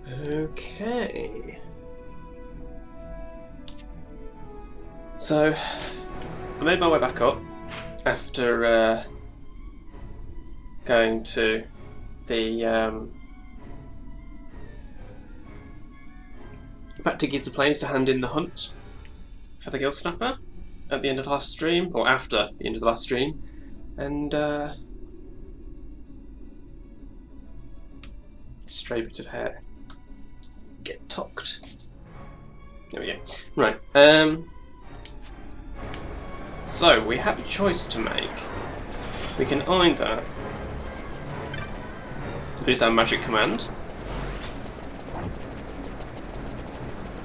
Okay. So, I made my way back up after going to the back to Giza Plains to hand in the hunt for the Gill Snapper at the end of the last stream, or after the end of the last stream, and stray bit of hair get tucked. There we go. Right. So we have a choice to make. We can either lose our magic command,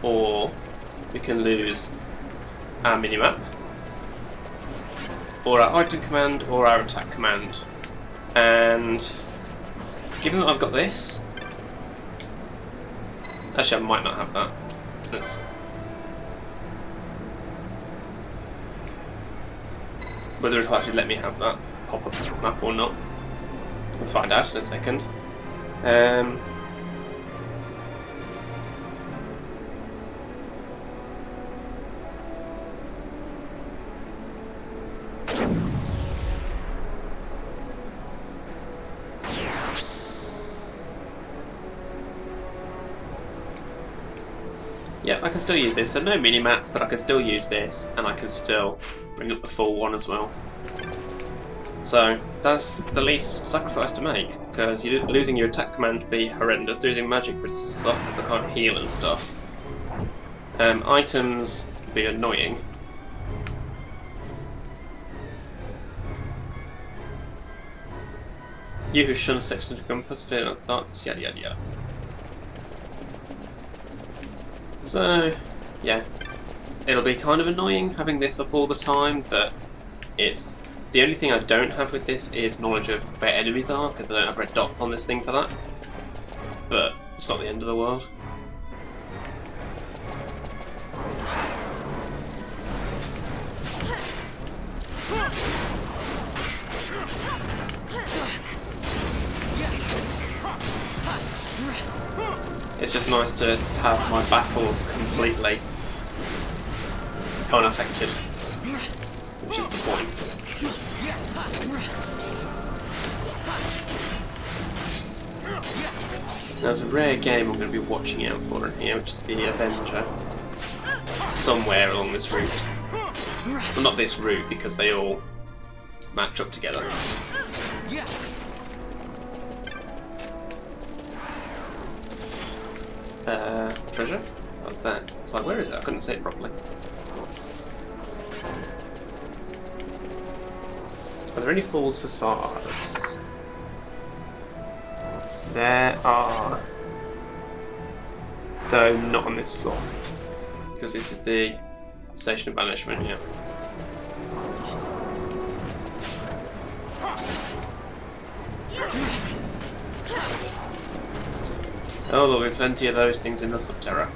or we can lose our minimap, or our item command, or our attack command. And given that I've got this, actually I might not have that. Whether it'll actually let me have that pop-up map or not, let's find out in a second. Yeah, I can still use this, so no minimap, but I can still use this, and I can still bring up the full one as well. So that's the least sacrifice to make, because losing your attack command would be horrendous. Losing magic would suck because I can't heal and stuff. Items would be annoying. You who shun section to compass, fear not thoughts, yada yada yada. So, yeah, it'll be kind of annoying having this up all the time, but it's the only thing I don't have with this is knowledge of where enemies are, because I don't have red dots on this thing for that. But it's not the end of the world. It's just nice to have my battles completely unaffected, which is the point. There's a rare game I'm going to be watching out for in here, which is the Avenger. Somewhere along this route. Well, not this route, because they all match up together. Treasure? What's that? It's like, where is it? I couldn't see it properly. Are there any falls facades? There are. Though not on this floor. Because this is the Station of Banishment, yeah. Oh, there'll be plenty of those things in the Subterra.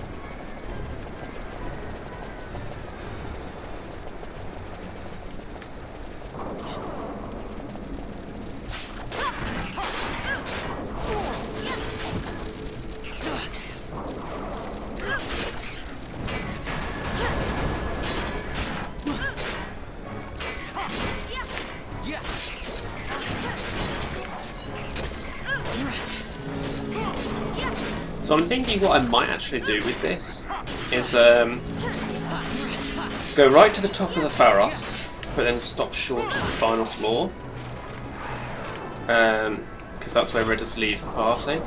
So I'm thinking what I might actually do with this is go right to the top of the Pharos, but then stop short of the final floor, because that's where Redis leaves the party.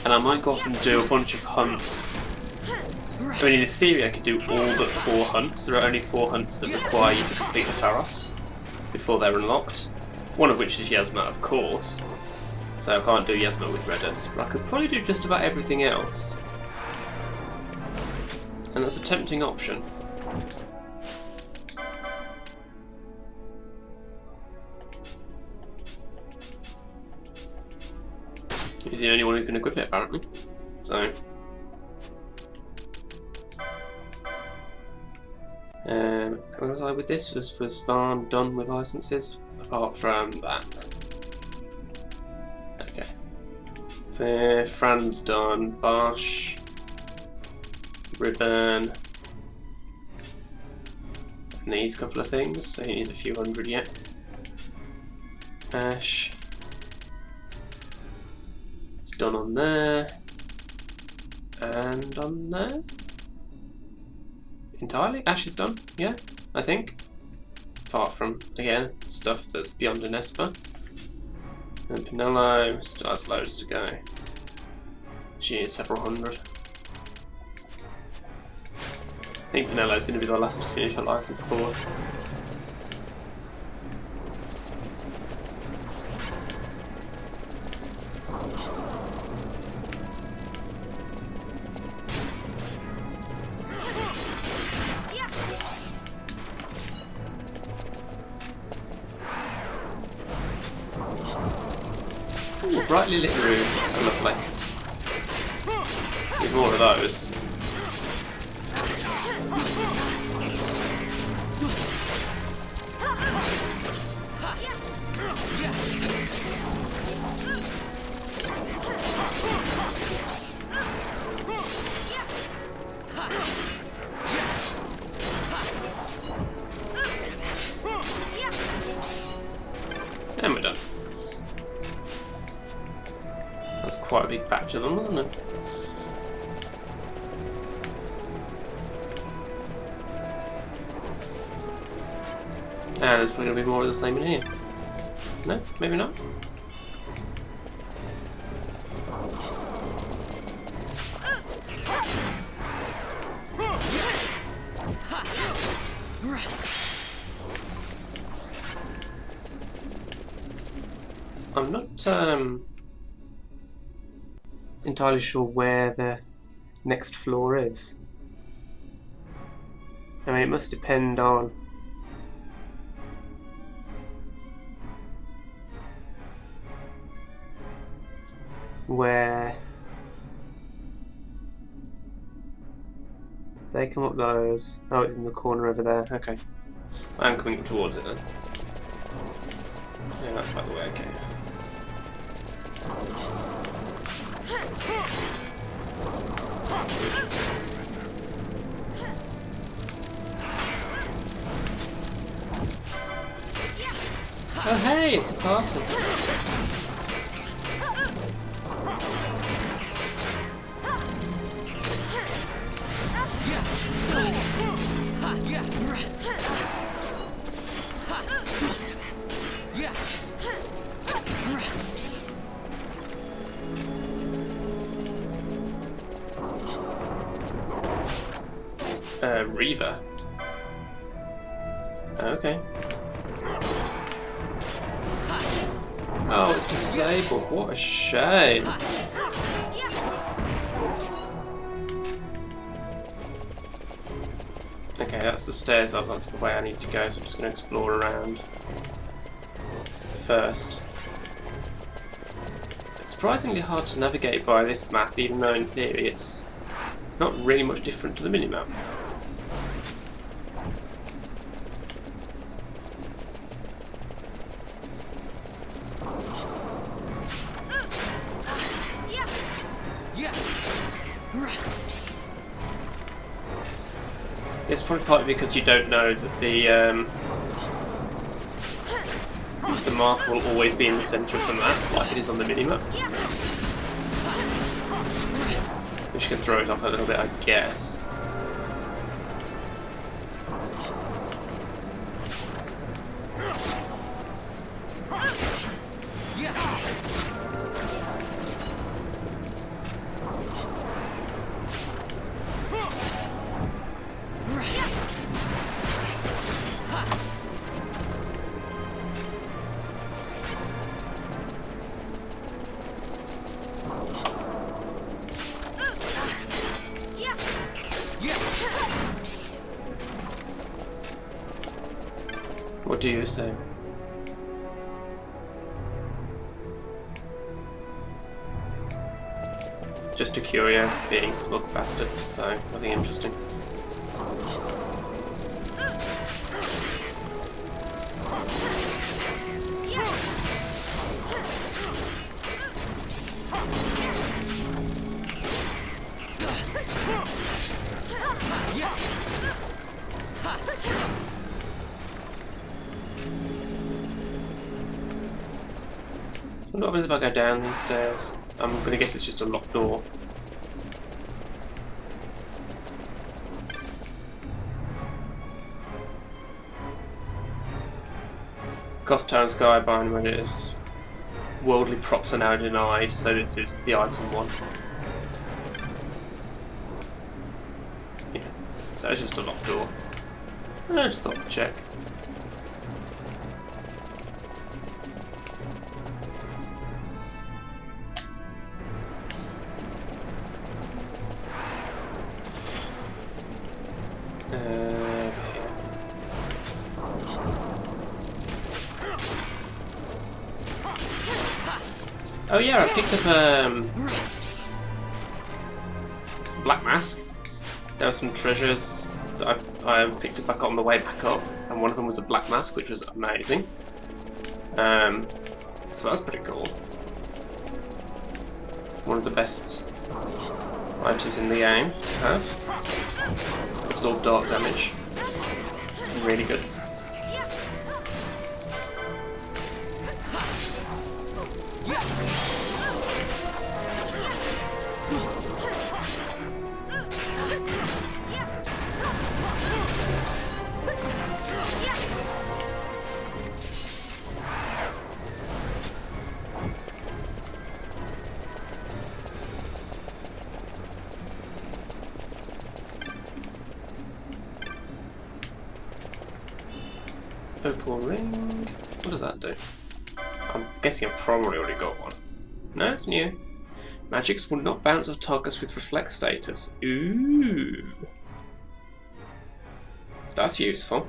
And I might go off and do a bunch of hunts. I mean, in theory I could do all but 4 hunts. There are only 4 hunts that require you to complete the Pharos before they're unlocked. One of which is Yasma, of course. So I can't do Yasma with Redis, but I could probably do just about everything else. And that's a tempting option. He's the only one who can equip it, apparently. So... where was I with this? Was Varn done with licenses? Apart from that. Okay. there. Fran's done. Bosch. Ribbon. And these couple of things, so he needs a few hundred yet. Ash. It's done on there. And on there. Entirely? Ash is done, yeah, I think. Apart from, again, stuff that's beyond an Esper. And Pinello still has loads to go. She needs several hundred. I think Pinello's going to be the last to finish her license board. Ooh, brightly lit room. Lovely. Need more of those. And we're done. That's quite a big batch of them, wasn't it? And there's probably going to be more of the same in here. No? Maybe not? I'm not entirely sure where the next floor is. I mean, it must depend on where they come up those. Oh, it's in the corner over there. Okay. I'm coming towards it then. Yeah, that's by the way, okay. Oh hey, it's a party. Reaver. Okay. Oh, it's disabled. What a shame. Okay, that's the stairs up. That's the way I need to go, so I'm just going to explore around first. It's surprisingly hard to navigate by this map, even though in theory it's not really much different to the minimap. It's probably partly because you don't know that the marker will always be in the centre of the map, like it is on the minimap. Which can throw it off a little bit, I guess. What do you say? Just a curio, being smug bastards, so nothing interesting. What happens if I go down these stairs? I'm going to guess it's just a locked door. Ghost Town Skybind when it is worldly props are now denied, so this is the item one. Yeah, so it's just a locked door. I just thought I'd check. Oh yeah, I picked up Black Mask. There were some treasures that I picked up back on the way back up, and one of them was a Black Mask, which was amazing. So that's pretty cool. One of the best items in the game to have. Absorb dark damage. It's really good. Opal ring. What does that do? I'm guessing I've probably already got one. No, it's new. Magics will not bounce off targets with reflect status. Ooh. That's useful.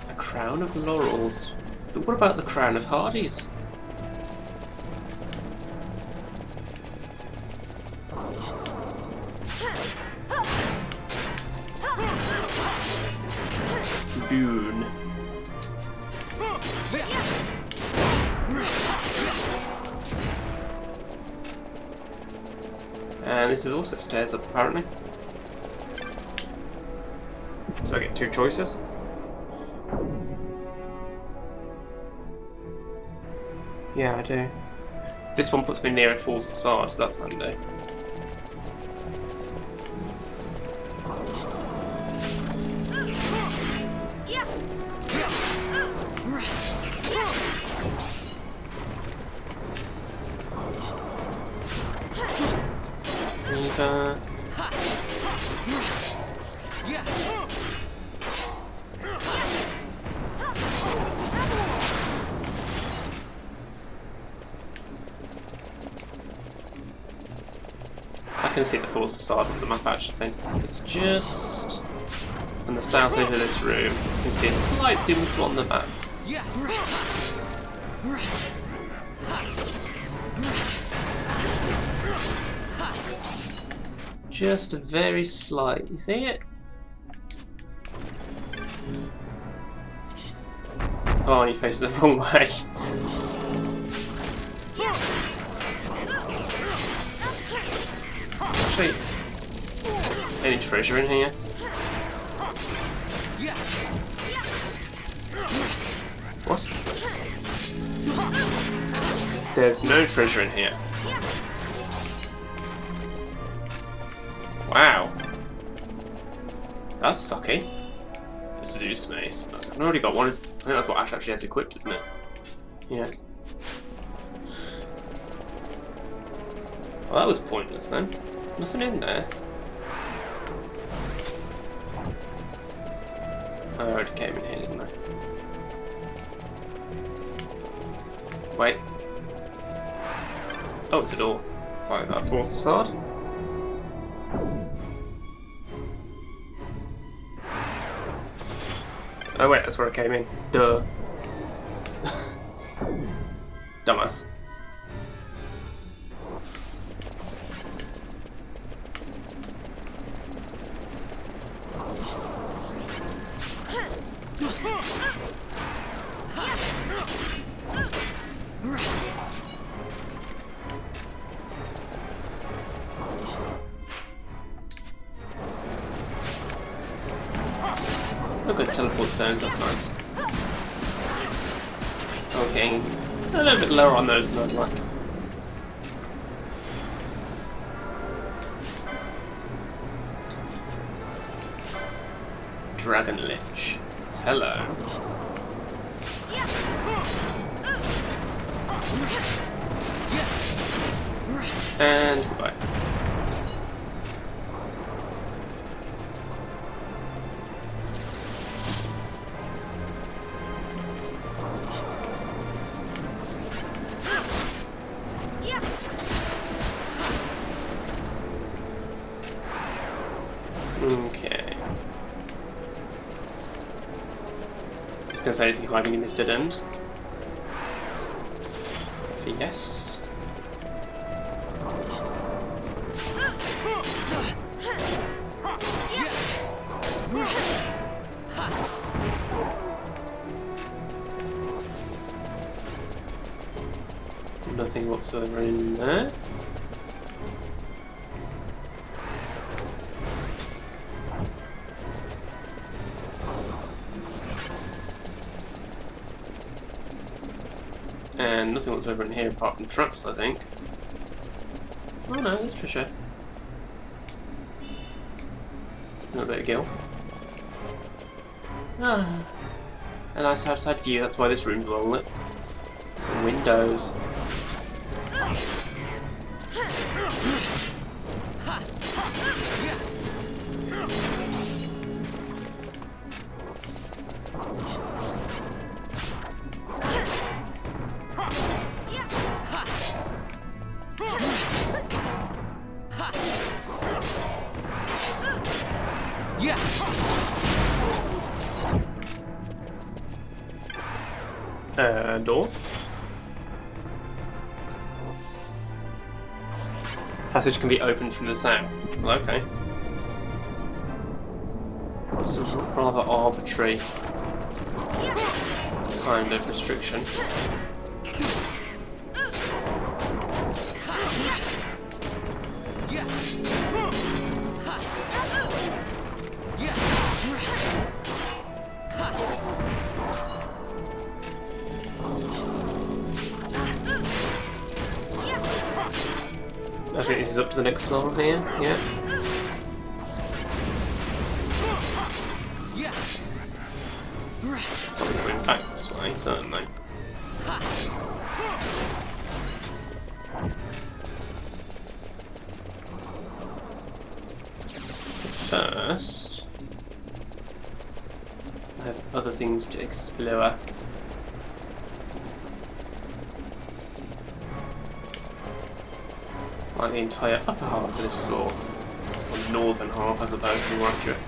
A crown of laurels. But what about the crown of Hades? Boon. And this is also stairs up apparently. So I get two choices. Yeah, I do. This one puts me near a fool's facade, so that's handy. Eva. I can see the fool's facade of the map actually. It's just on the south edge of this room. You can see a slight dimple on the map. Just a very slight. You see it? Oh, you faced the wrong way. There's actually any treasure in here? What? There's no treasure in here. Wow. That's sucky. Zeus mace. I've already got one. I think that's what Ash actually has equipped, isn't it? Yeah. Well, that was pointless then. Nothing in there. I already came in here, didn't I? Wait. Oh, it's a door. It's like that fourth facade. Oh wait, that's where I came in. Duh. Dumbass. Oh good, teleport stones, that's nice. I was getting a little bit lower on those than I'd like. Dragon Lich. Hello. And goodbye. Okay. Just gonna say anything hiding in this dead end. Let's see, yes. Nothing whatsoever in there. And nothing whatsoever in here apart from traps, I think. Oh no, there's treasure. A little bit of gill. Ah, a nice outside view, that's why this room's well lit. It's got windows. Door. Passage can be opened from the south. Well, okay. It's a rather arbitrary kind of restriction. I think this is up to the next floor here, yeah. So I'm going back this way, certainly. But first, I have other things to explore. Like the entire upper half of this floor, or northern half, I suppose, to be more accurate.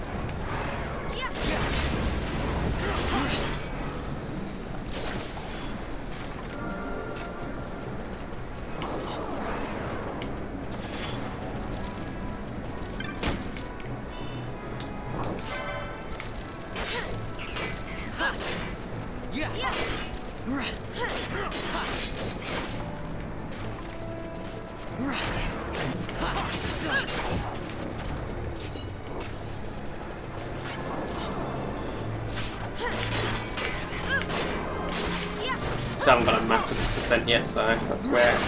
So I haven't got a map of this ascent yet, so that's where,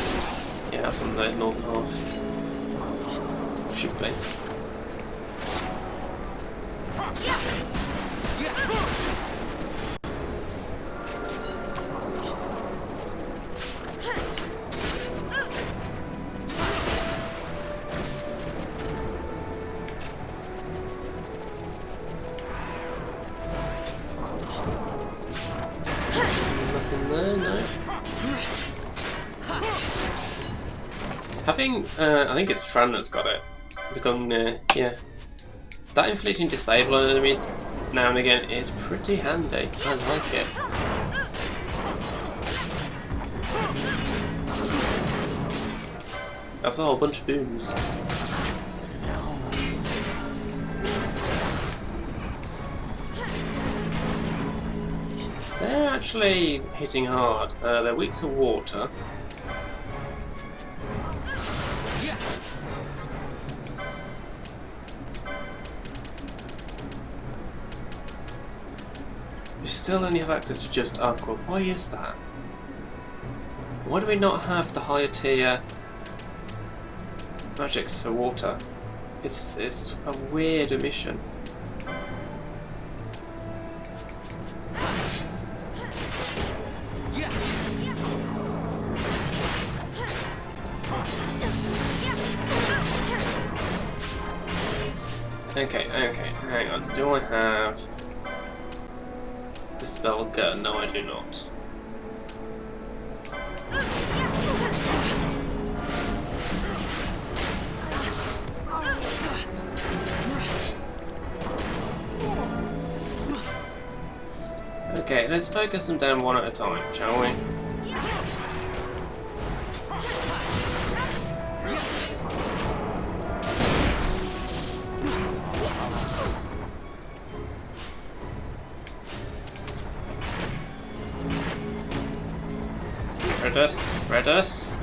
yeah, that's on the northern half. Should be. I think it's Fran that's got it. The gun, yeah. That inflicting disable on enemies now and again is pretty handy. I like it. That's a whole bunch of booms. They're actually hitting hard. They're weak to water. We still only have access to just Aqua. Why is that? Why do we not have the higher tier magics for water? It's a weird omission. Okay, hang on. Do I have Dispel Gun? No, I do not. Okay, let's focus them down one at a time, shall we? Redus.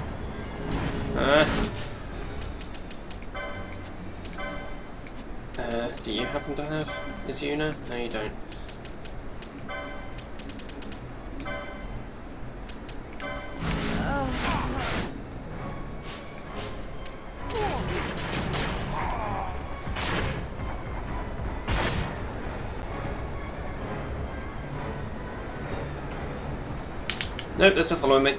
Do you happen to have Izuna? No, you don't. Nope, they're still following me.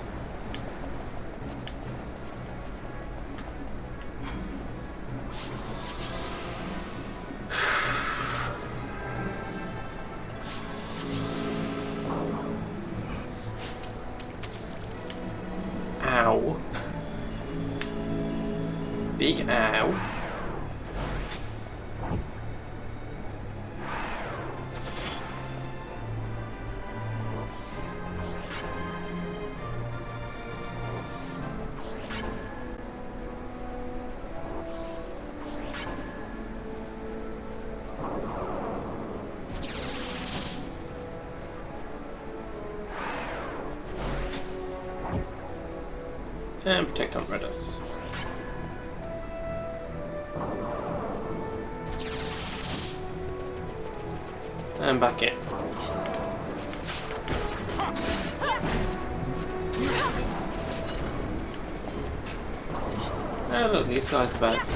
Ow. Big ow. And protect on Redus. And back in. Oh look, these guys are back.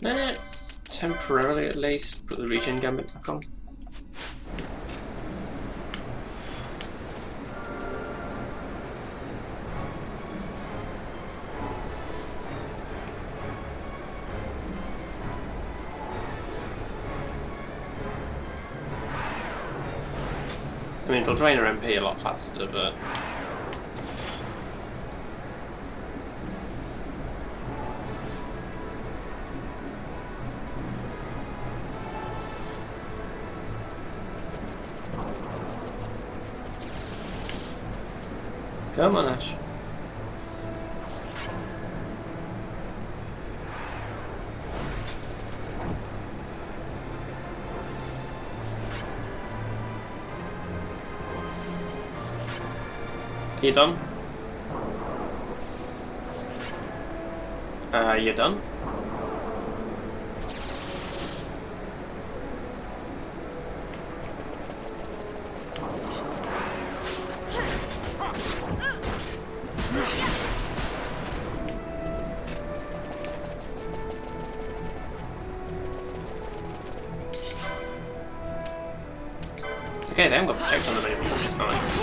Let's temporarily at least put the regen gambit back on. I mean, it'll drain her MP a lot faster, but... Come on, Ash. You done? You done? Okay, they haven't got protect on them anymore, which is nice.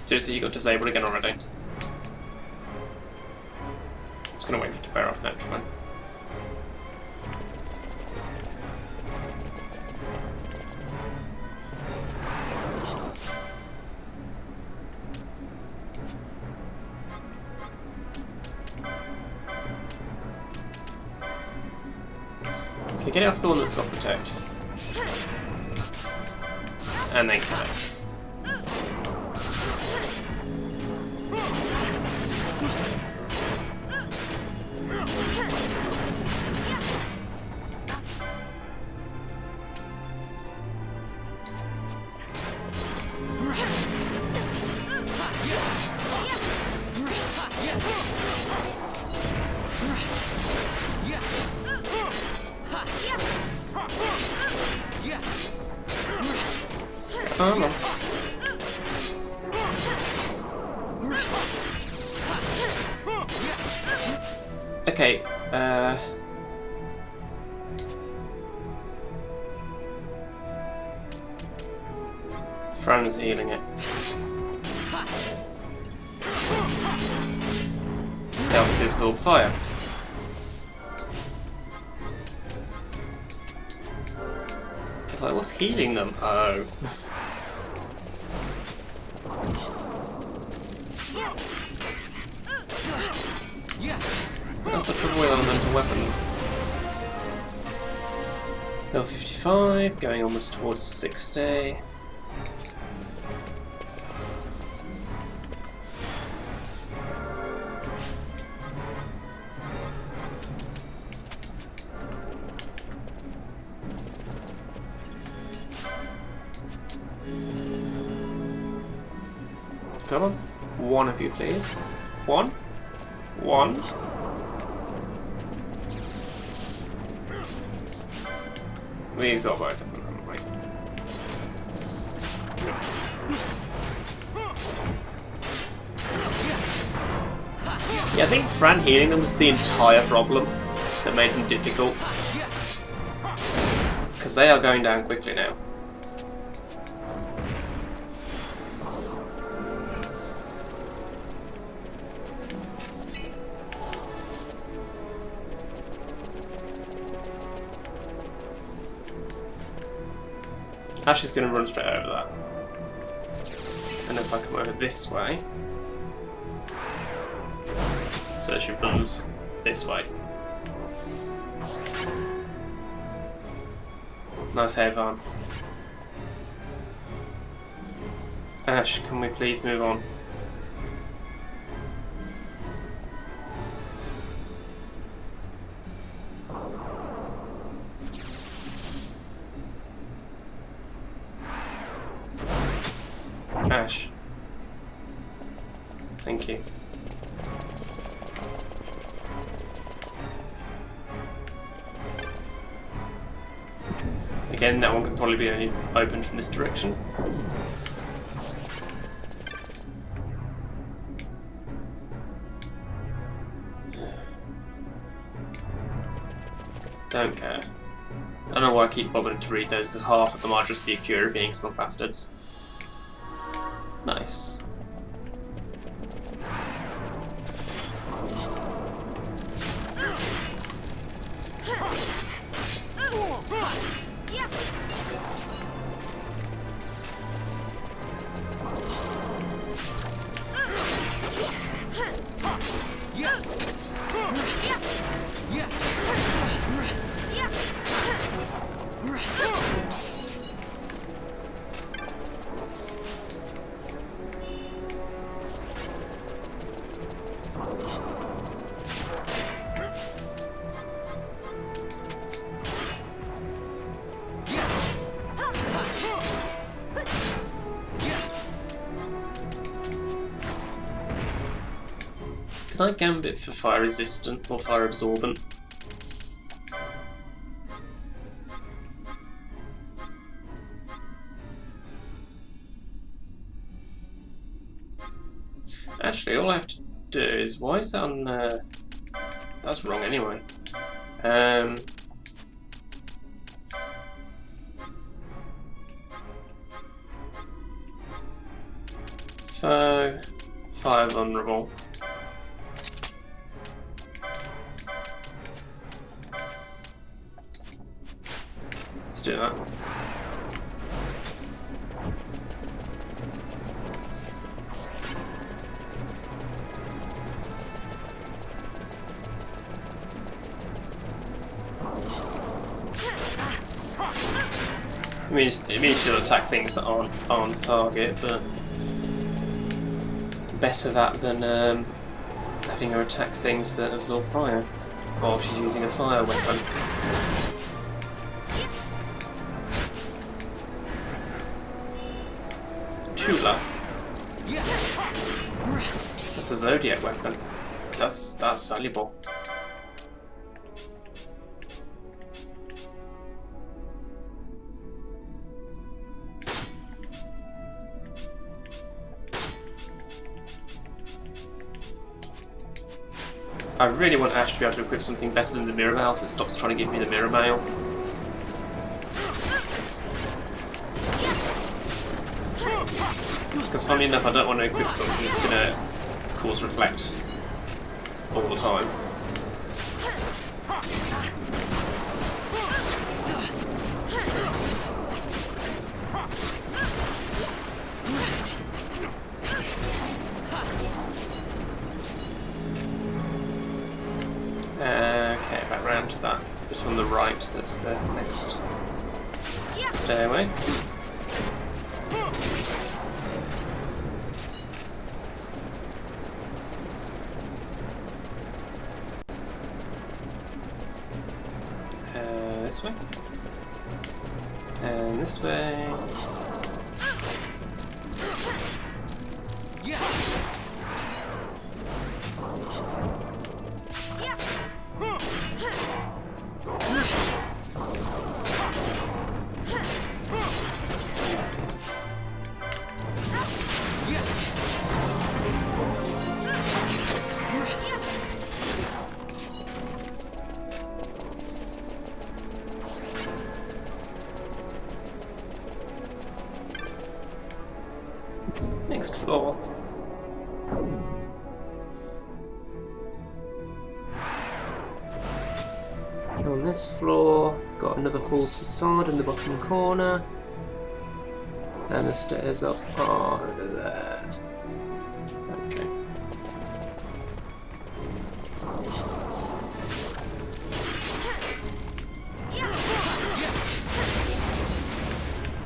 Seriously, you got disabled again already. Just gonna wait for it to bear off naturally. Okay, get it off the one that's got protect. and then kill it. Come on. Okay, Fran's healing it. They obviously absorb fire. It's like, what's healing them? Oh. That's the trouble with elemental weapons. Level 55, going almost towards 60. Come on, one of you please. One. We've got both of them, haven't we? Yeah, I think Fran healing them was the entire problem that made them difficult. Because they are going down quickly now. Ash is going to run straight over that. Unless I come over this way. So she runs this way. Nice hair farm. Ash, can we please move on? Ash. Thank you. Again, that one can probably be only opened from this direction. Don't care. I don't know why I keep bothering to read those, because half of them are just the Akura being smug bastards. Nice. Can I gambit for fire resistant or fire absorbent? Actually, all I have to do is, why is that on, that's wrong anyway. So, fire vulnerable. Let's do that. It means she'll attack things that aren't Arn's target, but better that than having her attack things that absorb fire while she's using a fire weapon. Chula. That's a Zodiac weapon. That's valuable. I really want Ash to be able to equip something better than the mirror mail, so it stops trying to give me the mirror mail. Because funnily enough, I don't want to equip something that's going to cause reflect all the time. Okay, back round to that bit on the right, that's the next stairway. This way. And this way. Next floor. On this floor, got another false facade in the bottom corner, and the stairs up are over there. Okay.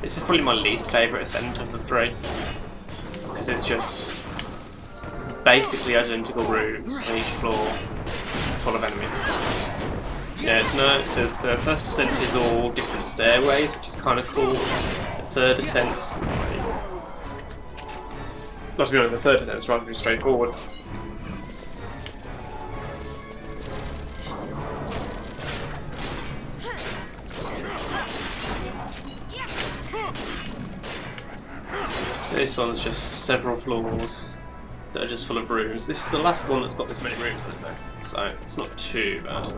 This is probably my least favourite ascent of the three, because it's just basically identical rooms on each floor full of enemies. Yeah, it's no, the first ascent is all different stairways, which is kind of cool. The third ascent's... Not to be honest, the third ascent's rather straightforward. This one's just several floors that are just full of rooms. This is the last one that's got this many rooms in it though, so it's not too bad.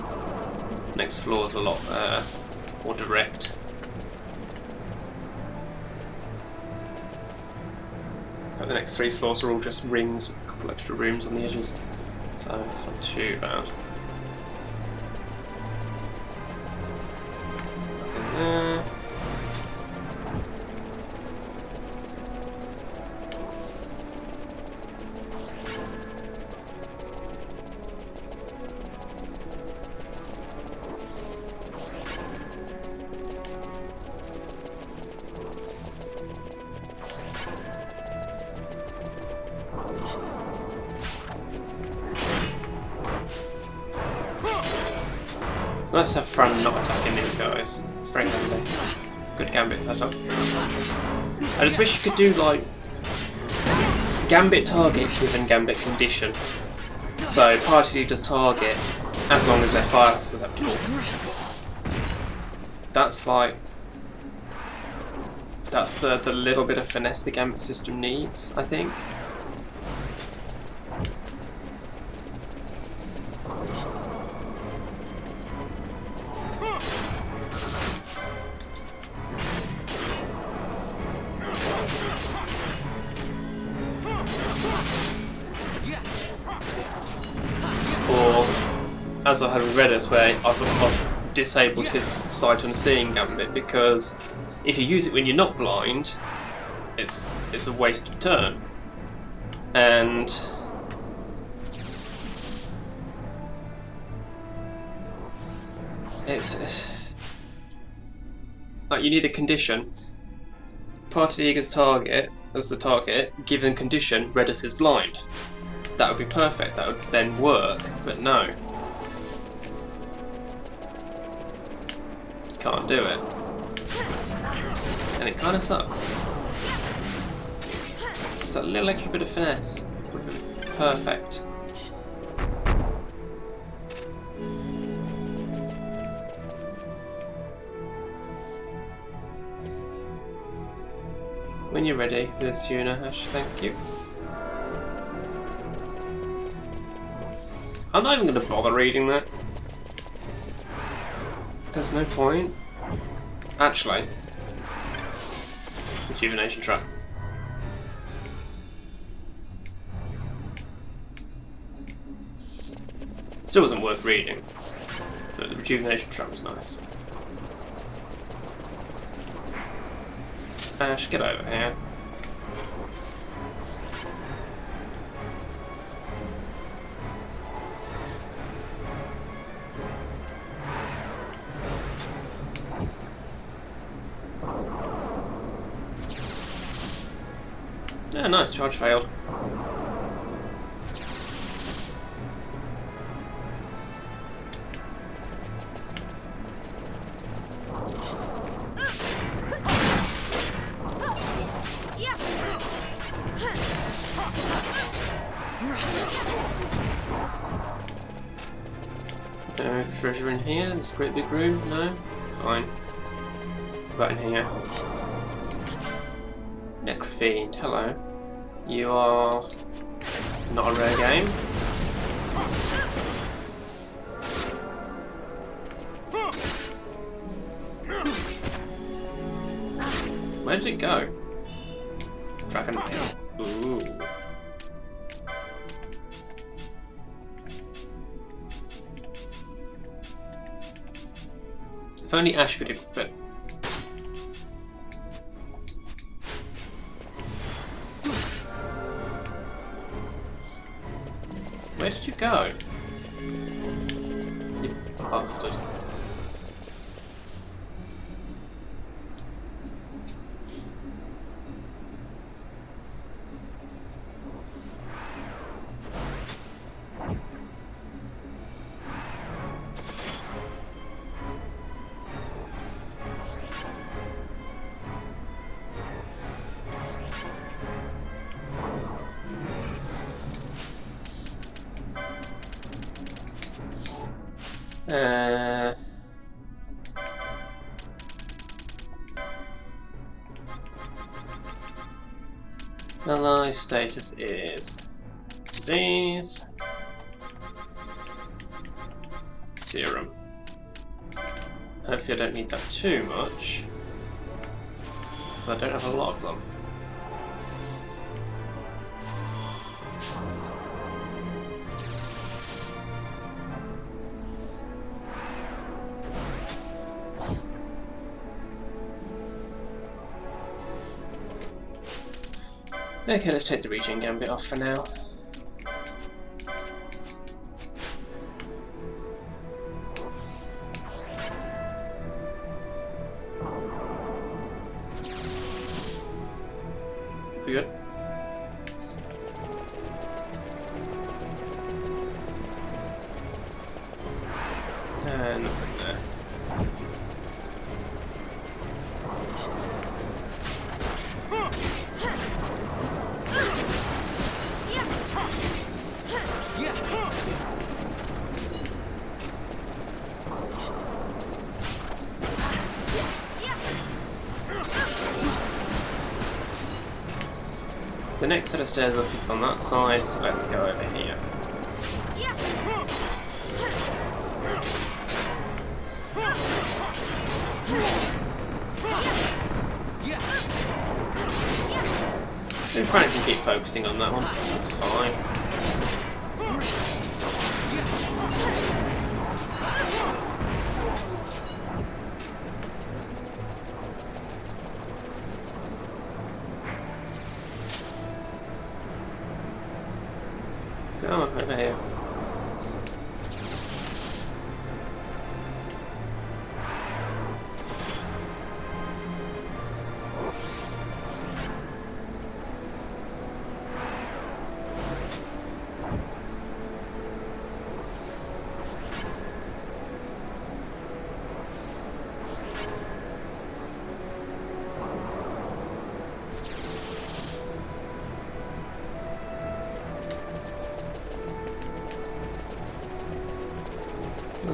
Next floor's a lot more direct. But the next three floors are all just rings with a couple extra rooms on the edges, so it's not too bad. Nothing there. Nice to have Fran not attacking these guys. It's very handy. Good gambit setup. I just wish you could do like gambit target given gambit condition. So party does target as long as they're fire susceptible. That's like the little bit of finesse the gambit system needs, I think. Or, as I had with Reddit, where I've disabled his sight unseen gambit, because if you use it when you're not blind, it's a wasted turn. And it's like you need a condition. Party Eager's target as the target, given condition Redis is blind. That would be perfect, that would then work, but no. You can't do it. And it kind of sucks. Just that little extra bit of finesse would have been perfect. When you're ready, with Suna, Ash, thank you. I'm not even going to bother reading that. There's no point. Actually, rejuvenation trap. Still wasn't worth reading, but the rejuvenation trap was nice. Ash, get over here. Yeah, nice, charge failed. No treasure in here, this great big room, no? Fine. What about in here? Necrofiend, hello. You are not a rare game. Where did it go? Dragon. Ooh. If only Ash could equip it. Where did you go? You bastard. Ally status is disease, serum. Hopefully I don't need that too much, because I don't have a lot of them. Okay, let's take the regen gambit off for now. We good? Nothing there. The next set of stairs up is on that side, so let's go over here. And Frank can keep focusing on that one, that's fine. Come on, over here.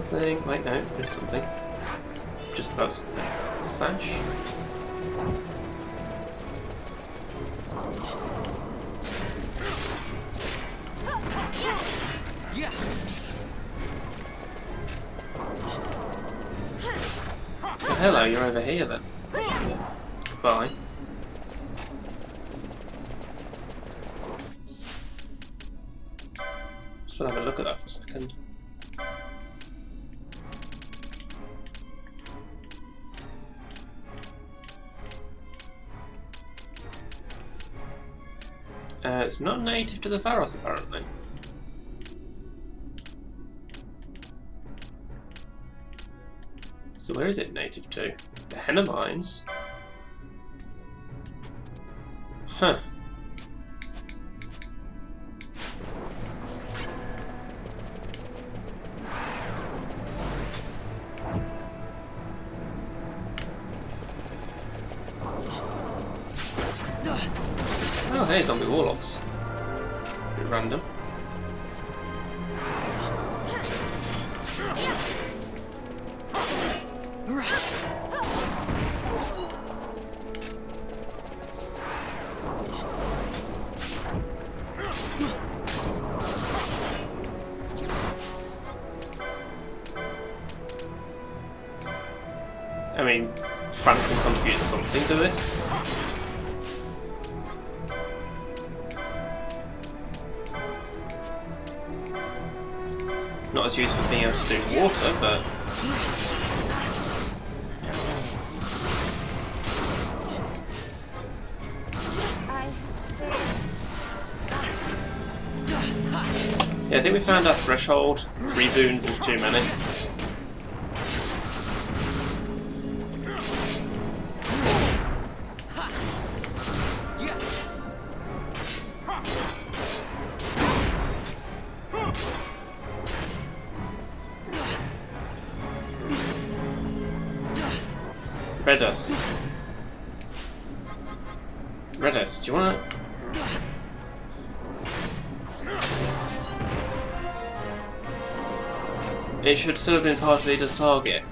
something. Wait, no, there's something. Just about something. Sash. Oh, hello, you're over here then. Goodbye. Just want to have a look at that for a second. It's not native to the Pharos, apparently. So where is it native to? The Henna Mines? Huh. Oh, hey, zombie warlocks. Bit random. I mean, Franklin contributes something to this. Not as useful as being able to do water, but... yeah, I think we found our threshold. 3 boons is too many. Redus. Redus, do you want to... It should still have been part of Leader's target.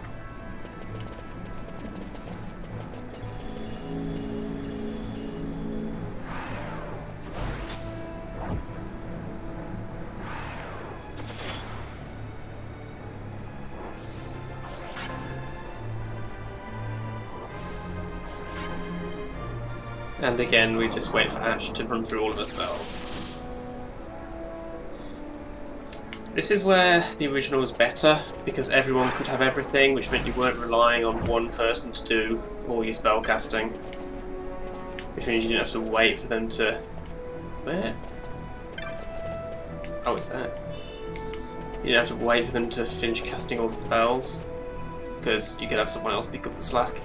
And again, we just wait for Ash to run through all of the spells. This is where the original was better, because everyone could have everything, which meant you weren't relying on one person to do all your spell casting. Which means you didn't have to wait for them to... Where? Oh, it's there. You didn't have to wait for them to finish casting all the spells, because you could have someone else pick up the slack.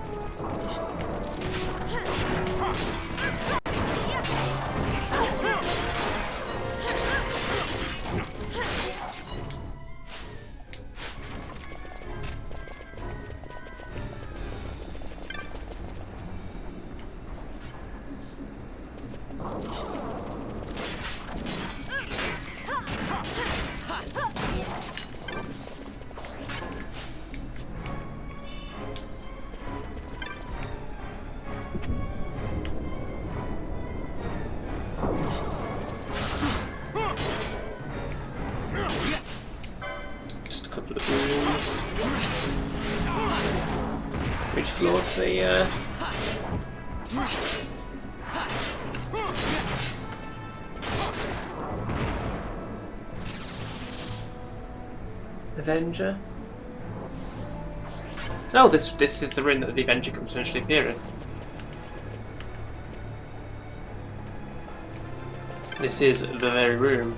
Which floor's the Avenger? No, this is the room that the Avenger can potentially appear in. This is the very room.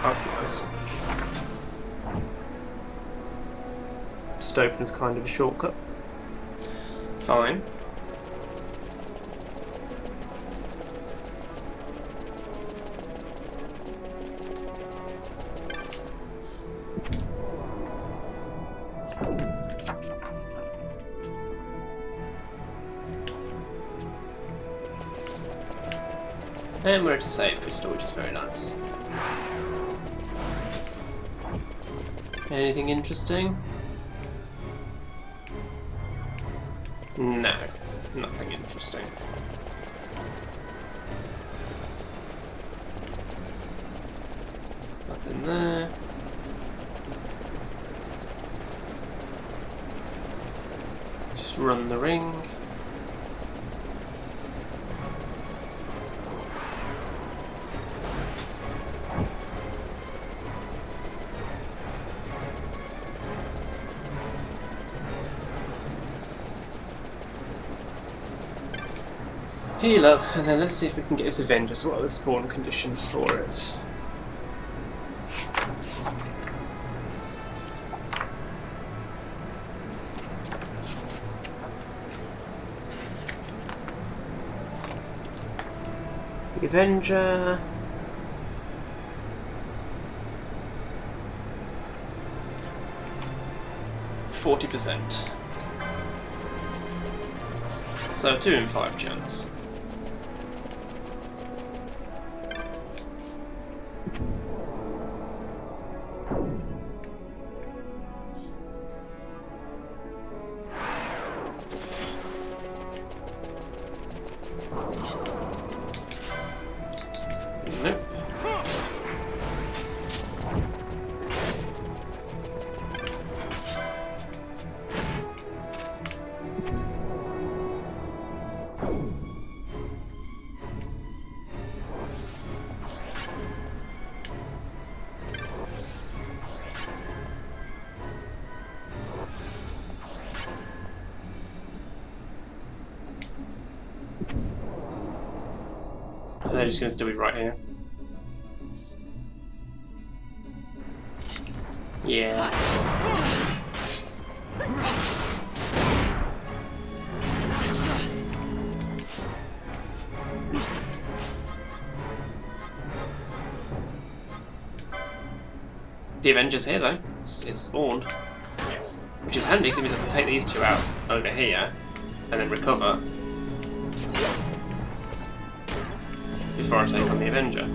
That's nice. Just opens kind of a shortcut. Fine. And we're at a save crystal, which is very nice. Anything interesting? No, nothing interesting. Nothing there. Just run the ring. Heal up, and then let's see if we can get this event as well as spawn conditions for it. The Avenger. %. So 2 in 5 chance. Nope. They're just going to still be right here. Yeah. The Avenger's here though. It's spawned. Which is handy because it means I can take these two out over here and then recover before I take on the Avenger.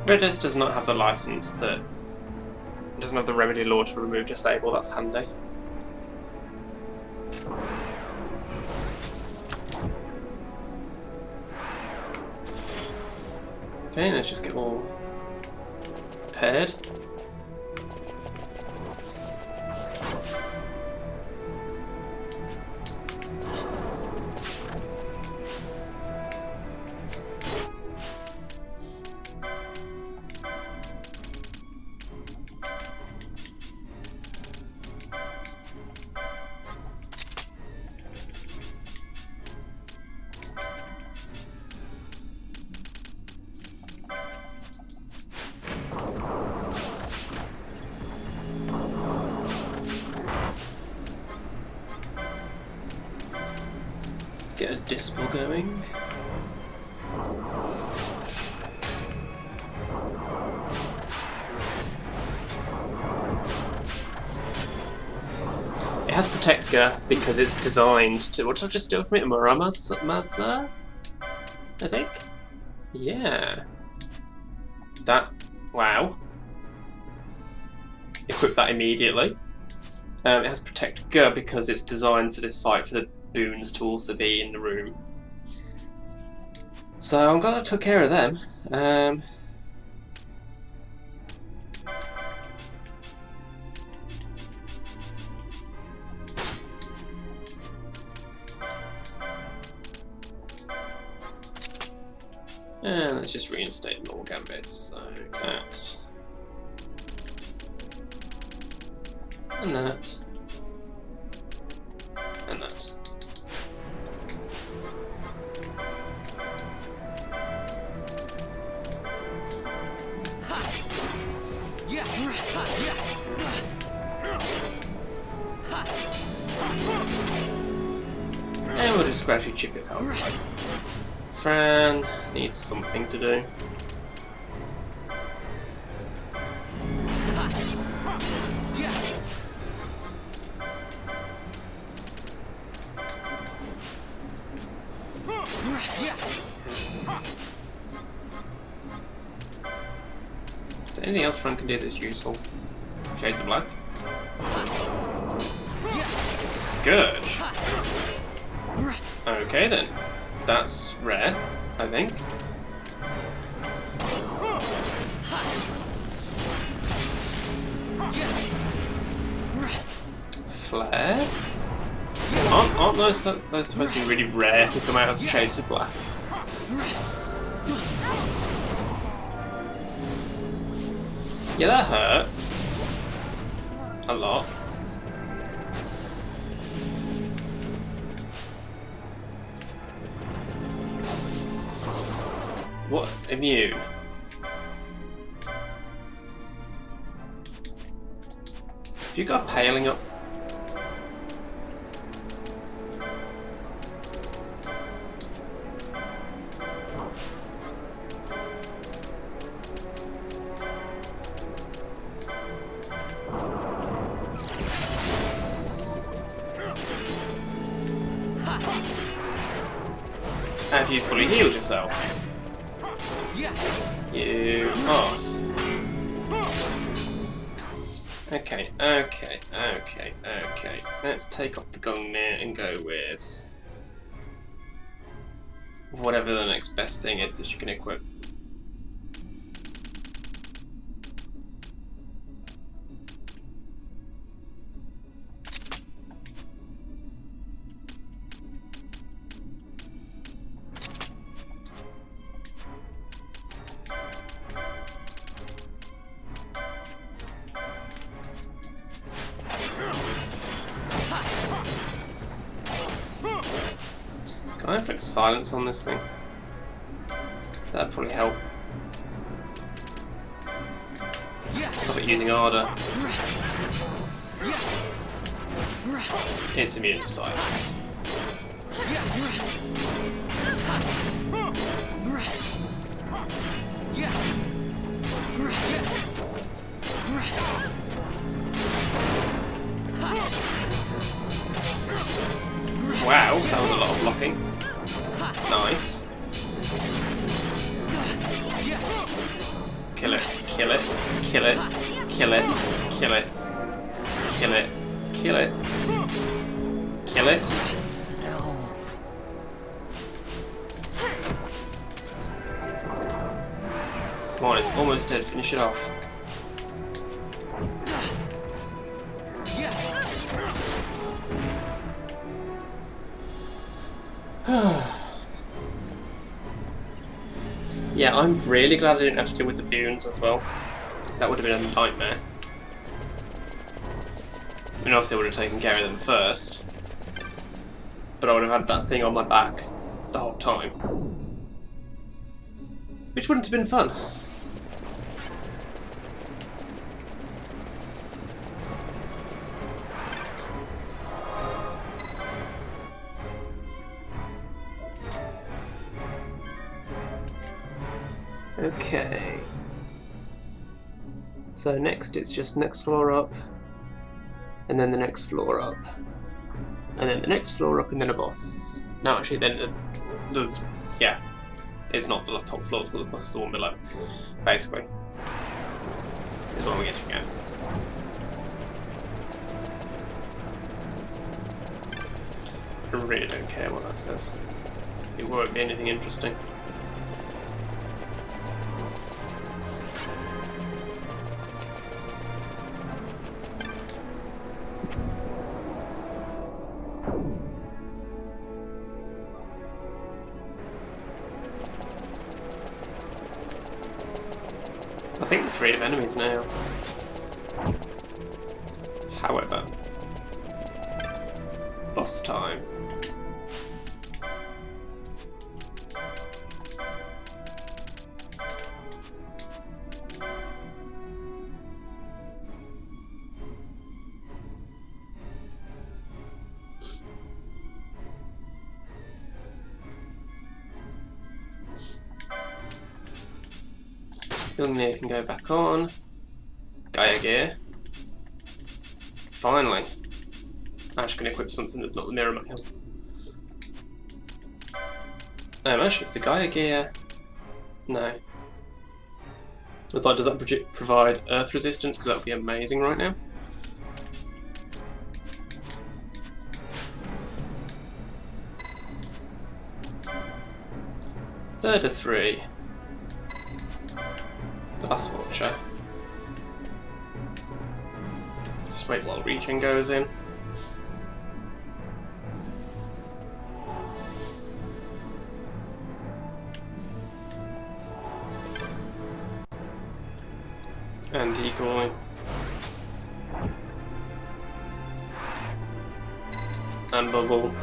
Redis does not have the license that doesn't have the remedy law to remove disable, that's handy. Okay, let's just get all prepared. Get a dispel going. It has Protect Gur because it's designed to. What did I just do for me? Mazza? I think? Yeah. That. Wow. Equip that immediately. It has Protect Gur because it's designed for this fight for the boons to also be in the room. So I'm glad I took care of them. And let's just reinstate normal gambits. So that. And that. And that. And we'll just gradually chip his health away. Fran needs something to do. Is there anything else Frank can do that's useful? Shades of Black. Scourge. Okay then. That's rare, I think. Flare? Aren't those supposed to be really rare to come out of Shades of Black? Yeah, that hurt. A lot. What? Immune? Have you got paling up? Have you fully healed yourself? You arse. Okay. Let's take off the Gungnir and go with whatever the next best thing is that you can equip. Can I inflict silence on this thing? That'd probably help. Stop it using Ardour. It's immune to silence. Wow, that was a lot of blocking. Nice. Kill it, kill it, kill it, kill it, kill it, kill it, kill it, kill it. Come on, it's almost dead, finish it off. Yeah, I'm really glad I didn't have to deal with the boons as well. That would have been a nightmare. I mean, obviously I would have taken care of them first, but I would have had that thing on my back the whole time. Which wouldn't have been fun. Okay. So next it's just next floor up, and then the next floor up, and then the next floor up, and then a boss. No, actually, then yeah, it's not the top floor, it's the boss is the one below. Basically, is what we're getting at. I really don't care what that says. It won't be anything interesting. I think we're free of enemies now. However, boss time. Gungnir can go back on. Gaia gear. Finally. I'm just going to equip something that's not the mirror mail. Actually, it's the Gaia gear. No. It's like, does that provide earth resistance? Because that would be amazing right now. Third of 3. The last watcher. Just wait while regen goes in. And decoy. And bubble.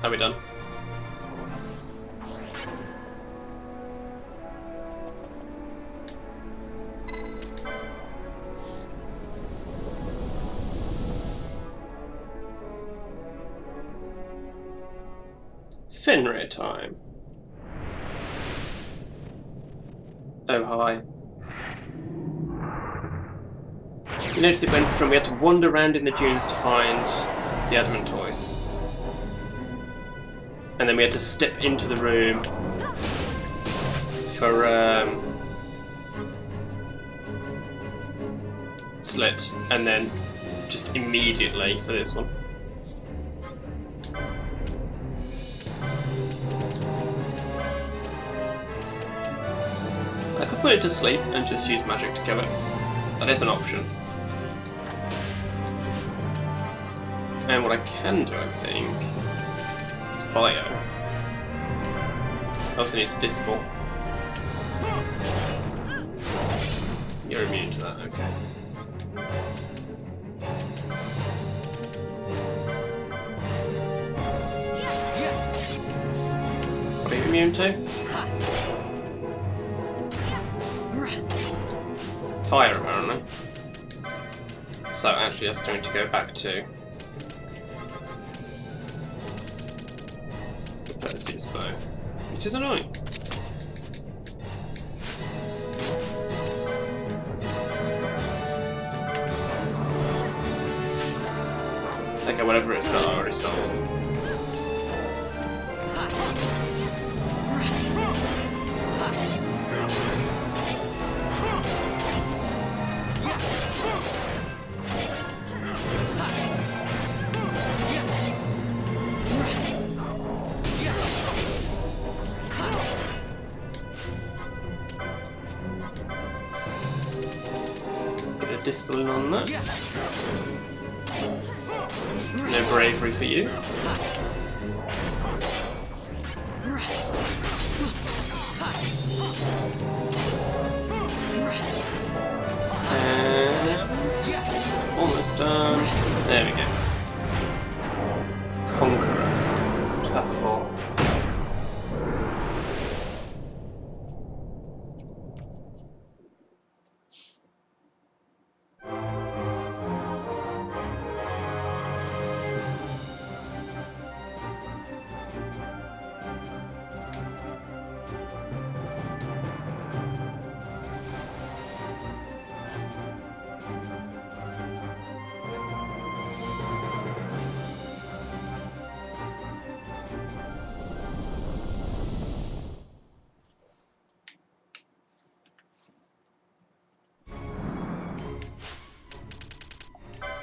Are we done? Fenrir time. Oh hi. You notice it went from we had to wander around in the dunes to find the adamant toys, and then we had to step into the room for Slit, and then just immediately for this one. I could put it to sleep and just use magic to kill it. That is an option. And what I can do, I think, is bio. I also need to dispel. You're immune to that, okay. What are you immune to? Fire, apparently. So actually that's going to go back to the Perseus bow, which is annoying. Okay, whatever it's got, I already stole it. Discipline on that. No bravery for you. And almost done. There we go. Conqueror. What's that for?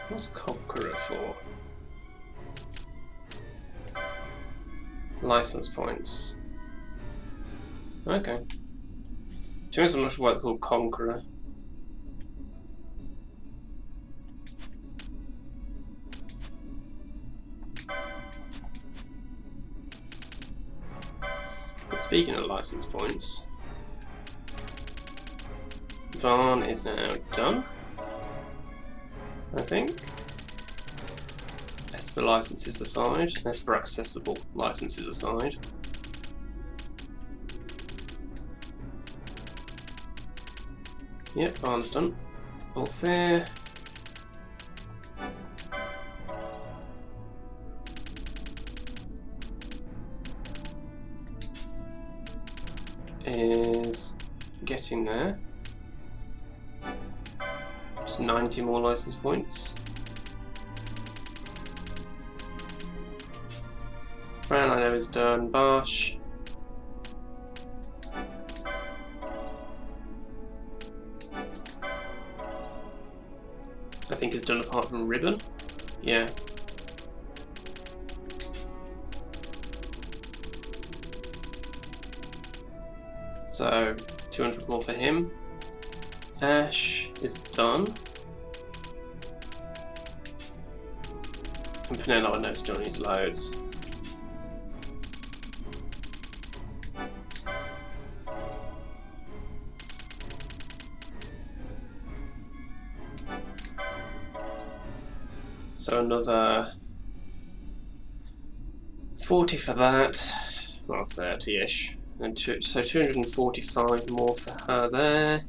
What's Conqueror for? License points. Okay. To be honest, I'm not sure why they're called Conqueror. But speaking of license points, Varn is now done, I think. Esper licenses aside, Esper accessible licenses aside. Yep, Varn's done. Both there. Is getting there. Just 90 more license points. Fran I know is done. Barsh. I think is done apart from Ribbon. Yeah. So 200 more for him. Ash is done. And Penelo I know still needs loads. So another 40 for that, well 30-ish, and so 245 more for her there.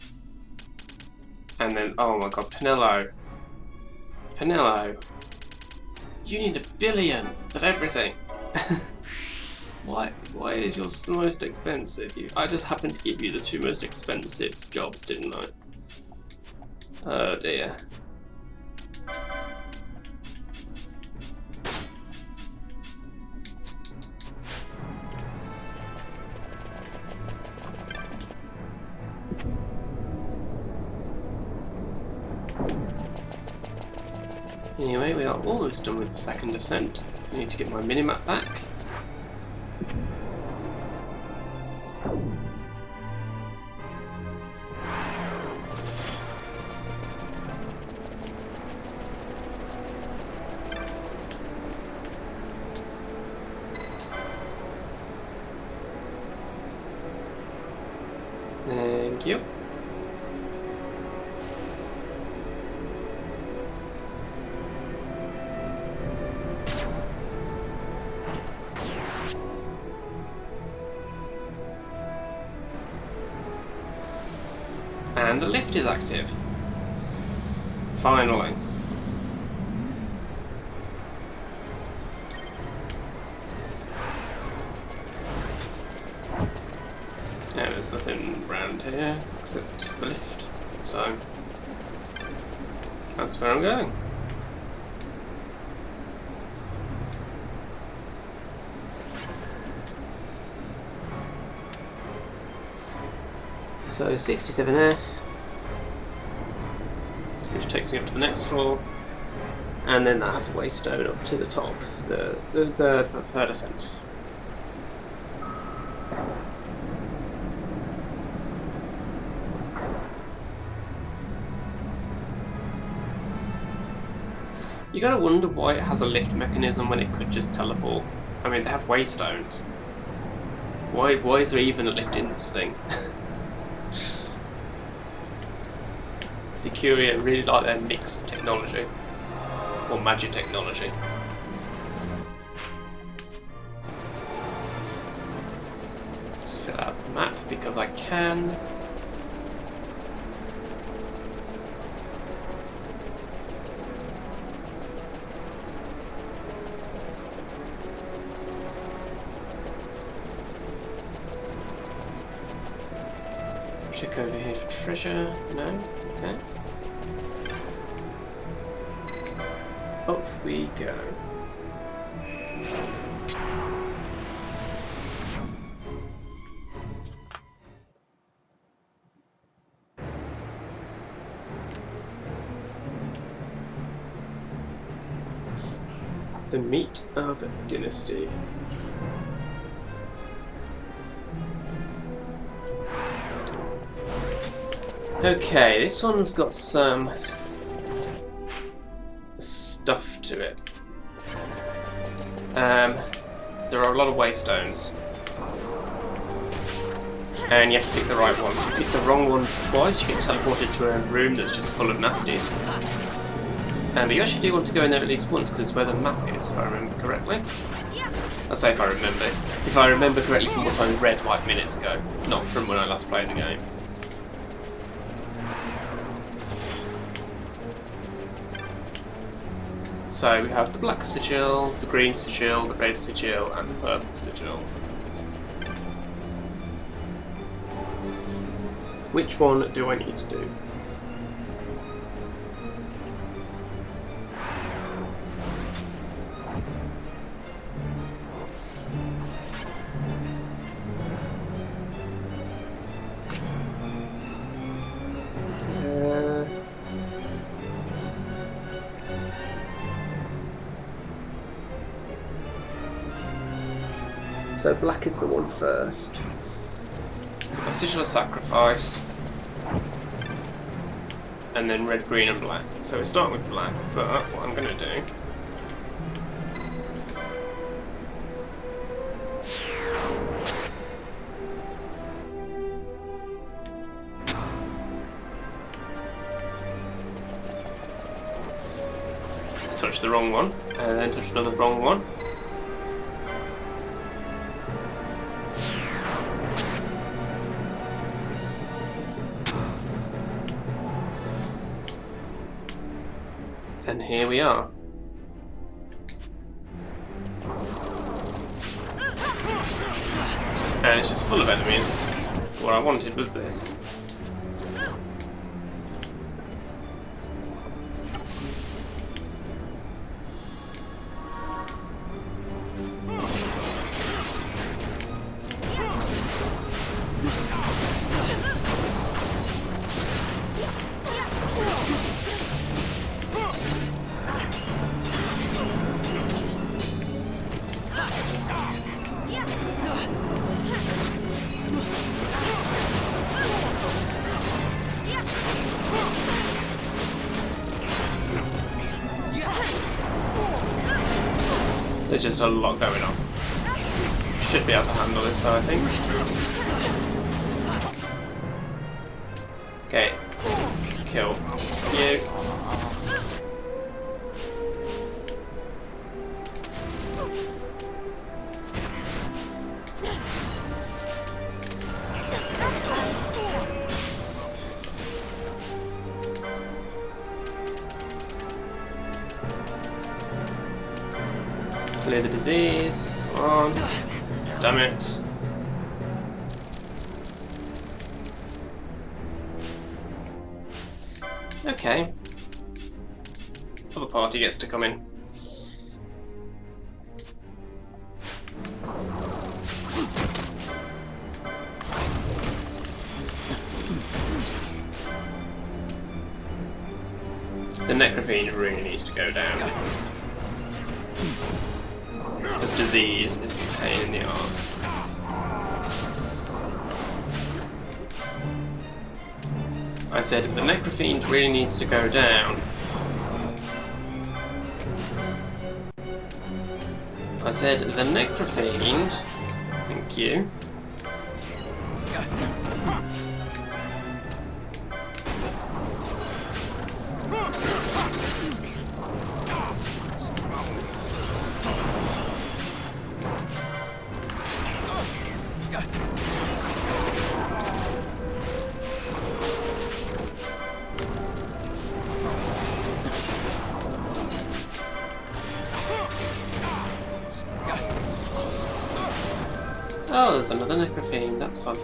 And then, oh my god, Penelo, you need 1 billion of everything. Why is yours the most expensive? I just happened to give you the 2 most expensive jobs, didn't I? Oh dear. Anyway, we are almost done with the second ascent. I need to get my minimap back. Thank you. And the lift is active. Finally. Yeah, there's nothing around here except the lift. So that's where I'm going. So 67F, which takes me up to the next floor, and then that has a waystone up to the top, the third ascent. You gotta wonder why it has a lift mechanism when it could just teleport. I mean, they have waystones. Why is there even a lift in this thing? The Curia really like their mix of technology, or magic technology. Just fill out the map because I can. Check over here for treasure. No? Okay. Up we go. The meat of dynasty. Okay, this one's got some stuff to it. There are a lot of waystones, and you have to pick the right ones. If you pick the wrong ones twice, you get teleported to a room that's just full of nasties. But you actually do want to go in there at least once, because it's where the map is, if I remember correctly. I say if I remember. If I remember correctly from what I read like minutes ago, not from when I last played the game. So we have the black sigil, the green sigil, the red sigil, and the purple sigil. Which one do I need to do? So black is the one first. So we've got Sigil of Sacrifice. And then red, green and black. So we start with black, but what I'm going to do... touch the wrong one, and then touch another wrong one. And here we are. And it's just full of enemies. What I wanted was this. There's just a lot going on. Should be able to handle this though, I think. Okay. Kill you. Clear the disease. Come on. Damn it. Okay. Other party gets to come in. The Necrophene really needs to go down. Because disease is a pain in the arse. I said the Necrophene really needs to go down. I said the Necrophene. Thank you. Oh, there's another Necrophene, that's fun.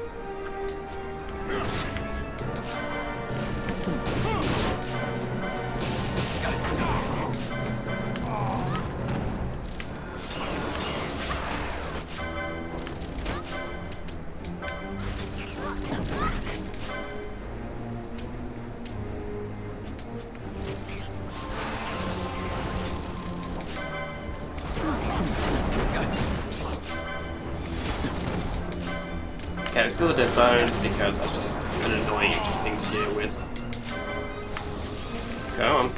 Okay, let's kill the dead bones because that's just an annoying extra thing to deal with. Go on.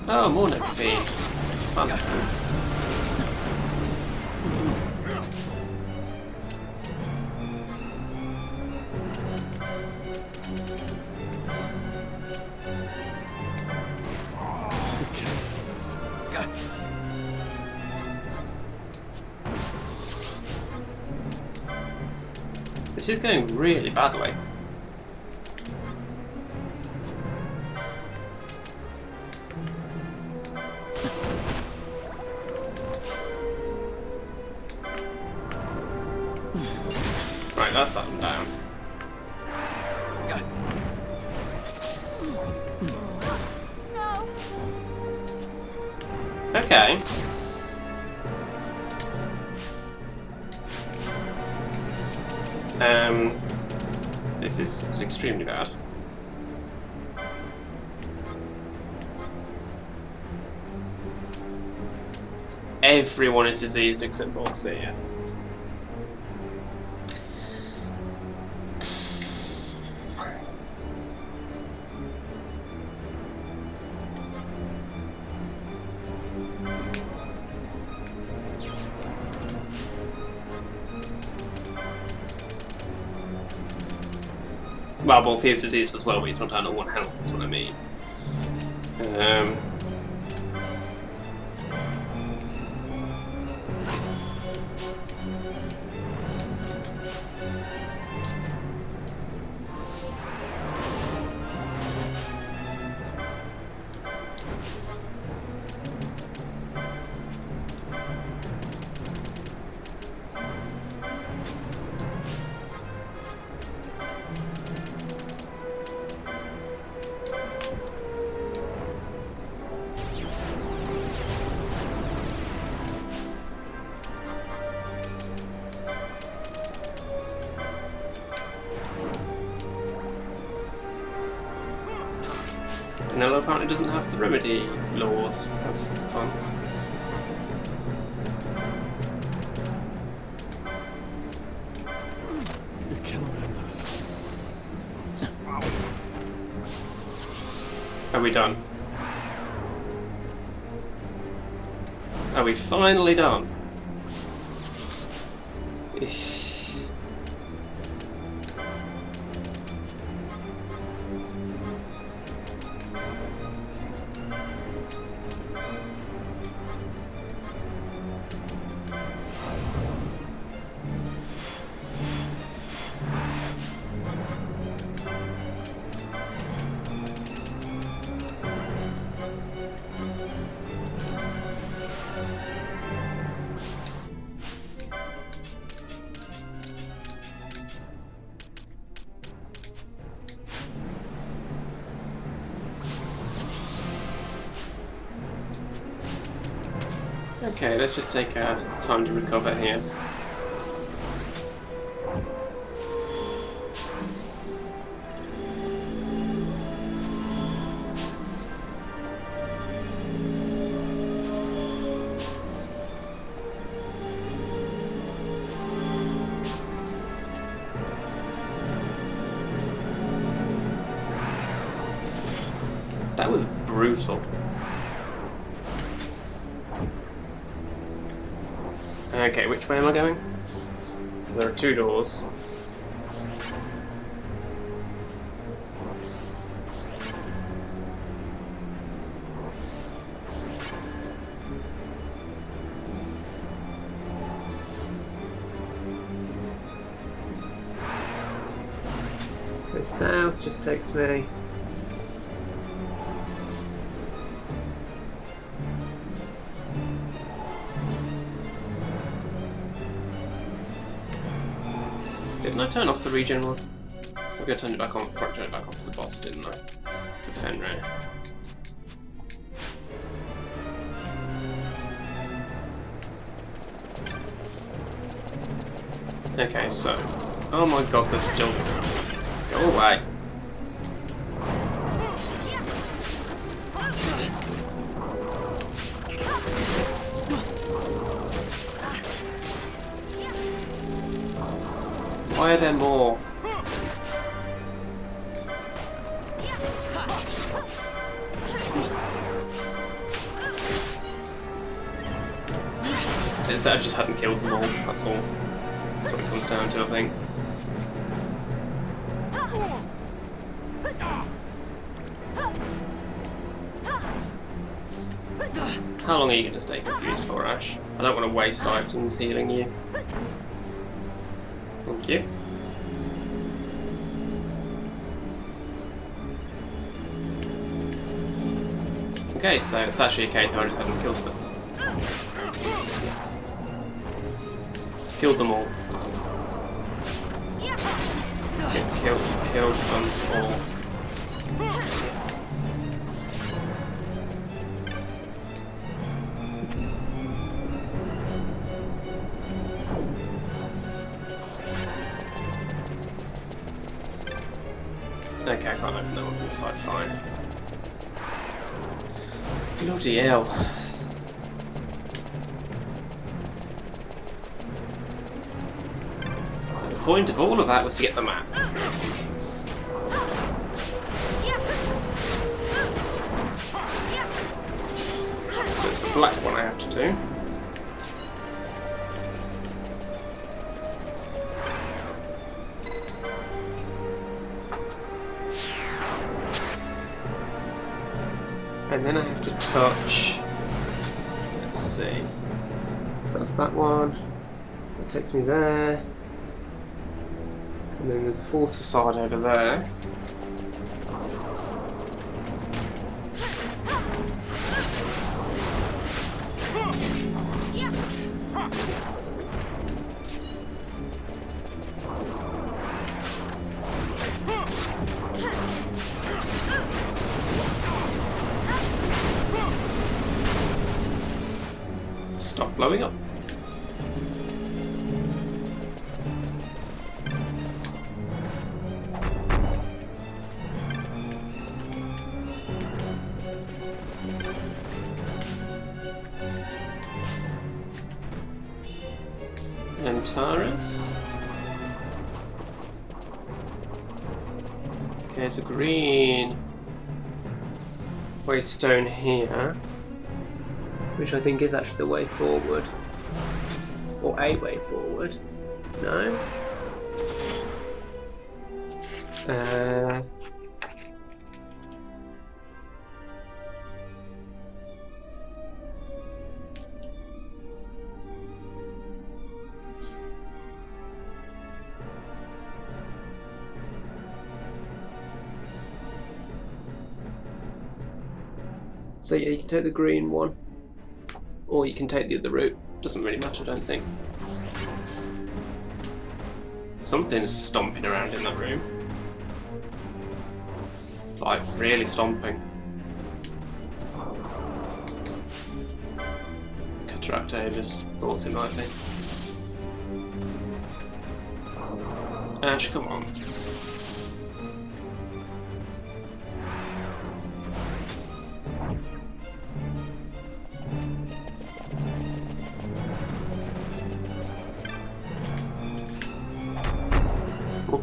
Oh, more Necrophene. Fun. This is going really badly. Right, that's that one down. Okay. This is extremely bad. everyone is diseased except Balthea. Well, Balthea's diseased as well, but he's not down to 1 health, is what I mean. Vanilla apparently doesn't have the remedy laws. That's fun. You cannot end us. Are we done? Are we finally done? Okay, let's just take time to recover here. That was brutal. Okay, which way am I going? Because there are 2 doors. The south just takes me. Didn't I turn off the regen one? Maybe I turned it back on. Probably turned it back on for the boss, didn't I? For Fenrir. Okay, so. Oh my god, there's still. Go away. Why are there more? I just hadn't killed them all, that's all. That's what it comes down to, I think. How long are you going to stay confused for, Ash? I don't want to waste items healing you. Thank you. Okay, so it's actually a case of I just hadn't killed them. Killed them all. Killed them all. Okay, I can't open that one from the side, fine. Bloody hell. point of all of that was to get the map. So it's the black one I have to do. And then I have to touch, let's see, so that's that one, that takes me there, and then there's a false facade over there. Stuff blowing up. Antares. Okay, there's a green waystone here, which I think is actually the way forward. Or a way forward. No? So yeah, you can take the green one. Or you can take the other route. Doesn't really matter, I don't think. Something's stomping around in that room. Like, really stomping. Cataract Davis thought it might be. Ash, come on.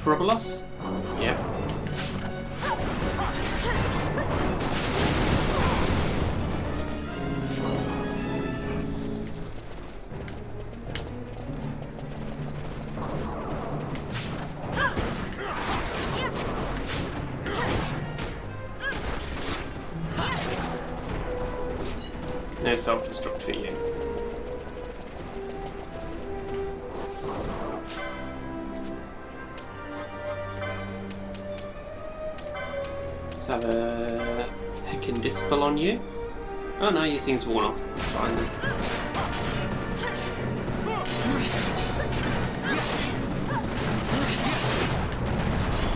Probolos? Yep. No self-destruct for you. Let's have a heckin' dispel on you. Oh no, your thing's worn off. It's fine then.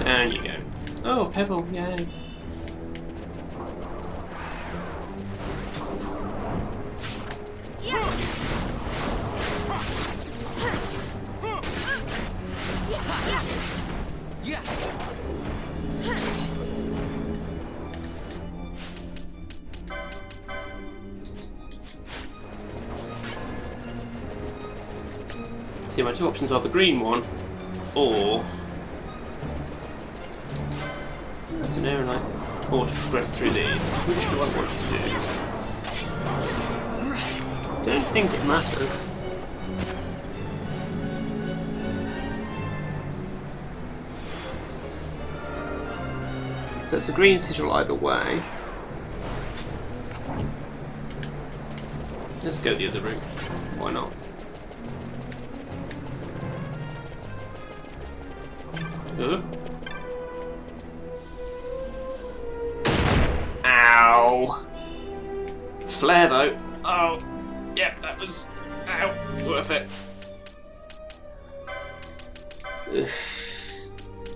Down you go. Oh, pebble, yay. See, my two options are the green one, or that's an aeronite, or to progress through these. Which do I want to do? Don't think it matters. So it's a green sigil either way. Let's go the other route. Why not? Ow! Flare though. Oh, yep, that was worth it.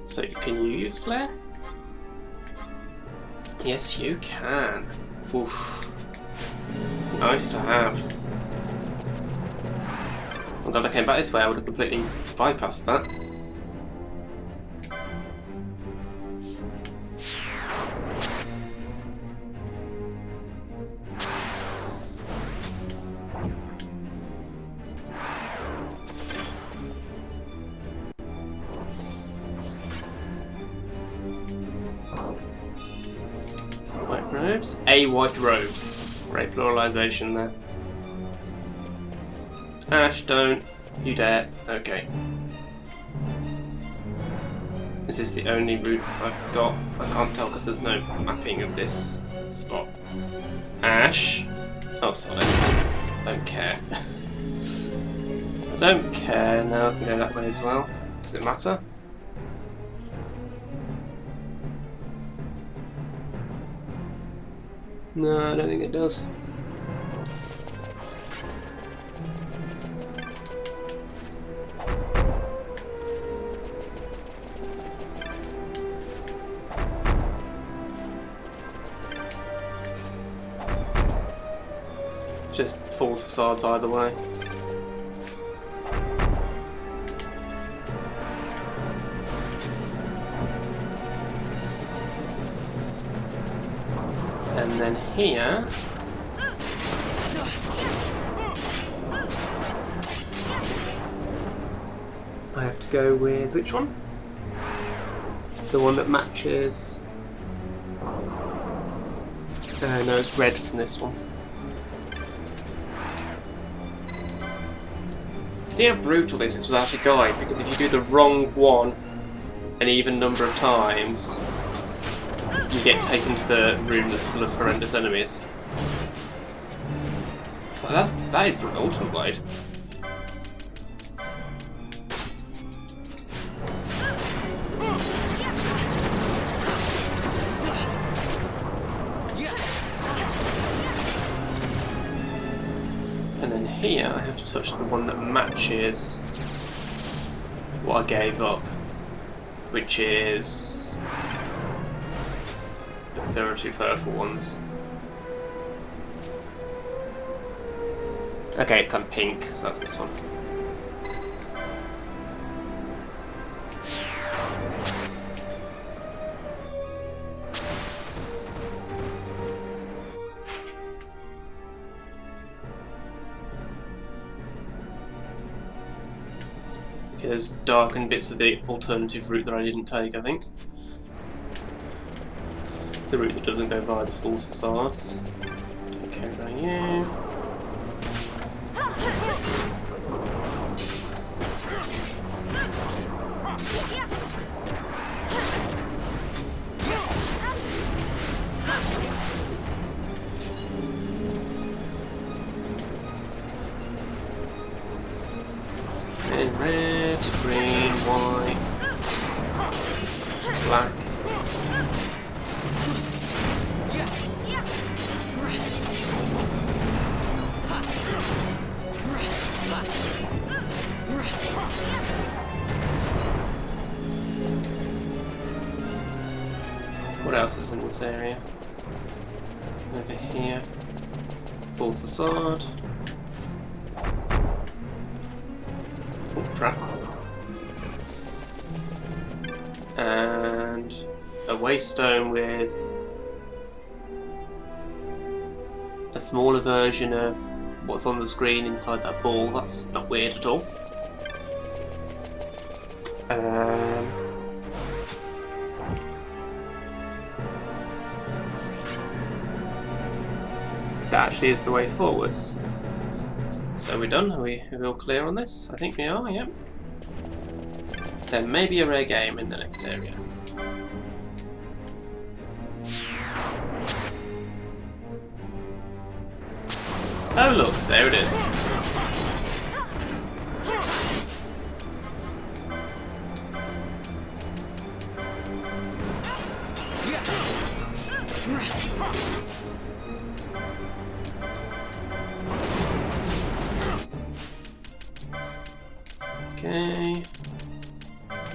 So can you use flare? Yes, you can. Oof. Nice to have. I'm glad I came back this way. I would have completely bypassed that. robes? A white robes. Great pluralization there. Ash, don't you dare. Okay. Is this the only route I've got? I can't tell because there's no mapping of this spot. Ash. Oh, sorry. Don't care. I don't care. Now I can go that way as well. Does it matter? No, I don't think it does. Just false facades either way. And then here I have to go with which one? The one that matches. No, it's red from this one. See how brutal this is without a guide, because if you do the wrong one an even number of times, you get taken to the room that's full of horrendous enemies. So that is brutal, Ultimate Blade. And then here I have to touch the one that matches what I gave up, which is... There are two purple ones. Okay, it's kind of pink, so that's this one. Okay, there's darkened bits of the alternative route that I didn't take, I think. The route that doesn't go via the false facades. Don't care about you. And red, green, white, black. What else is in this area? Over here. Full facade. Oh, trap. And a waystone with a smaller version of what's on the screen inside that ball. That's not weird at all. That actually is the way forwards. So we're done? Are we all clear on this? I think we are, yep. There may be a rare game in the next area. Oh look, there it is. Okay.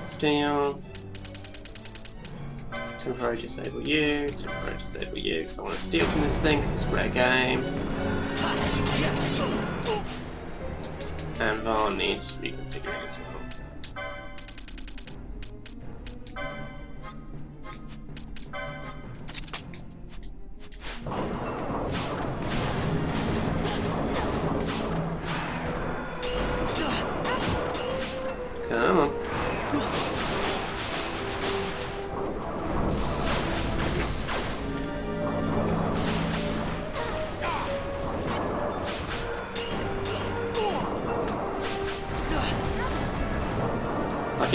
Steal. Temporarily disable you. Temporarily disable you because I want to steal from this thing because it's a rare game. And VAR needs reconfiguring as well. Come on.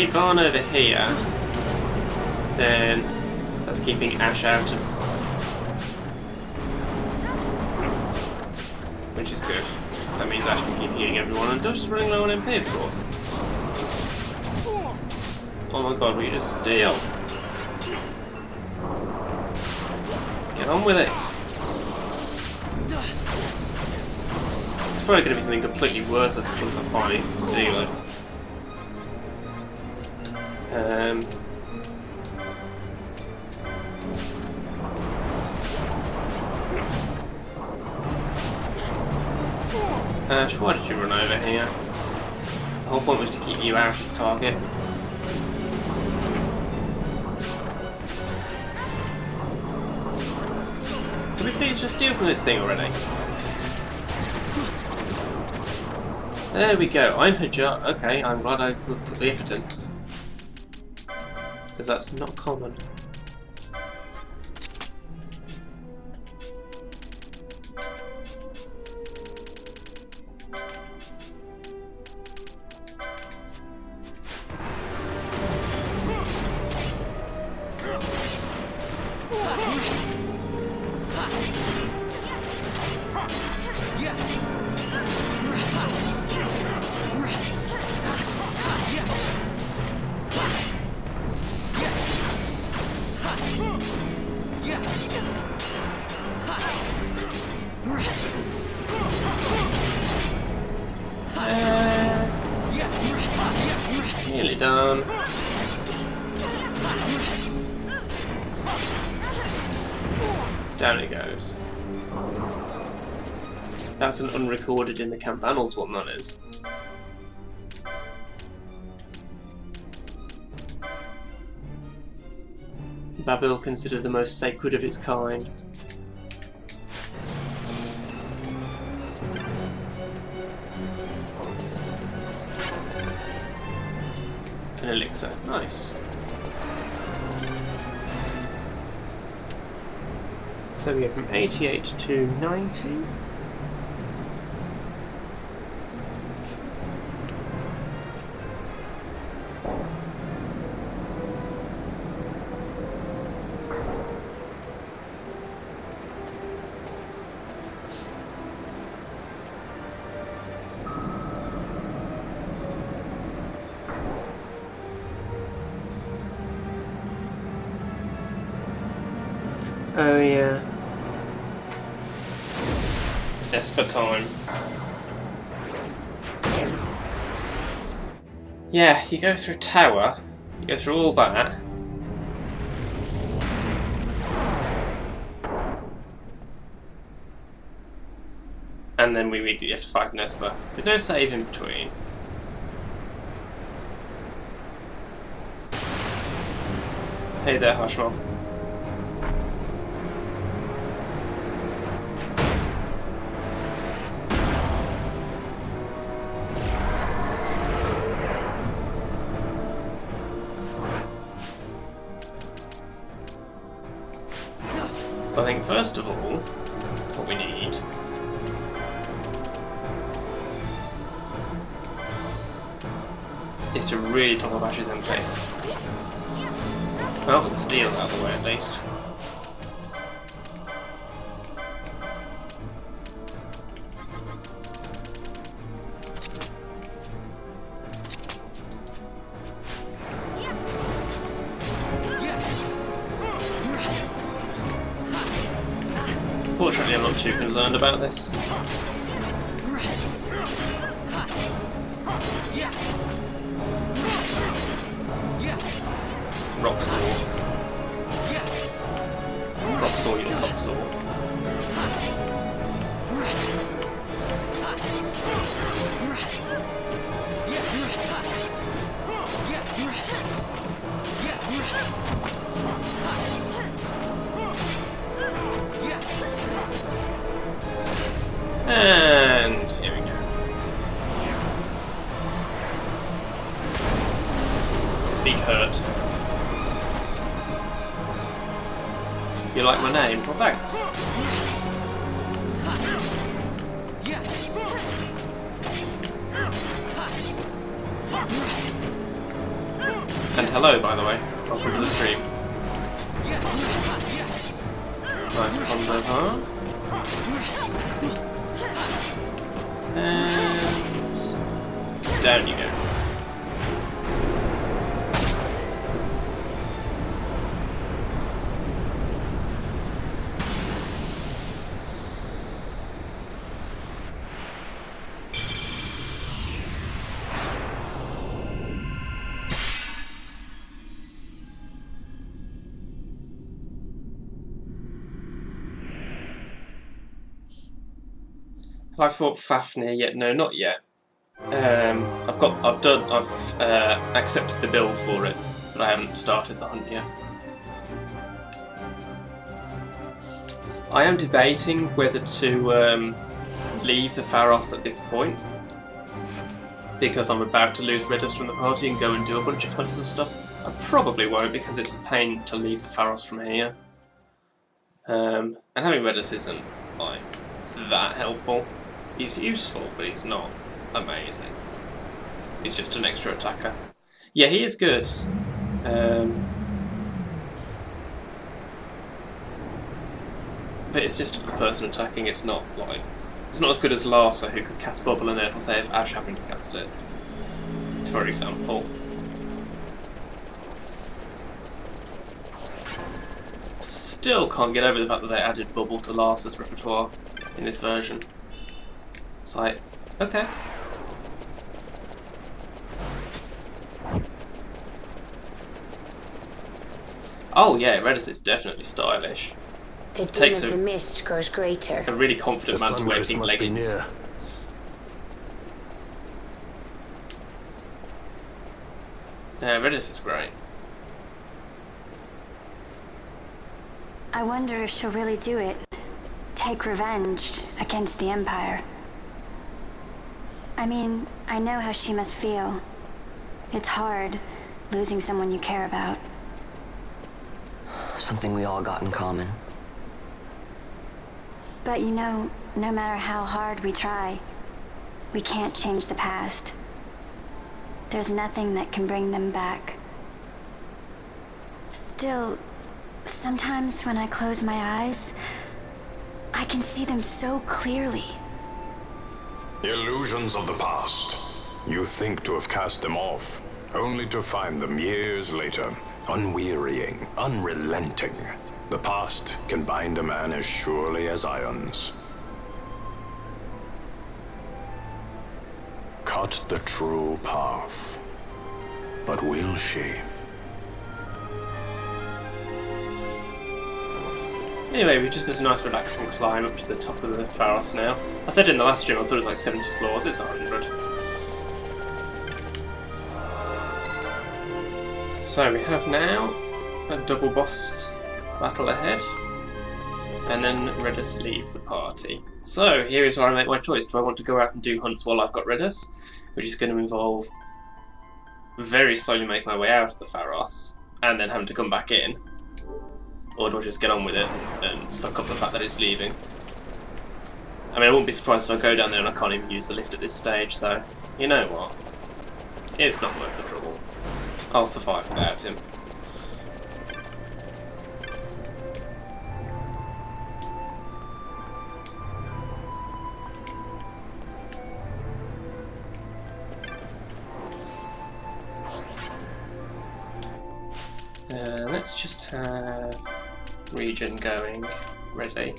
keep on over here, then that's keeping Ash out of... which is good, because that means Ash can keep healing everyone, and Dodge is running low on MP, of course. Oh my god, will you just steal? Get on with it! It's probably going to be something completely worthless once I finally steal it. Ash, why did you run over here? The whole point was to keep you out of the target. Can we please just steal from this thing already? There we go, Einherjar. Okay, I'm glad I put the effort in. Because that's not common. Nearly done. Down it goes. That's an unrecorded in the camp annals one, that is. Babil considered the most sacred of its kind. An elixir, nice. So we go from 88 to 90. Oh yeah. Esper time. Yeah, you go through a tower, you go through all that. And then we immediately have to fight an Esper, with no save in between. Hey there, Hushmon. So I think first of all, what we need is to really top up Ash's MP. Well, let's steal out of the way at least. Fortunately, I'm not too concerned about this. Rock saw. Rock saw your soft saw. And here we go. Big hurt. You like my name? Well, thanks. And hello, by the way. Welcome to the stream. Nice combo, huh? And down you go. Have I fought Fafnir yet? No, not yet. I've accepted the bill for it, but I haven't started the hunt yet. I am debating whether to leave the Pharos at this point, because I'm about to lose Redis from the party and go and do a bunch of hunts and stuff. I probably won't, because it's a pain to leave the Pharos from here. And having Redis isn't like that helpful. He's useful, but he's not amazing. He's just an extra attacker. Yeah, he is good. But it's just a person attacking. It's not as good as Larsa, who could cast Bubble and therefore say if Ash happened to cast it, for example. Still can't get over the fact that they added Bubble to Larsa's repertoire in this version. It's like, okay. Oh yeah, Redis is definitely stylish. The dim of the mist grows greater. A really confident man to wear pink leggings. Yeah, Redis is great. I wonder if she'll really do it. Take revenge against the Empire. I mean, I know how she must feel. It's hard, losing someone you care about. Something we all got in common. But you know, no matter how hard we try, we can't change the past. There's nothing that can bring them back. Still, sometimes when I close my eyes, I can see them so clearly. Illusions of the past. You think to have cast them off, only to find them years later, unwearying, unrelenting. The past can bind a man as surely as irons. Cut the true path. But will she? Anyway, we just got a nice relaxing climb up to the top of the Pharos now. I said in the last stream I thought it was like 70 floors, it's 100. So we have now a double boss battle ahead, and then Redis leaves the party. So here is where I make my choice. Do I want to go out and do hunts while I've got Redis, which is going to involve very slowly make my way out of the Pharos, and then having to come back in? Or do I just get on with it and suck up the fact that it's leaving? I mean, I wouldn't be surprised if I go down there and I can't even use the lift at this stage, so you know what? It's not worth the trouble. I'll survive without him. Let's just have regen going, ready.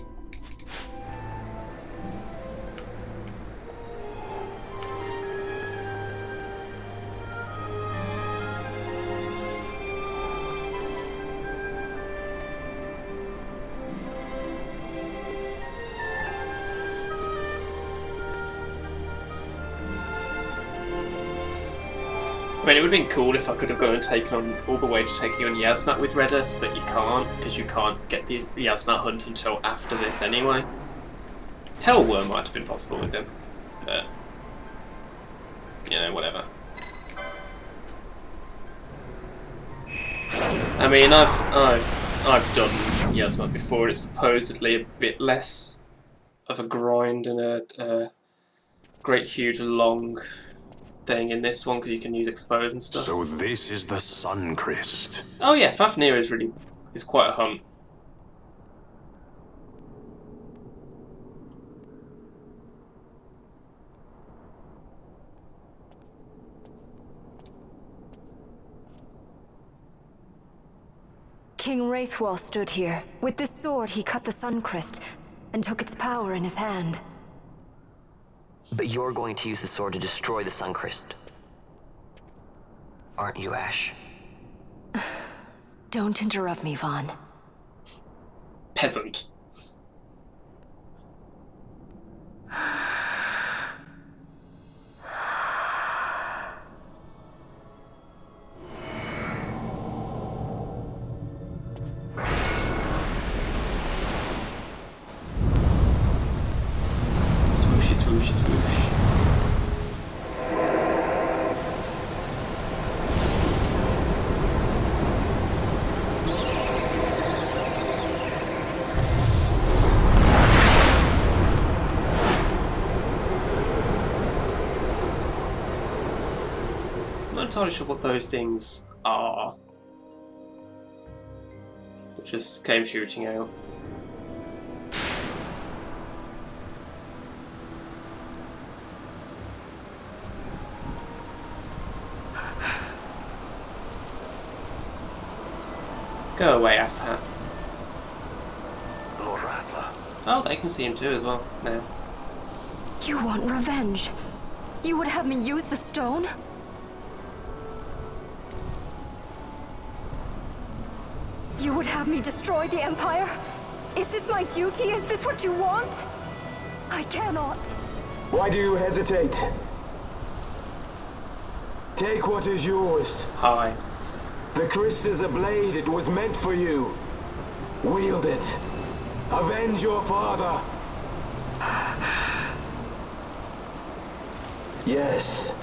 I mean, it would have been cool if I could have gone and taken on all the way to taking on Yasmat with Redis, but you can't, because you can't get the Yasmat hunt until after this anyway. Hellworm might have been possible with him, but you know, whatever. I mean, I've done Yasmat before. It's supposedly a bit less of a grind and a great, huge, long thing in this one because you can use expose and stuff. So this is the Sun Crest. Oh yeah, Fafnir is quite a hunt. King Wraithwall stood here. With this sword, he cut the Suncrest and took its power in his hand. But you're going to use the sword to destroy the Suncrest. Aren't you, Ash? Don't interrupt me, Vaughn. Peasant. Swooshy, swooshy, swoosh. I'm not entirely sure what those things are. They just came shooting out. Go away, asshat. Lord Rattler. Oh, they can see him too as well now. You want revenge? You would have me use the stone? You would have me destroy the Empire? Is this my duty? Is this what you want? I cannot. Why do you hesitate? Take what is yours. Hi. The Christ is a blade. It was meant for you. Wield it. Avenge your father. Yes,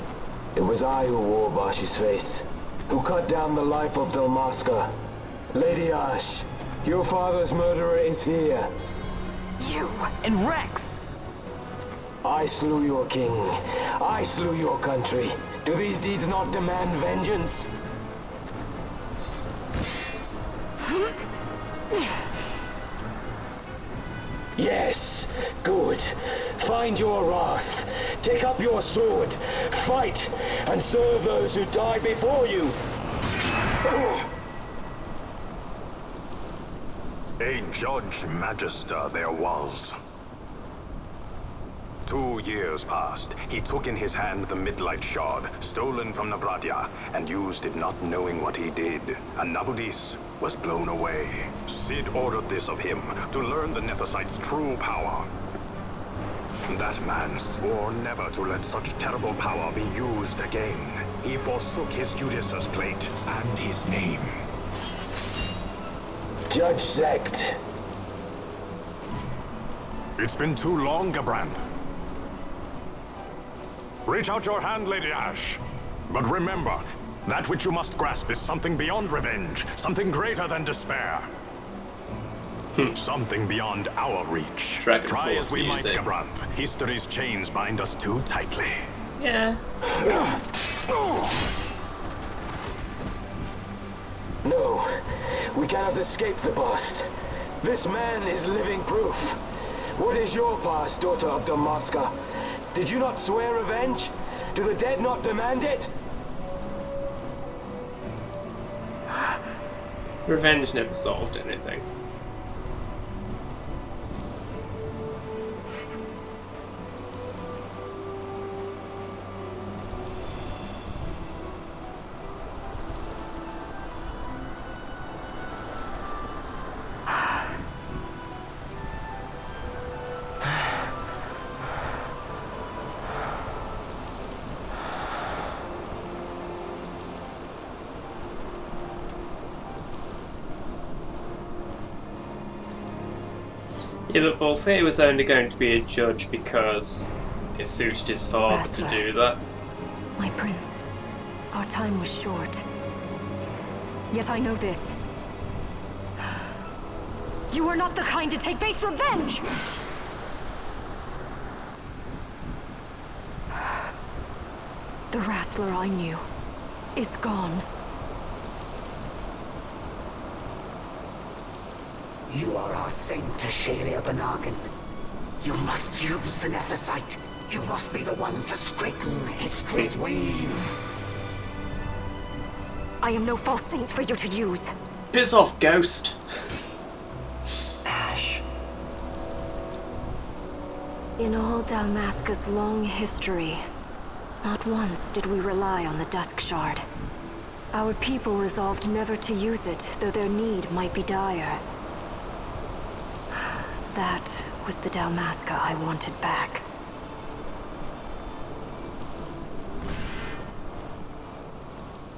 it was I who wore Bashi's face, who cut down the life of Dalmasca. Lady Ash, your father's murderer is here. You and Rex! I slew your king. I slew your country. Do these deeds not demand vengeance? Yes, good. Find your wrath. Take up your sword. Fight, and serve those who died before you. A Judge Magister there was. 2 years passed. He took in his hand the Midlight Shard, stolen from Nabradia, and used it not knowing what he did. And Nabudis was blown away. Sid ordered this of him, to learn the Nethicite's true power. That man swore never to let such terrible power be used again. He forsook his Judicer's plate and his name. Judge Zect. It's been too long, Gabranth. Reach out your hand, Lady Ash. But remember, that which you must grasp is something beyond revenge, something greater than despair. Something beyond our reach. Dragon Try Force as we music. might, Gabranth, history's chains bind us too tightly. Yeah. No, we cannot escape the past. This man is living proof. What is your past, daughter of Dalmasca? Did you not swear revenge? Do the dead not demand it? Revenge never solved anything. Yeah, but Balthier was only going to be a judge because it suited his father to Rattler. do that. My prince, our time was short. Yet I know this. You are not the kind to take base revenge! The The wrestler I knew is gone. You are our saint, Tashalia Banagin. You must use the Nethersight. You must be the one to straighten history's weave. I am no false saint for you to use. Piss off, ghost. Ash. In all Dalmasca's long history, not once did we rely on the Dusk Shard. Our people resolved never to use it, though their need might be dire. That was the Dalmasca I wanted back.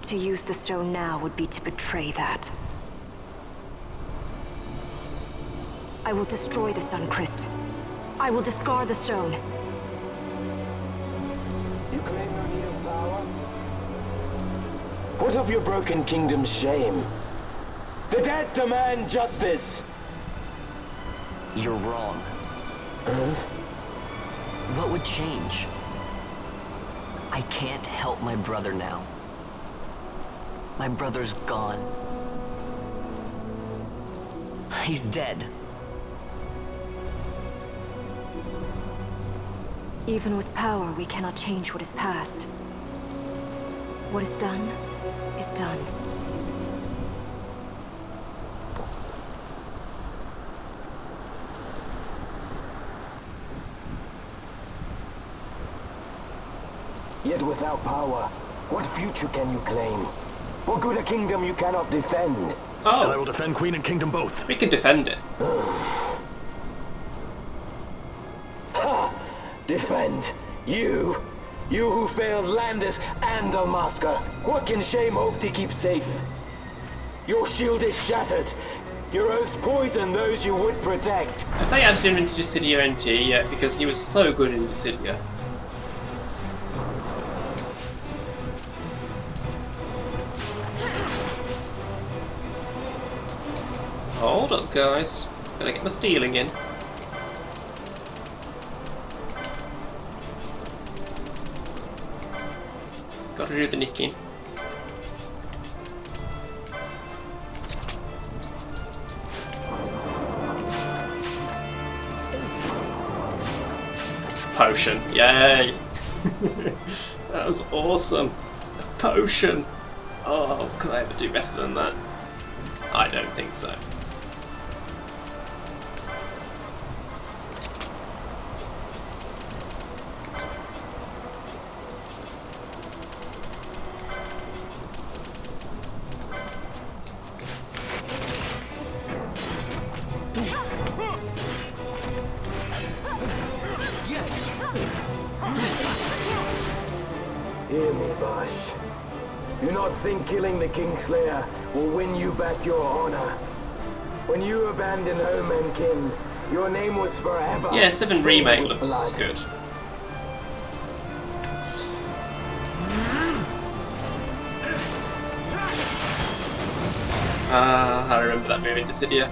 To use the stone now would be to betray that. I will destroy the Suncrest. I will discard the stone. You claim no need of power? What of your broken kingdom's shame? The dead demand justice! You're wrong. What would change? I can't help my brother now. My brother's gone. He's dead. Even with power, we cannot change what is past. What is done, is done. Yet without power, what future can you claim? What good a kingdom you cannot defend? And I Oh, will defend Queen and Kingdom both. we can defend it. Defend? You? You who failed Landis and Dalmasca. What can shame hope to keep safe? Your shield is shattered. Your oaths poison those you would protect. Have they added him into Dissidia NT yet? Because he was so good in Dissidia. Hold up, guys. Gotta get my stealing in. Gotta do the nicking. Potion. Yay! That was awesome. A potion. Oh, could I ever do better than that? I don't think so. Hear me, Bosh. Do not think killing the Kingslayer will win you back your honor. When you abandoned home and kin, your name was forever. Yeah, 7 stained remake with looks blood. good. Ah, I remember that movie, Dissidia.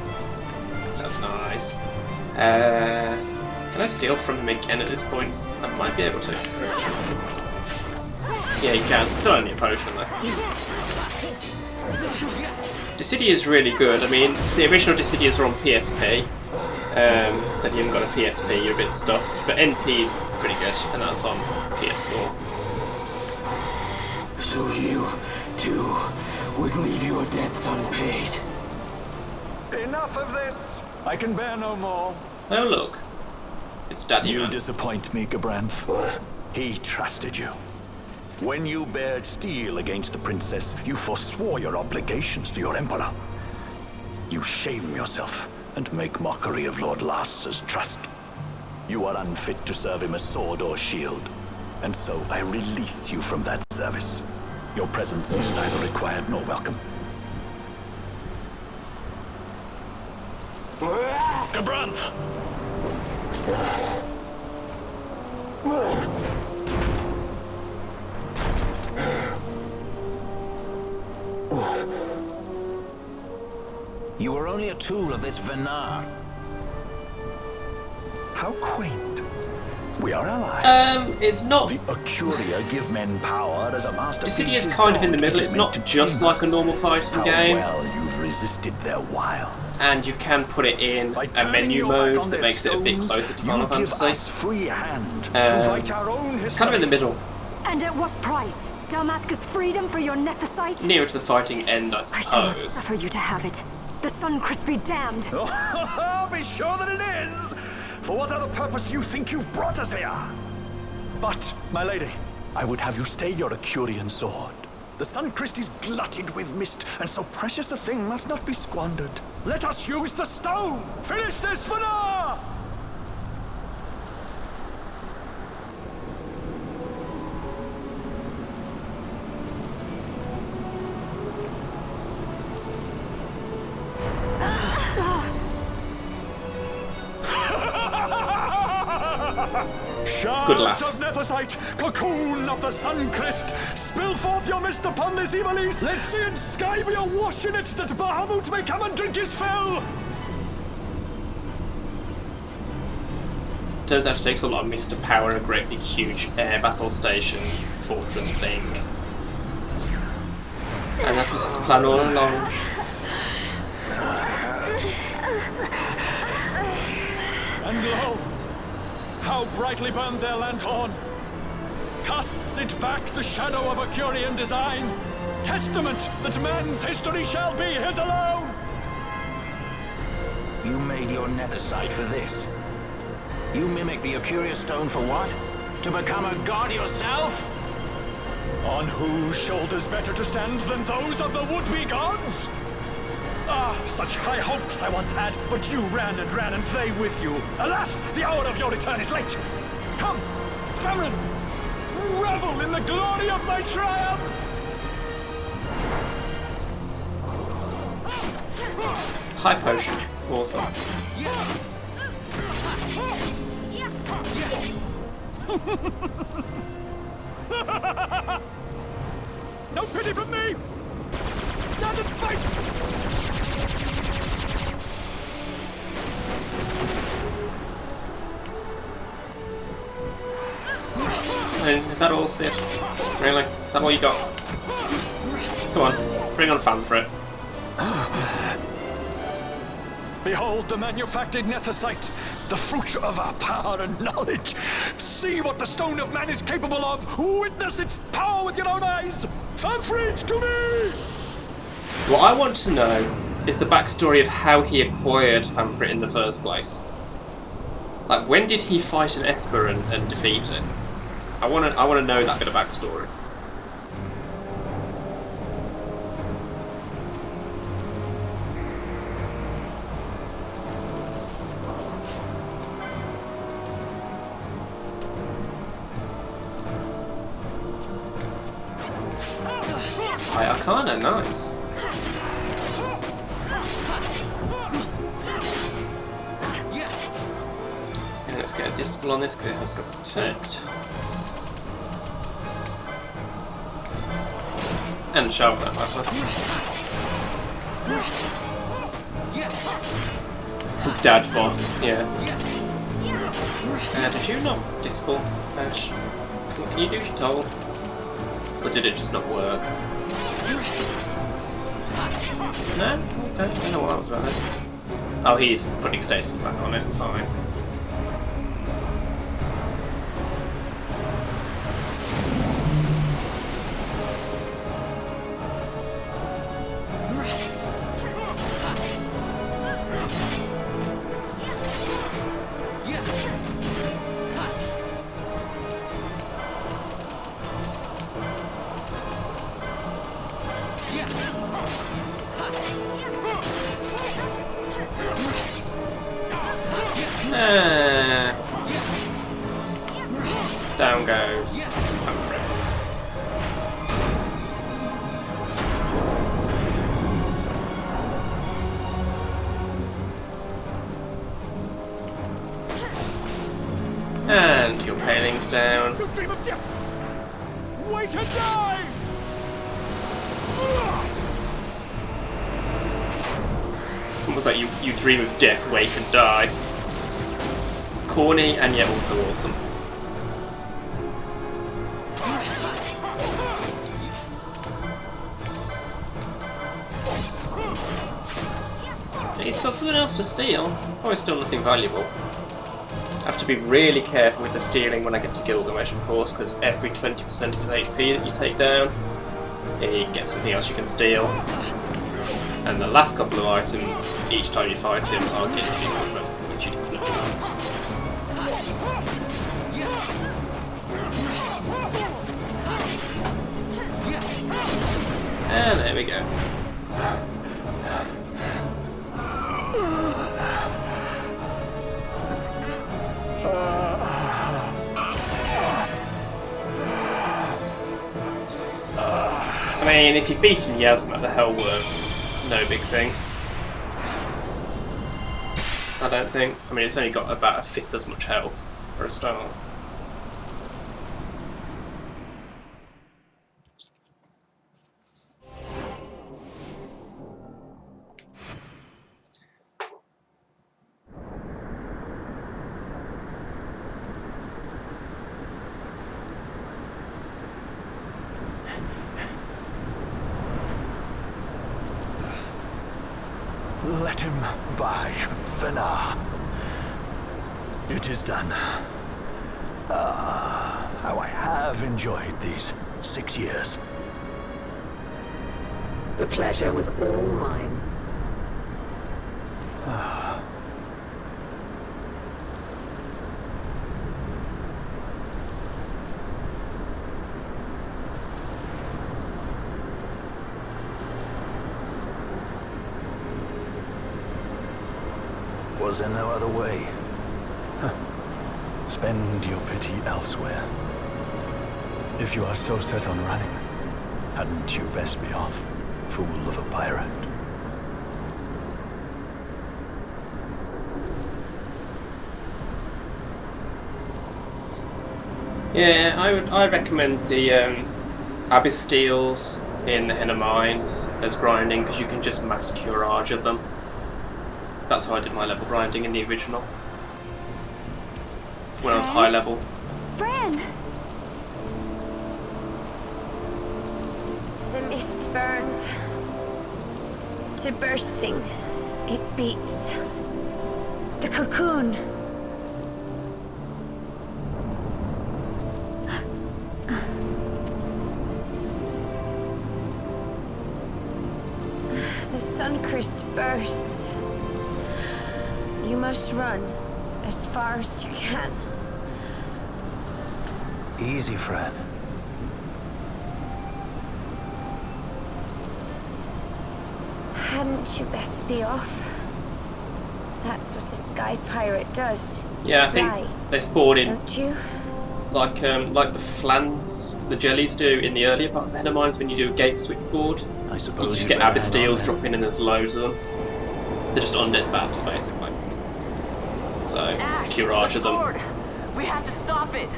That's nice. Can I steal from him again at this point? I might be able to. Yeah, you can. Still only a potion though. Dissidia is really good. I mean, the original Dissidias are on PSP. So if you haven't got a PSP, you're a bit stuffed. But NT is pretty good, and that's on PS4. So you, too, would leave your debts unpaid. Enough of this! I can bear no more. Oh look, it's Daddy You Man. disappoint me, Gabranth. What? He trusted you. When you bared steel against the princess, you forswore your obligations to your emperor. You shame yourself and make mockery of Lord Lars's trust. You are unfit to serve him as sword or shield, and so I release you from that service. Your presence is neither required nor welcome. Gabranth! You were only a tool of this Venar. How quaint. We are allies. It's not. The Acuria give men power as a masterpiece. The city is kind of in the dog, middle. it It's is not meant to just tame like a us. normal fighting How game. well you've resisted their wile. And you can put it in By a turning menu your back mode on that their makes it a bit stones, closer to you Final give Fantasy. us free hand to write our own history. It's kind of in the middle. And at what price? Dalmasca's freedom for your nethicite? Nearer to the fighting end, I I shall not suppose. suffer you to have it. The Suncrest be damned! Oh, be sure that it is! For what other purpose do you think you brought us here? But, my lady, I would have you stay your Acurian sword. The Suncrest is glutted with mist, and so precious a thing must not be squandered. Let us use the stone! Finish this for now! Good laugh. Of Nephesite, cocoon of the Suncrest, spill forth your mist upon this evil east. Let sea and sky be awash in it, that Bahamut may come and drink his fill. Turns out it takes a lot of mist to power a great big huge air battle station fortress thing. And that was his plan all along. And lo, how brightly burned their lanthorn! Casts it back the shadow of Acurian design, testament that man's history shall be his alone! You made your Nethicite for this. You mimic the Acuria Stone for what? To become a god yourself? On whose shoulders better to stand than those of the would-be gods? Ah, such high hopes I once had, but you ran, and they with you. Alas, the hour of your return is late. Come, Famrin, revel in the glory of my triumph! High potion. Awesome. No pity from me! Stand and fight! Is that all, Sid? Really? Is that all you got? Come on, bring on Fanfrit. Behold the manufactured Nethicite, the fruit of our power and knowledge. See what the Stone of Man is capable of. Witness its power with your own eyes. Fanfrit, to me! What I want to know is the backstory of how he acquired Fanfrit in the first place. Like, when did he fight an Esper and defeat it? I want to know that bit of backstory. High Arcana, nice. Okay, let's get a Disciple on this because it has got Protect. And Shove, that matter. Dad boss, yeah. Did you not Disciple? Can you do as you're told? Or did it just not work? No? Okay, I don't know what that was about then. Oh, he's putting status back on it, fine. Down goes Fanfrit. And your paling's down. You dream of death! Wake and die! What was that? You dream of death, wake and die. Corny and yet also awesome. He's got something else to steal. Probably still nothing valuable. I have to be really careful with the stealing when I get to Gilgamesh, of course, because every 20% of his HP that you take down, he gets something else you can steal. And the last couple of items, each time you fight him, are guillotine equipment, which you definitely want. And there we go. I mean, if you've beaten Yasma, the Hellworm's no big thing. I don't think. I mean, it's only got about a fifth as much health for a start. Let him by, Fena. It is done. Ah, how I have enjoyed these 6 years. The pleasure was all mine. Was there no other way? Huh. Spend your pity elsewhere. If you are so set on running, hadn't you best be off, fool of a pirate? Yeah, I recommend the Abyss Steels in the Henna Mines as grinding, because you can just mass curage of them. That's how I did my level grinding in the original. When I was high level. Fran! The mist burns to bursting. It beats. The cocoon. The Suncrist bursts. You must run as far as you can. Easy, Fred. Hadn't you best be off? That's what a sky pirate does. Yeah, I think they spawn in, don't you? like the flans, the jellies do in the earlier parts of the Henna Mines when you do a gate switchboard. I suppose You just you'd get better Abyss hang on Steels then. dropping and there's loads of them. They're just undead babs, basically. So, Ash, curage the of them. sword! We have to stop it!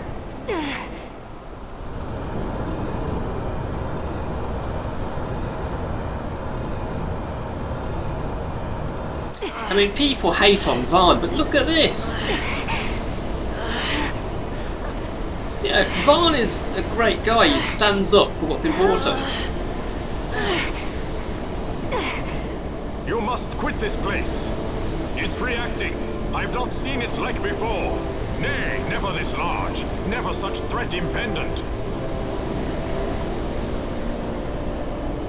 I mean, people hate on Varn, but look at this! Yeah, Varn is a great guy, he stands up for what's important. You must quit this place. It's reacting. I've not seen its like before. Nay, never this large. Never such threat impendent.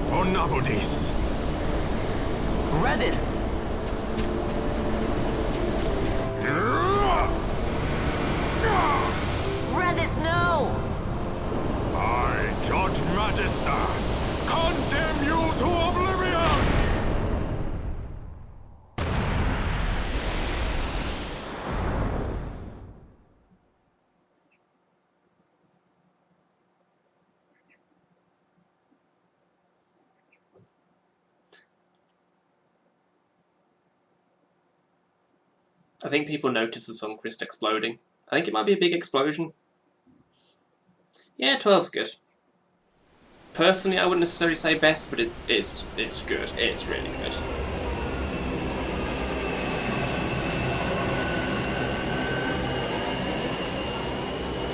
For Nabudis. Redis! Redis, no! I, Judge Magister, condemn you to oblivion! I think people notice the Suncrist exploding. I think it might be a big explosion. Yeah, 12's good. Personally, I wouldn't necessarily say best, but it's good. It's really good.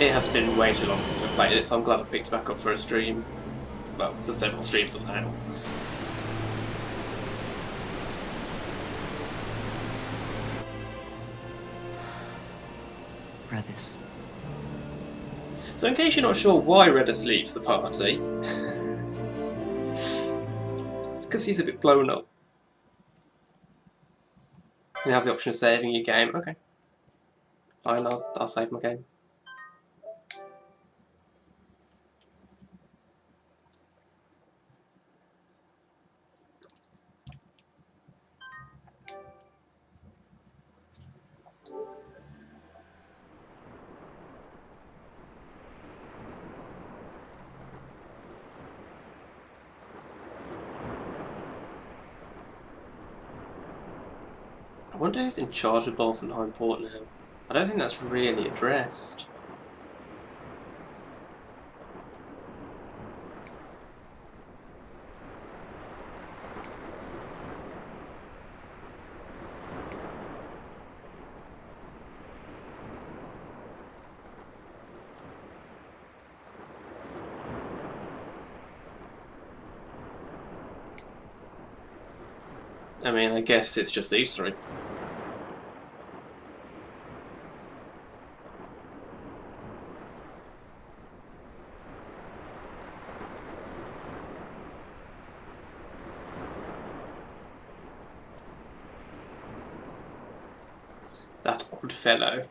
It has been way too long since I played it, so I'm glad I've picked it back up for a stream. Well, for several streams up now. try this. So in case you're not sure why Redis leaves the party, it's because he's a bit blown up. You have the option of saving your game. Okay. Fine, I'll save my game. I wonder who's in charge of Bolfenheim Port now. I don't think that's really addressed. I mean, I guess it's just these three. That odd fellow.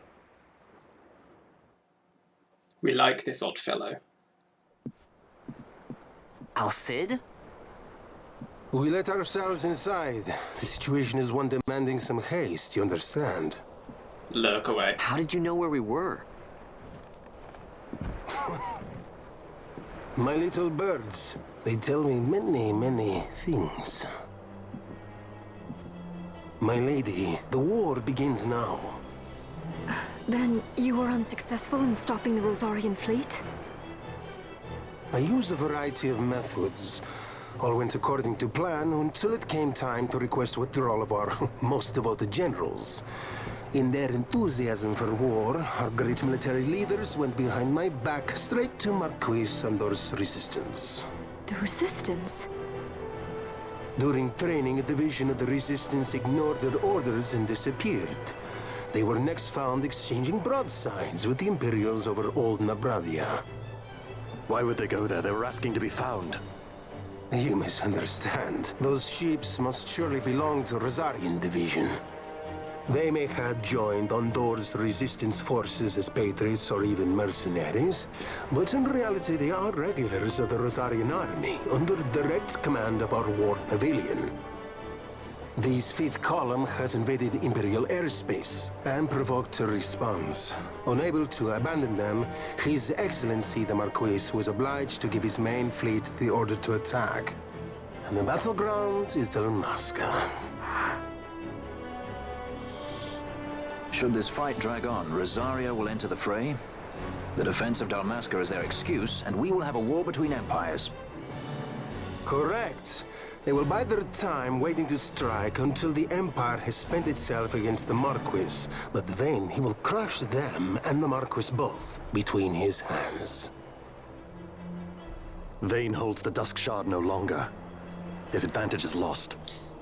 We like this odd fellow. Al-Cid? We let ourselves inside. The situation is one demanding some haste, you understand? Lurk away. How did you know where we were? My little birds. They tell me many, many things. My lady, the war begins now. Then you were unsuccessful in stopping the Rosarian fleet? I used a variety of methods. All went according to plan until it came time to request withdrawal of our most devoted generals. In their enthusiasm for war, our great military leaders went behind my back straight to Marquis Sandor's resistance. The Resistance? During training, a division of the Resistance ignored their orders and disappeared. They were next found exchanging broadsides with the Imperials over Old Nabradia. Why would they go there? They were asking to be found. You misunderstand. Those ships must surely belong to Rosarian Division. They may have joined Ondor's resistance forces as patriots or even mercenaries, but in reality they are regulars of the Rosarian army, under direct command of our war pavilion. This fifth column has invaded Imperial airspace and provoked a response. Unable to abandon them, His Excellency the Marquis was obliged to give his main fleet the order to attack. And the battleground is Dalmasca. Should this fight drag on, Rosaria will enter the fray. The defense of Dalmasca is their excuse, and we will have a war between empires. Correct. They will bide their time waiting to strike until the Empire has spent itself against the Marquis. But then he will crush them and the Marquis both between his hands. Vayne holds the Dusk Shard no longer. His advantage is lost.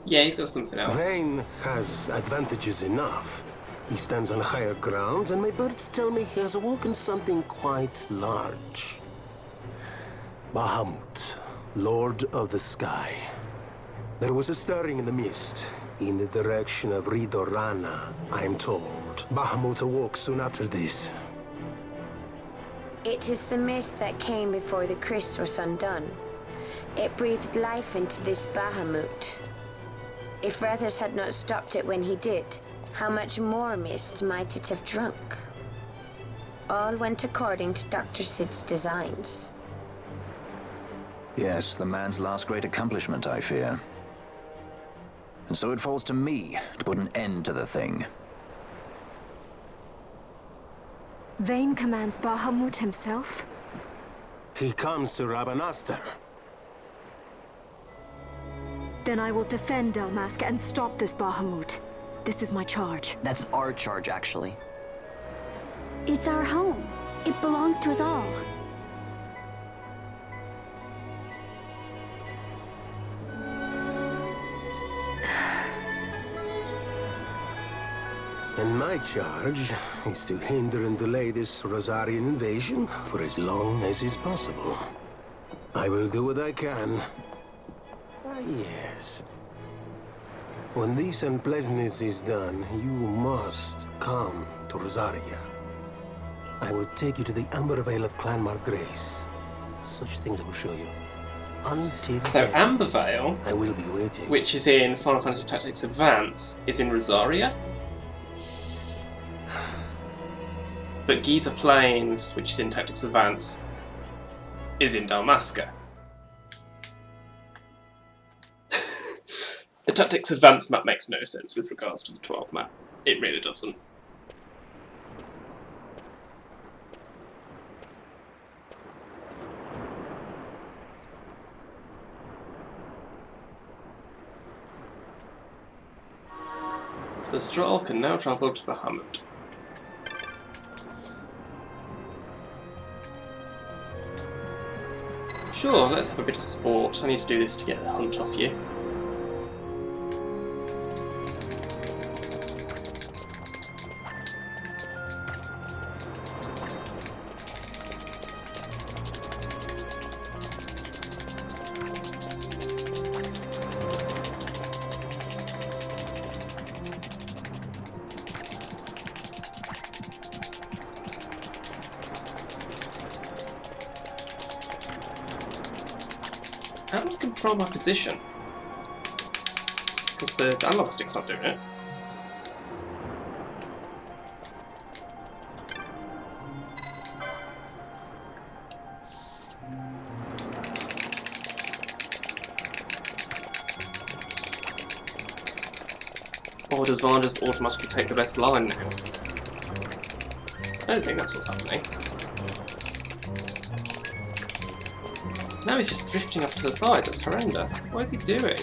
Yeah, he's got something else. Vayne has advantages enough. He stands on higher ground, and my birds tell me he has awoken something quite large. Bahamut, Lord of the Sky. There was a stirring in the mist, in the direction of Ridorana, I am told. Bahamut awoke soon after this. It is the mist that came before the Christ was undone. It breathed life into this Bahamut. If Rethus had not stopped it when he did, how much more mist might it have drunk? All went according to Dr. Sid's designs. Yes, the man's last great accomplishment, I fear. And so it falls to me to put an end to the thing. Vayne commands Bahamut himself? He comes to Rabanastar. Then I will defend Dalmasca and stop this Bahamut. This is my charge. That's our charge, actually. It's our home. It belongs to us all. And my charge is to hinder and delay this Rosarian invasion for as long as is possible. I will do what I can. Ah, yes. When this unpleasantness is done, you must come to Rosaria. I will take you to the Amber Vale of Clanmar Grace. Such things I will show you. Until So then, Amber Vale, I will be waiting. which is in Final Fantasy Tactics Advance, is in Rosaria. But Giza Plains, which is in Tactics Advance, is in Dalmasca. The Tactics Advance map makes no sense with regards to the 12 map. It really doesn't. The Stroll can now travel to Bahamut. Sure, let's have a bit of sport. I need to do this to get the hunt off you. How do I control my position? Because the analog stick's not doing it. Or does Vaughn just automatically take the best line now? I don't think that's what's happening. Now he's just drifting off to the side. That's horrendous. What is he doing?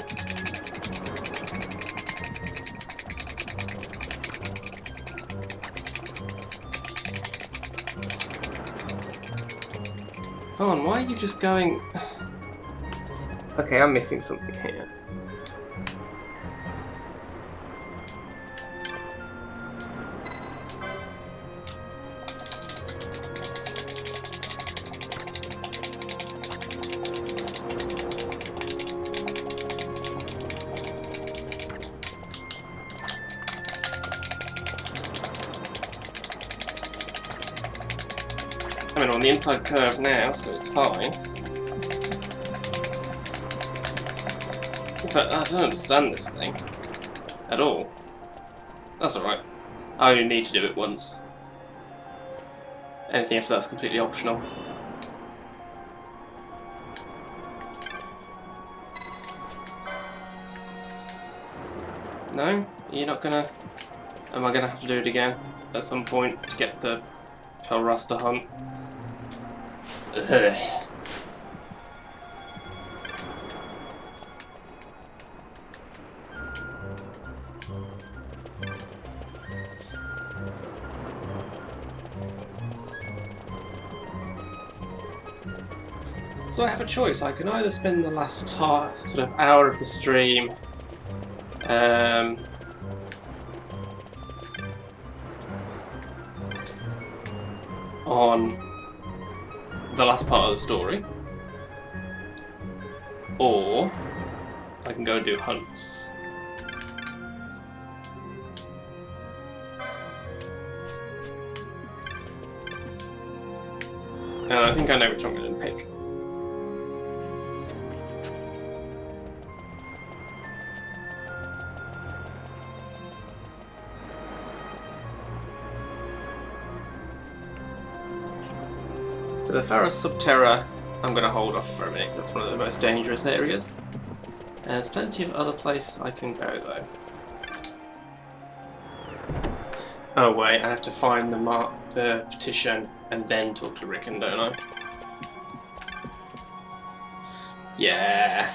Vaughn, why are you just going... Okay, I'm missing something here. I mean, on the inside curve now, so it's fine. But I don't understand this thing at all. That's alright. I only need to do it once. Anything after that's completely optional. No? You're not gonna... Am I gonna have to do it again at some point to get the Pelrasta hunt? Ugh. So I have a choice. I can either spend the last sort of hour of the stream on the last part of the story, or I can go and do hunts. And I think I know which I'm going to pick. So the Pharos Subterra, I'm going to hold off for a minute, 'cause that's one of the most dangerous areas. There's plenty of other places I can go, though. Oh wait, I have to find the petition and then talk to Rickon, don't I? Yeah.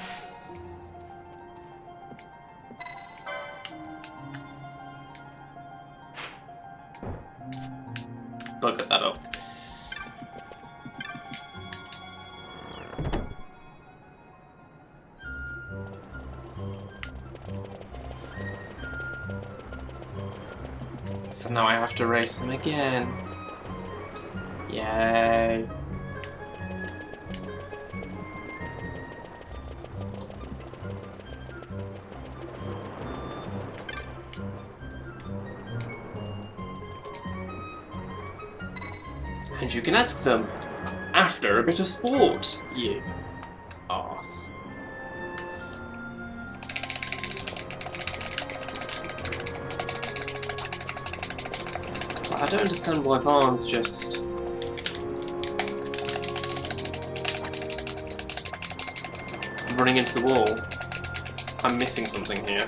Bugger that up. So now I have to race them again. Yay. And you can ask them after a bit of sport, you arse. I don't understand why Vaughn's just running into the wall. I'm missing something here.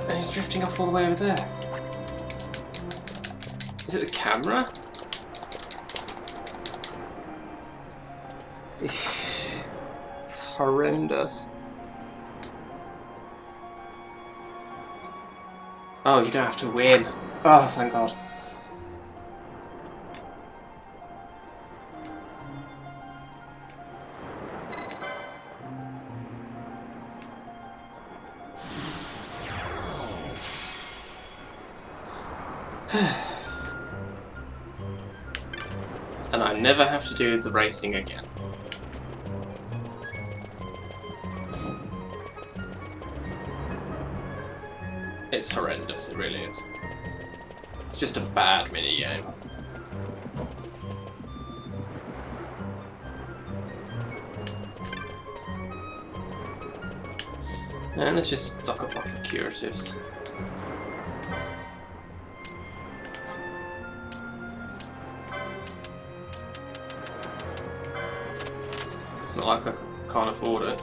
And he's drifting off all the way over there. Is it the camera? It's horrendous. Oh, you don't have to win. Oh, thank God. And I never have to do the racing again. It's horrendous, it really is. It's just a bad minigame. And let's just stock up on curatives. It's not like I can't afford it.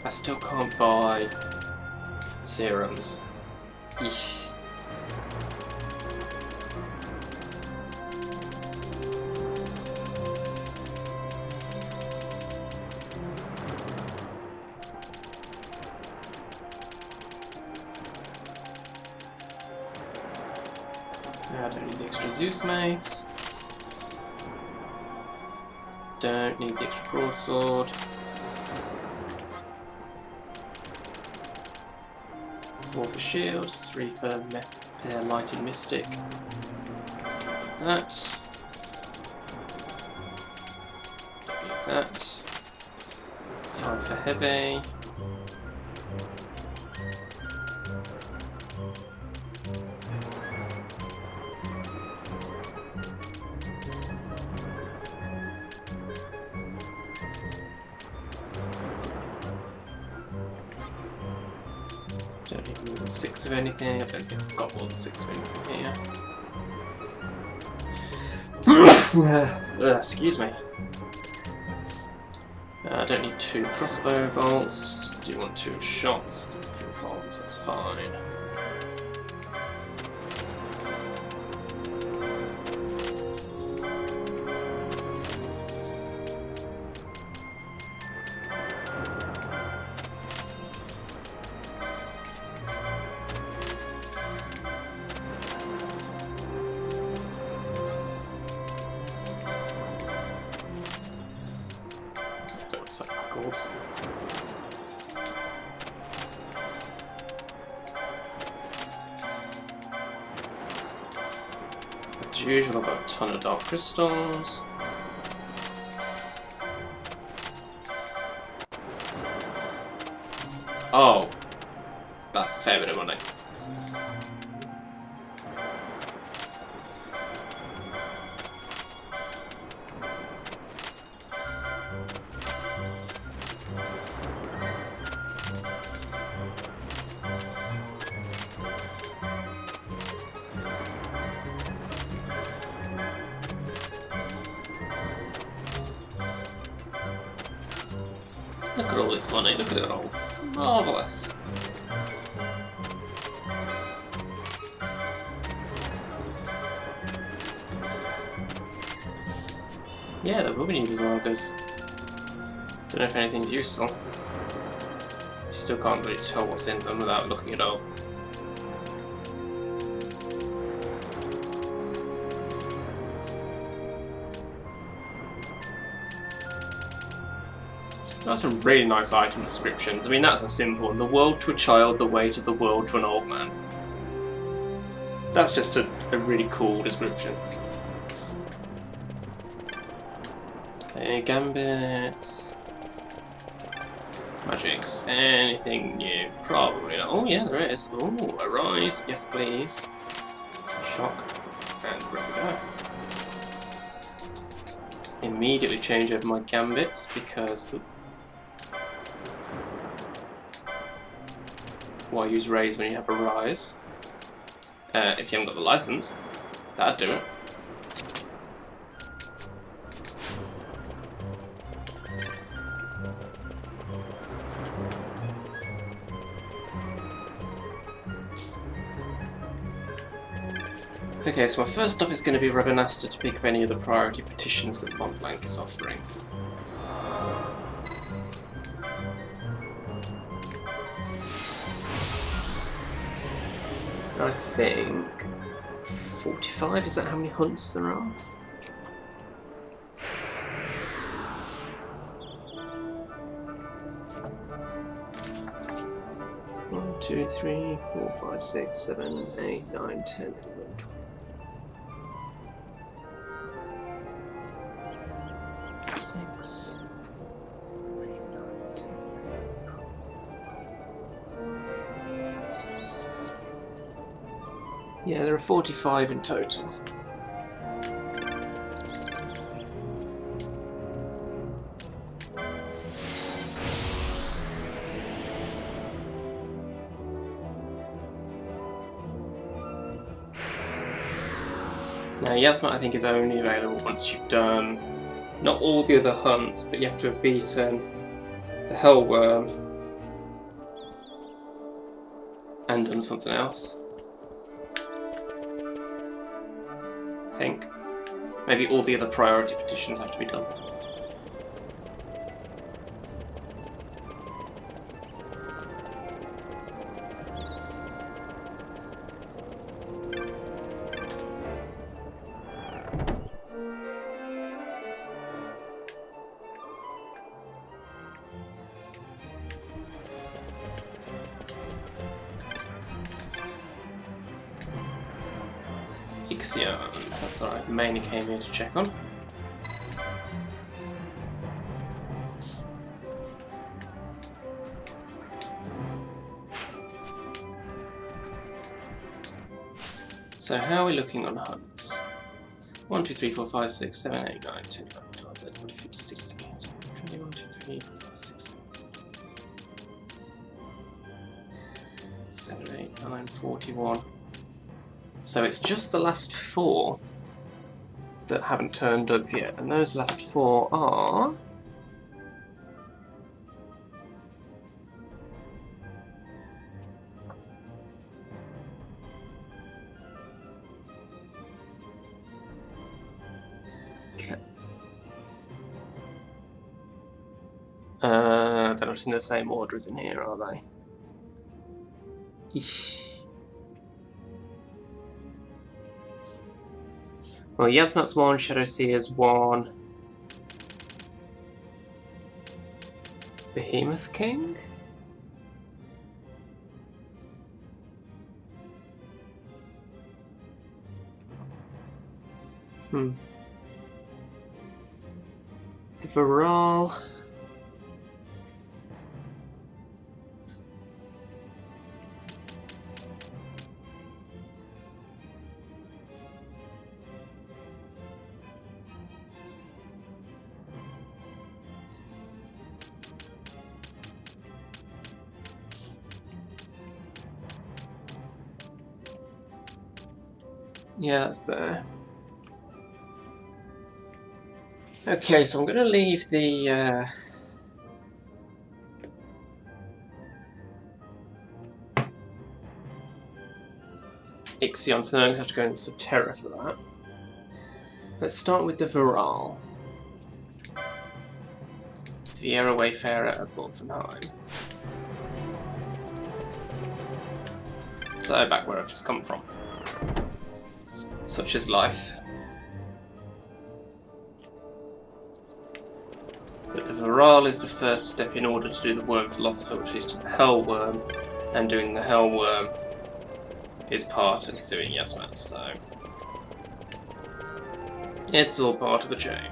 I still can't buy serums. Eesh. I don't need the extra Zeus mace. Don't need the extra broadsword. 4 for shields, 3 for lighted mystic. So that. Don't need that. 5 for heavy. Don't need more than 6 of anything. I don't think I've got more than 6 of anything here. Excuse me. I don't need 2 crossbow bolts. Do want 2 shots? Do 3 bombs, that's fine. Cycles. As usual, I've got a ton of dark crystals. Oh, that's a fair bit of money. Look at all this money, look at it all. It's marvellous. Yeah, the Ruby Needles are good. Don't know if anything's useful. Still can't really tell what's in them without looking it up. That's some really nice item descriptions. I mean, that's a simple one. The world to a child, the way to the world to an old man. That's just a really cool description. Okay, gambits. Magics. Anything new? Probably not. Oh, yeah, there is. Oh, a rise. Yes, please. Shock. And there we go. Immediately change over my gambits because. Oops. Why use raise when you have a rise? If you haven't got the license, that'd do it. Okay, so my first stop is going to be Rabanasta to pick up any of the priority petitions that Mont Blanc is offering. I think 45, is that how many hunts there are? One, 2, 3, 4, 5, 6, 7, 8, 9, 10, 11, 12. 6. Yeah, there are 45 in total. Now, Yasmat, I think, is only available once you've done not all the other hunts, but you have to have beaten the Hellworm and done something else. I think. Maybe all the other priority petitions have to be done. FFXII, that's what I mainly came here to check on. So how are we looking on hunts? 1, 2, 3, 4, 5, 6, 7, 8, 9, 10, 11, 12, 13, 14, 15, 16, 18, 21, 2, 3, 4, 5, 6, 7, 8, 9, 41. So it's just the last 4 that haven't turned up yet, and those last 4 are... Okay. They're not in the same order as in here, are they? Eesh. Well, Yasmat's 1, Shadowseer's 1, Behemoth King? The Viral. Yeah, that's there. Okay, so I'm going to leave the Ixion for now, because I have to go in Subterra for that. Let's start with the Viral. Viera Wayfarer at Wolfenheim. So back where I've just come from. Such is life. But the Viral is the first step in order to do the Worm Philosopher, which is to the Hellworm, and doing the Hellworm is part of doing Yes Man, so it's all part of the chain.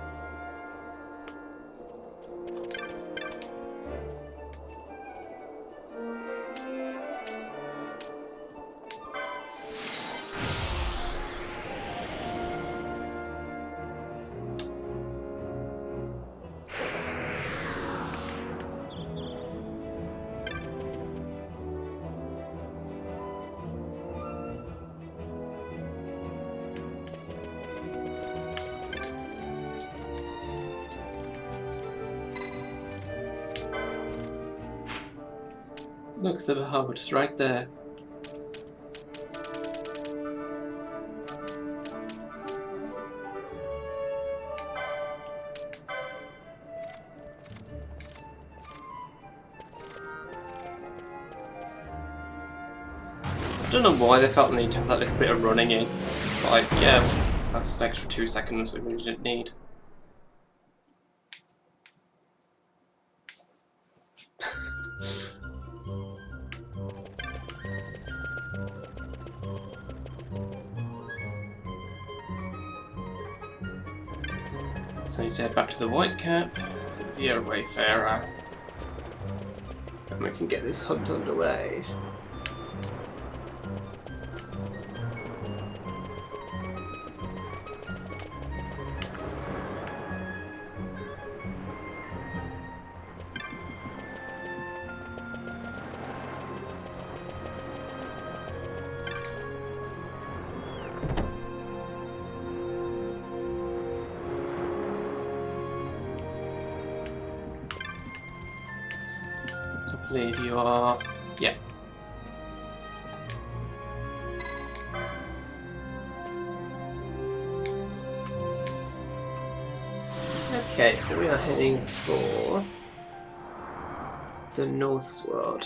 Look, the Bahamut's right there. I don't know why they felt the need to have that little bit of running in. It's just like, yeah, that's an extra 2 seconds we really didn't need. So we need to head back to the White Cap via Wayfarer, and we can get this hunt underway. I believe you are... yeah. Okay, so we are heading for the Northward,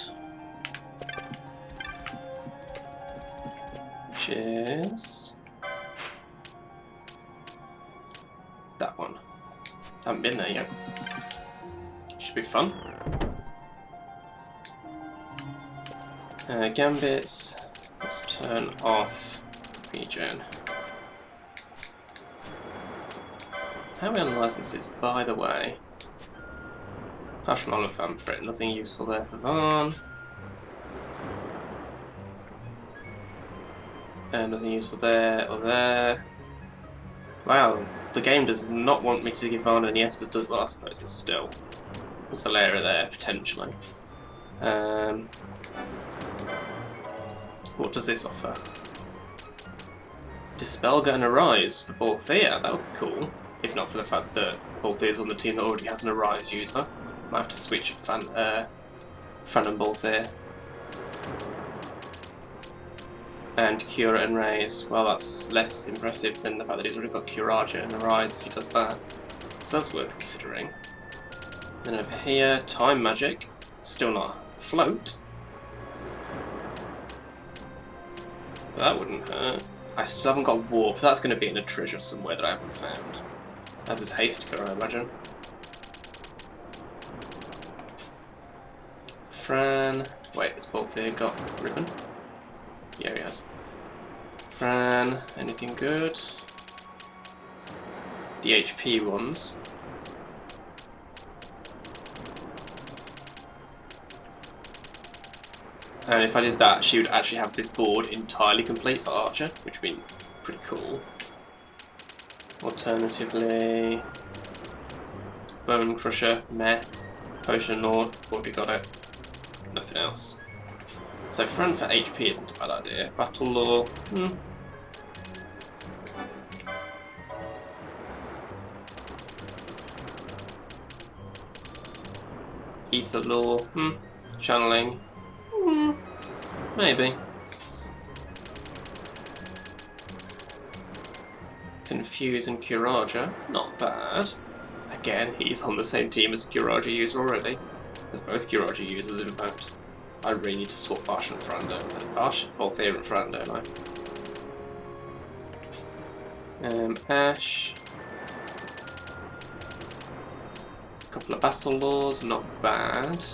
which is that one. Haven't been there yet. Should be fun. Gambits, let's turn off region. How are we on licenses, by the way? Partial knowledge of for it, nothing useful there for Varn. Nothing useful there or there. Wow, the game does not want me to give Varn any Espers, does, well I suppose it's still. There's a layer there, potentially. What does this offer? Dispelga and Arise for Balthea, that would be cool. If not for the fact that Balthea's on the team that already has an Arise user. Might have to switch Fan and Balthea. And Cura and Raise, well that's less impressive than the fact that he's already got Curaja and Arise if he does that. So that's worth considering. Then over here, Time Magic, still not Float. But that wouldn't hurt. I still haven't got Warp, that's going to be in a treasure somewhere that I haven't found. As is Hastiker, I imagine. Fran... wait, has Balthea got Ribbon? Yeah, he has. Fran, anything good? The HP ones. And if I did that, she would actually have this board entirely complete for Archer, which would be pretty cool. Alternatively, Bone Crusher, meh. Potion Lord, already got it. Nothing else. So Fran for HP isn't a bad idea. Battle Law, Ether Law, Channeling, maybe. Confuse and Curaja, not bad. Again, he's on the same team as a Curaja user already. As both Curaja users, in fact. I really need to swap Ash and Fran, don't I? Ash, Balthea and Fran, don't I? Ash. couple of battle laws, not bad.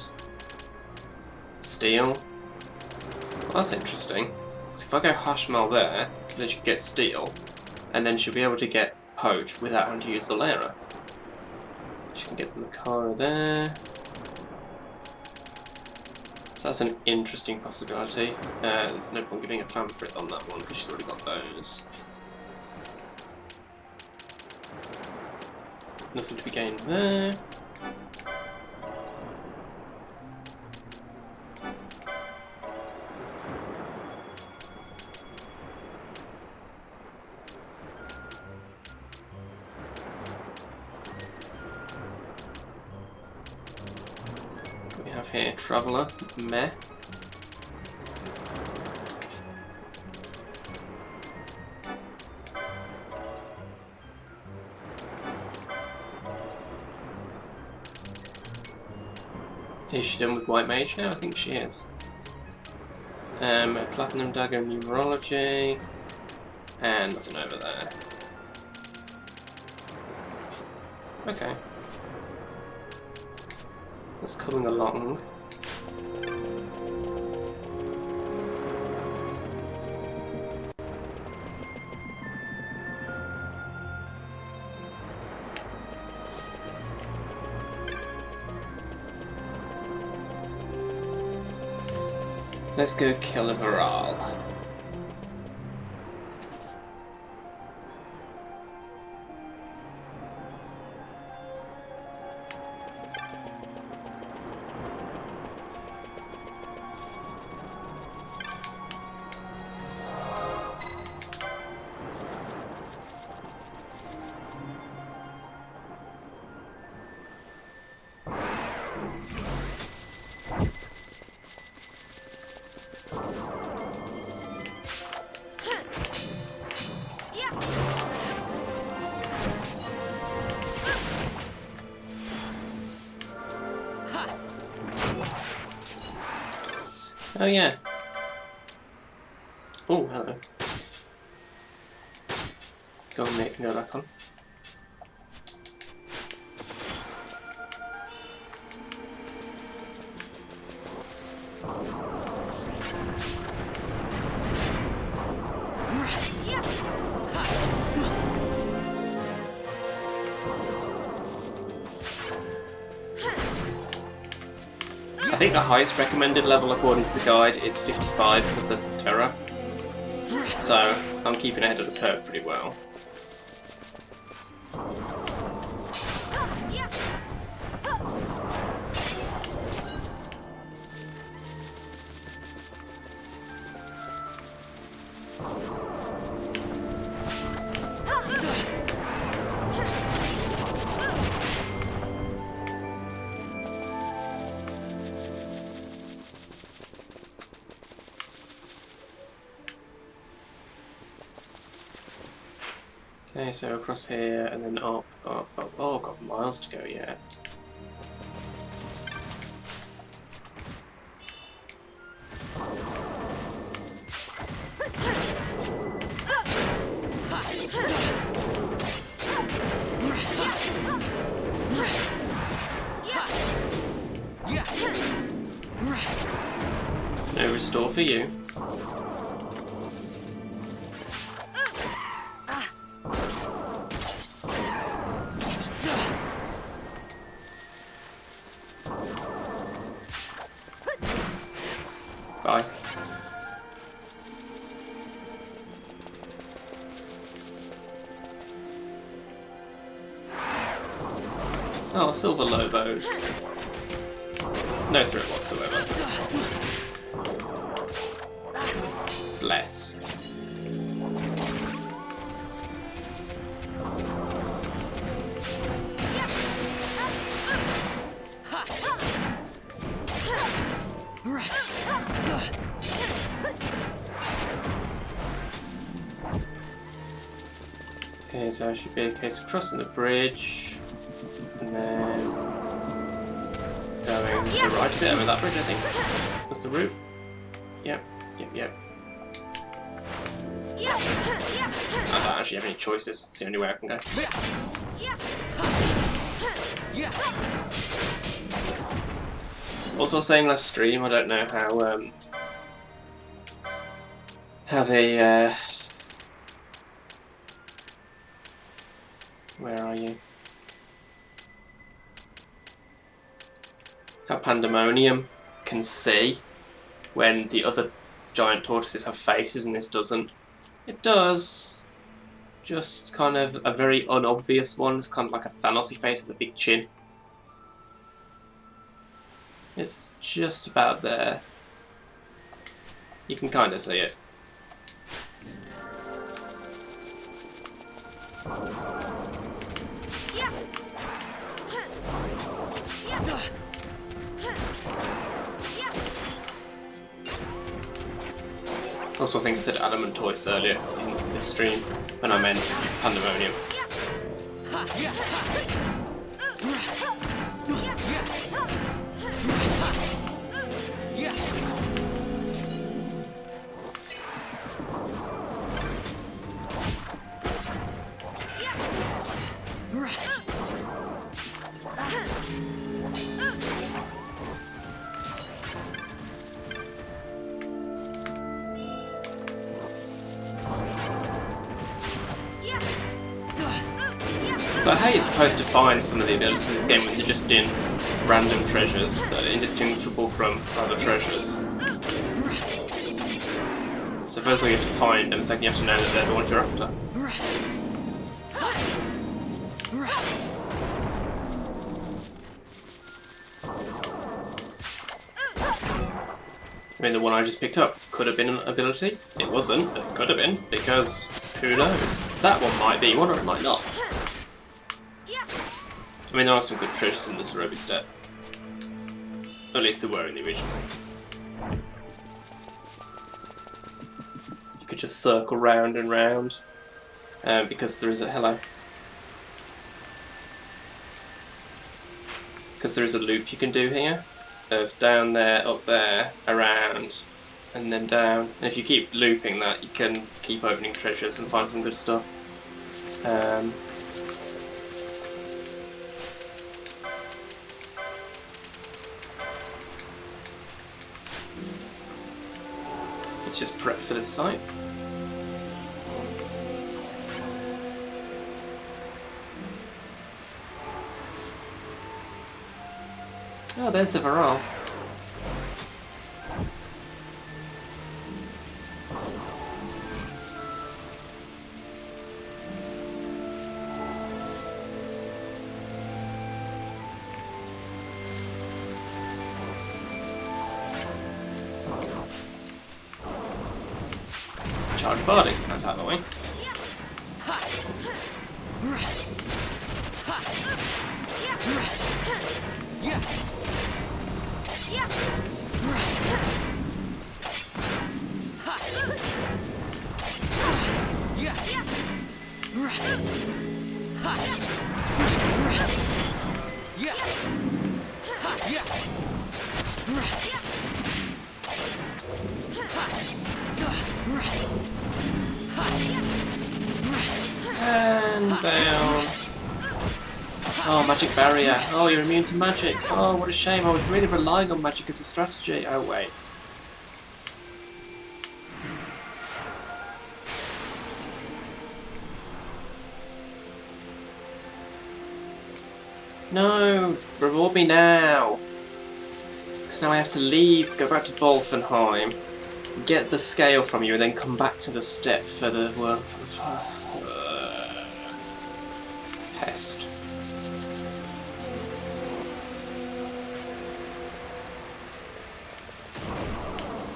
Steel. Well, that's interesting. So if I go Hashmal there, then she can get steel, and then she'll be able to get poach without having to use the Lara. She can get the Makara there. So that's an interesting possibility. There's no point giving a Famfrit on that one because she's already got those. Nothing to be gained there. We have here Traveller, meh. Is she done with White Mage now? I think she is. Platinum Dagger Numerology, and nothing over there. Okay. That's coming along. Let's go kill a Viral. Oh yeah. Oh, hello. Go on, Nick, go back on. I think the highest recommended level according to the guide is 55 for the Terra, so I'm keeping ahead of the curve pretty well. Okay, so across here and then up, up, up. Oh, I've got miles to go yet. No restore for you. Bye. Oh, Silver Lobos. No threat whatsoever. Bless. Okay, so it should be a case of crossing the bridge, and then going to the right a bit over that bridge, I think. What's the route? Yep, yep, yep. I don't actually have any choices, it's the only way I can go. Also, I was saying last stream, I don't know how they where are you? How Pandemonium can see when the other giant tortoises have faces and this doesn't. It does. Just kind of a very unobvious one. It's kind of like a Thanos-y face with a big chin. It's just about there. You can kind of see it. Also, I think I said Adamant Toys earlier in this stream when I meant Pandemonium. But how you're supposed to find some of the abilities in this game when they're just in random treasures that are indistinguishable from other treasures. So first of all you have to find them, second you have to know that they're the ones you're after. I mean, the one I just picked up could have been an ability. It wasn't, but it could have been, because who knows? That one might be one or it might not. I mean, there are some good treasures in the Cerobi Steppe. Or at least there were in the original. You could just circle round and round, because there is a hello. Because there is a loop you can do here, of down there, up there, around, and then down. And if you keep looping that, you can keep opening treasures and find some good stuff. Let's just prep for this fight. Oh, there's the Varroa. Charge body, that's out of the way. And down. Oh, magic barrier. Oh, you're immune to magic. Oh, what a shame. I was really relying on magic as a strategy. Oh, wait. No! Reward me now! Because now I have to leave, go back to Bolfenheim, get the scale from you, and then come back to the step for the work. Pest.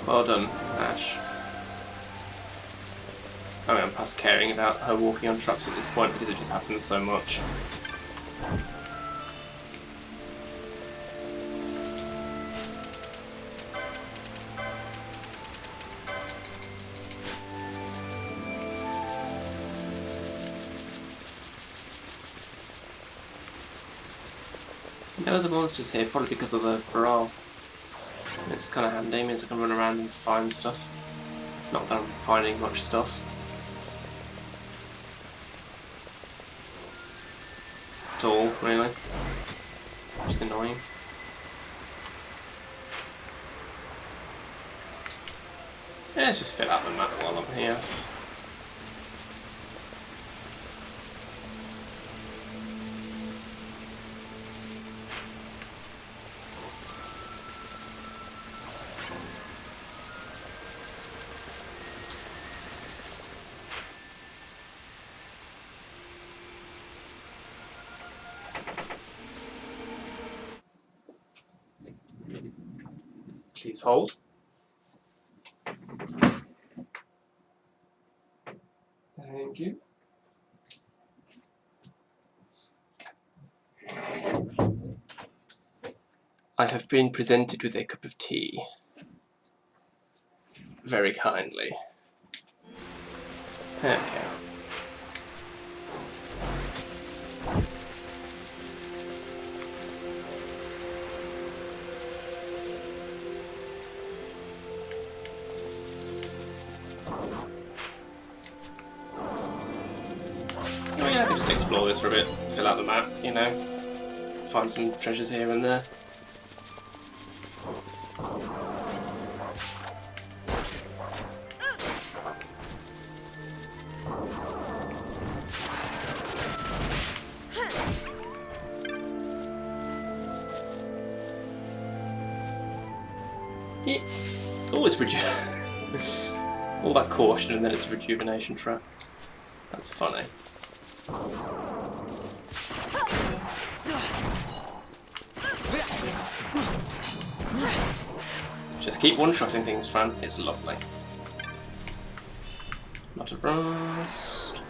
Well done, Ash. I mean, I'm past caring about her walking on traps at this point because it just happens so much. No, the monster's here, probably because of the Varroa. It's kind of handy, means I can run around and find stuff. Not that I'm finding much stuff. At all, really. which is annoying. Yeah, let's just fill out the map while I'm here. Please hold. Thank you. I have been presented with a cup of tea. Very kindly. Okay. Oh yeah, I can just explore this for a bit, fill out the map, you know, find some treasures here and there. Oh, it's all that caution and then it's a rejuvenation trap. That's funny. Just keep one-shotting things, Fran. It's lovely. Not a rust.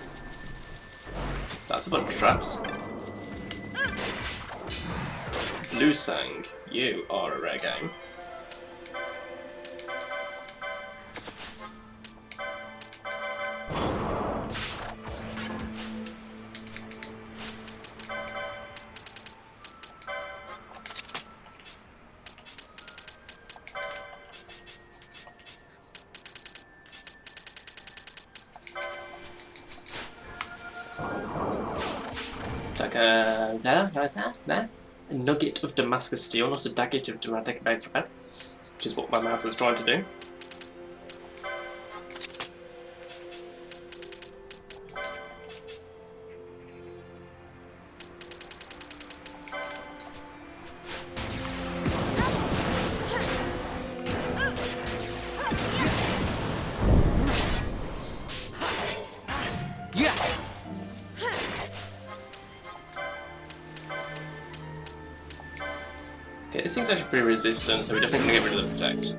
That's a bunch of traps. Lusang, you are a rare game. A nugget of Damascus steel, not a dagget of Damascus, which is what my mouth is trying to do. Okay, this thing's actually pretty resistant, so we're definitely going to get rid of the protect.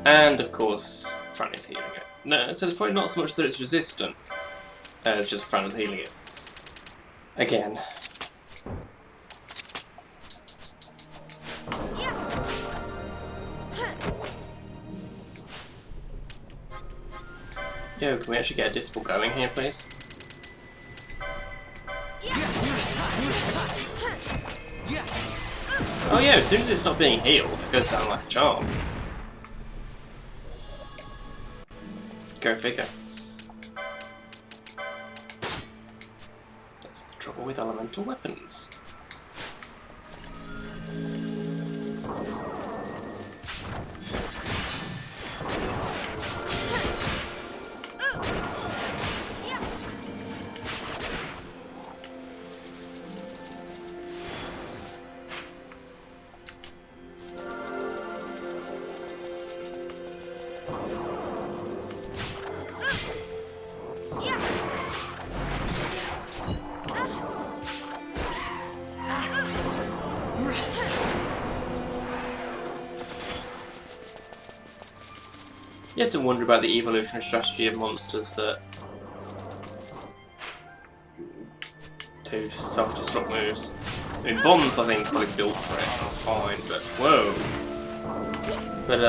And of course, Fran is healing it. No, so it's probably not so much that it's resistant, as just Fran is healing it. Again. Yo, can we actually get a disciple going here, please? Oh yeah, as soon as it's not being healed, it goes down like a charm. Go figure. That's the trouble with elemental weapons. You have to wonder about the evolutionary strategy of monsters that do self-destruct moves. I mean, bombs I think are probably built for it, that's fine, but whoa. But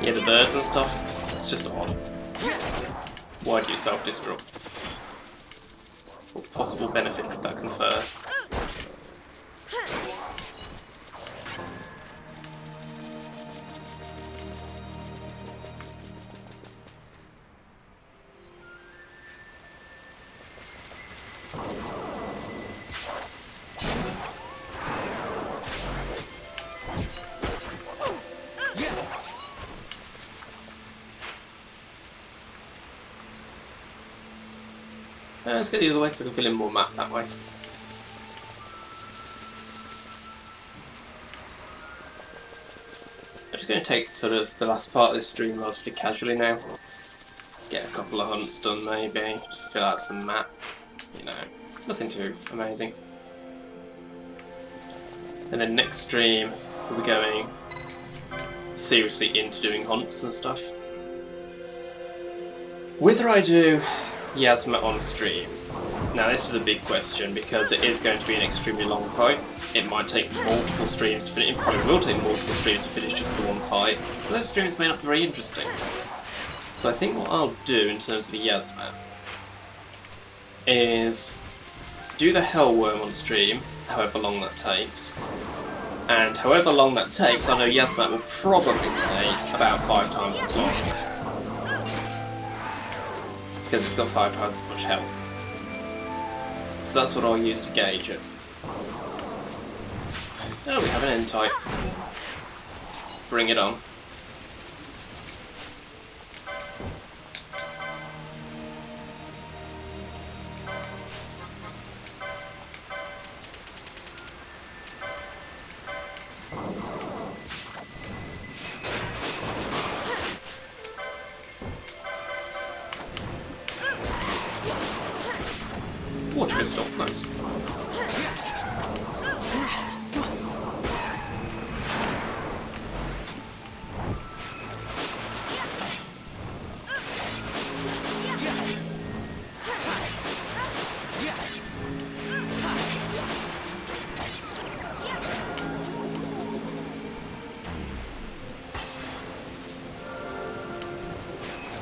yeah, the birds and stuff, it's just odd. Why do you self-destruct? What possible benefit could that confer? Let's go the other way because I can fill in more map that way. I'm just going to take sort of the last part of this stream relatively casually now. Get a couple of hunts done maybe, just fill out some map. You know, nothing too amazing. And then next stream we'll be going seriously into doing hunts and stuff. Whether I do Yasma on stream, now this is a big question because it is going to be an extremely long fight. It might take multiple streams to finish, it probably will take multiple streams to finish just the one fight, so those streams may not be very interesting. So I think what I'll do in terms of a Yasma is do the Hellworm on stream, however long that takes, and however long that takes, I know Yasma will probably take about 5 times as long, because it's got 5 times as much health. So that's what I'll use to gauge it. Oh, we have an end type. Bring it on. Water crystal, nice.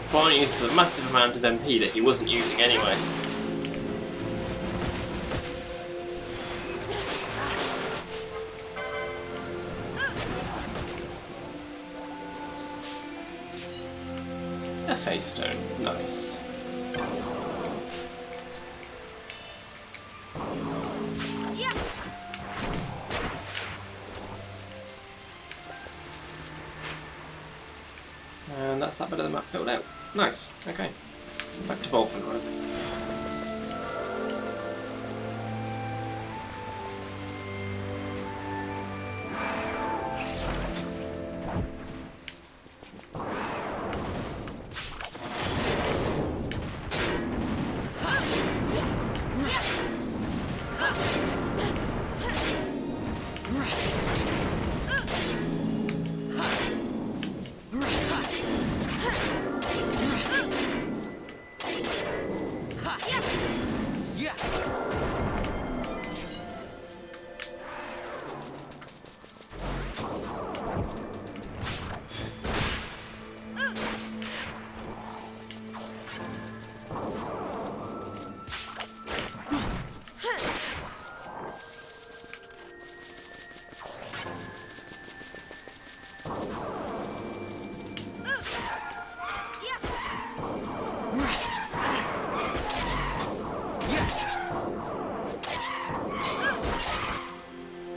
Fine uses a massive amount of MP that he wasn't using anyway. A face stone, nice. And that's that bit of the map filled out. Nice, okay. Back to Bolton Road.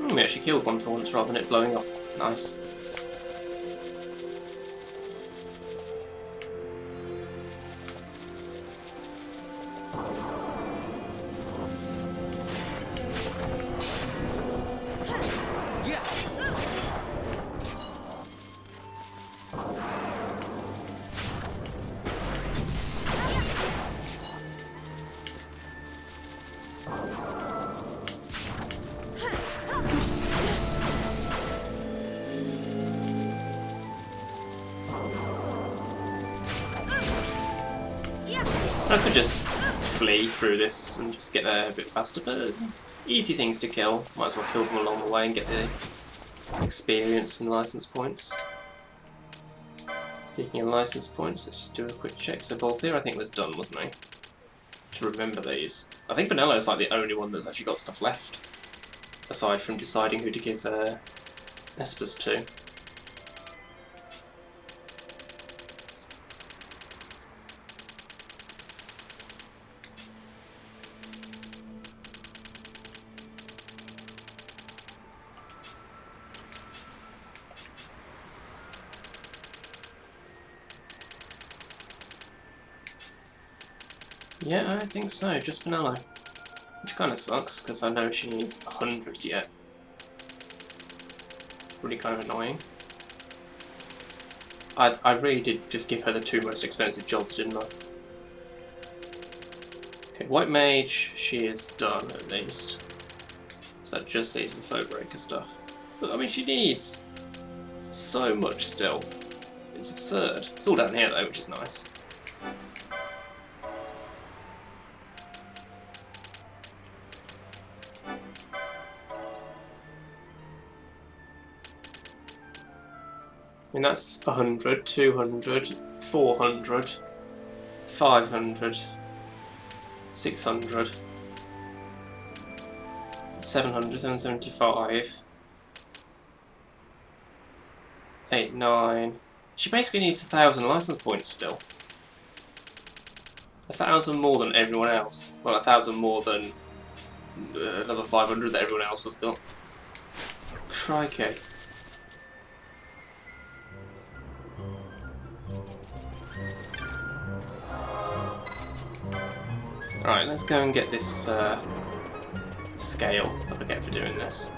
We actually killed one for once rather than it blowing up. Nice. I could just flee through this and just get there a bit faster, but easy things to kill. Might as well kill them along the way and get the experience and license points. Speaking of license points, let's just do a quick check. So Balthier, I think, was done, wasn't he? To remember these. I think Bonello is like the only one that's actually got stuff left, aside from deciding who to give Espers to. Yeah, I think so, just Pinello. Which kind of sucks, because I know she needs 100 yet. It's really kind of annoying. I really did just give her the 2 most expensive jobs, didn't I? Okay, White Mage, she is done at least. So that just leaves the Foe Breaker stuff. But I mean, she needs so much still. It's absurd. It's all down here though, which is nice. I mean, that's 100, 200, 400, 500, 600, 700, 775, 8, 9. She basically needs 1,000 license points still. 1,000 more than everyone else. Well, 1,000 more than another 500 that everyone else has got. Crikey. Alright, let's go and get this scale that I get for doing this.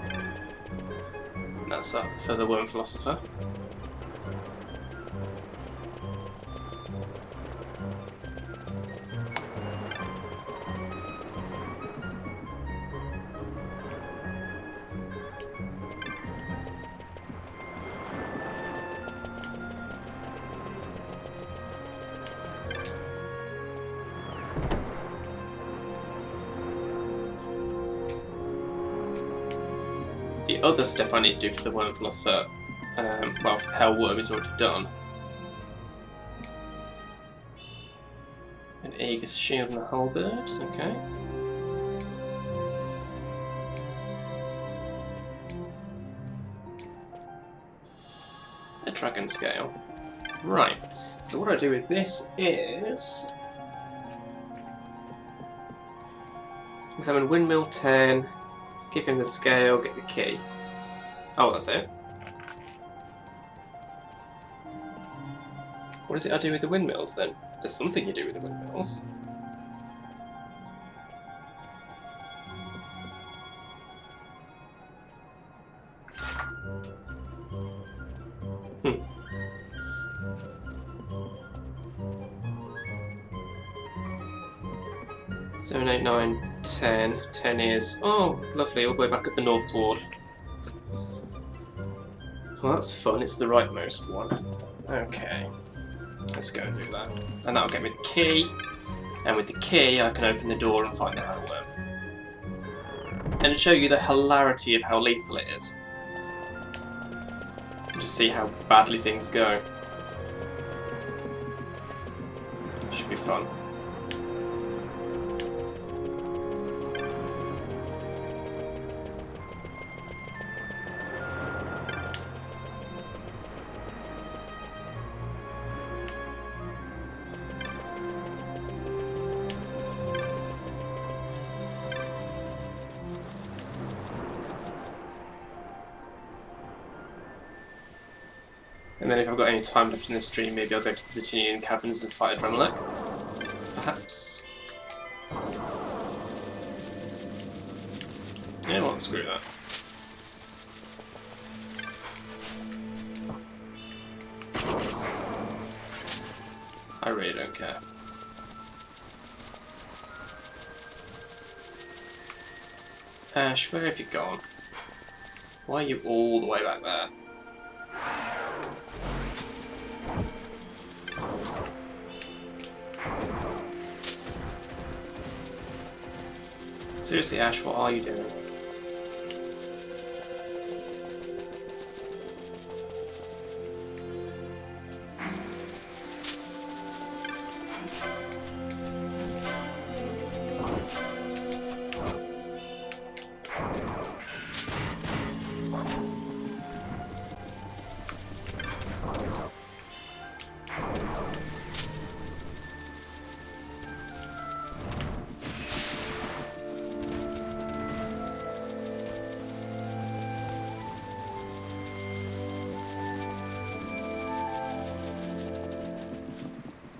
And that's up for the Worm Philosopher. The other step I need to do for the Worm Philosopher, well, for the Hellworm is already done. An Aegis Shield and a Halberd, okay. A Dragon Scale. Right, so what I do with this is... examine Windmill 10, give him the scale, get the key. Oh, that's it. What is it I do with the windmills then? There's something you do with the windmills. Hmm. Seven, 8, 9, 10. 10 is... oh, lovely, all the way back at the North Sword. Well, that's fun, it's the rightmost one. Okay. Let's go and do that. And that'll get me the key. And with the key, I can open the door and find the Hellworm. And show you the hilarity of how lethal it is. Just see how badly things go. Should be fun. And then if I've got any time left in the stream, maybe I'll go to the Zitinian Caverns and fight a Dremelic. Perhaps. Yeah, well, screw that. I really don't care. Ash, where have you gone? Why are you all the way back there? Seriously, Ash, what are you doing?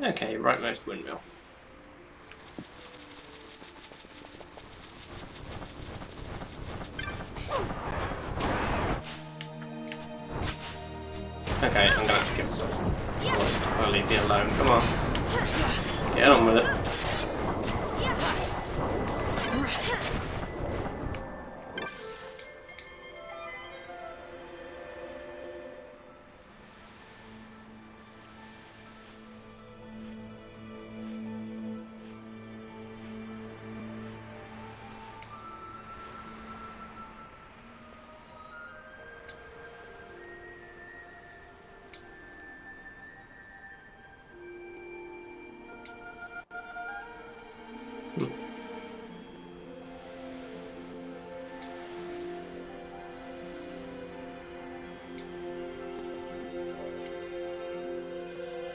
Okay, rightmost windmill. Okay, I'm gonna have to kill stuff. Otherwise, I'm gonna leave me alone. Come on. Get on with it.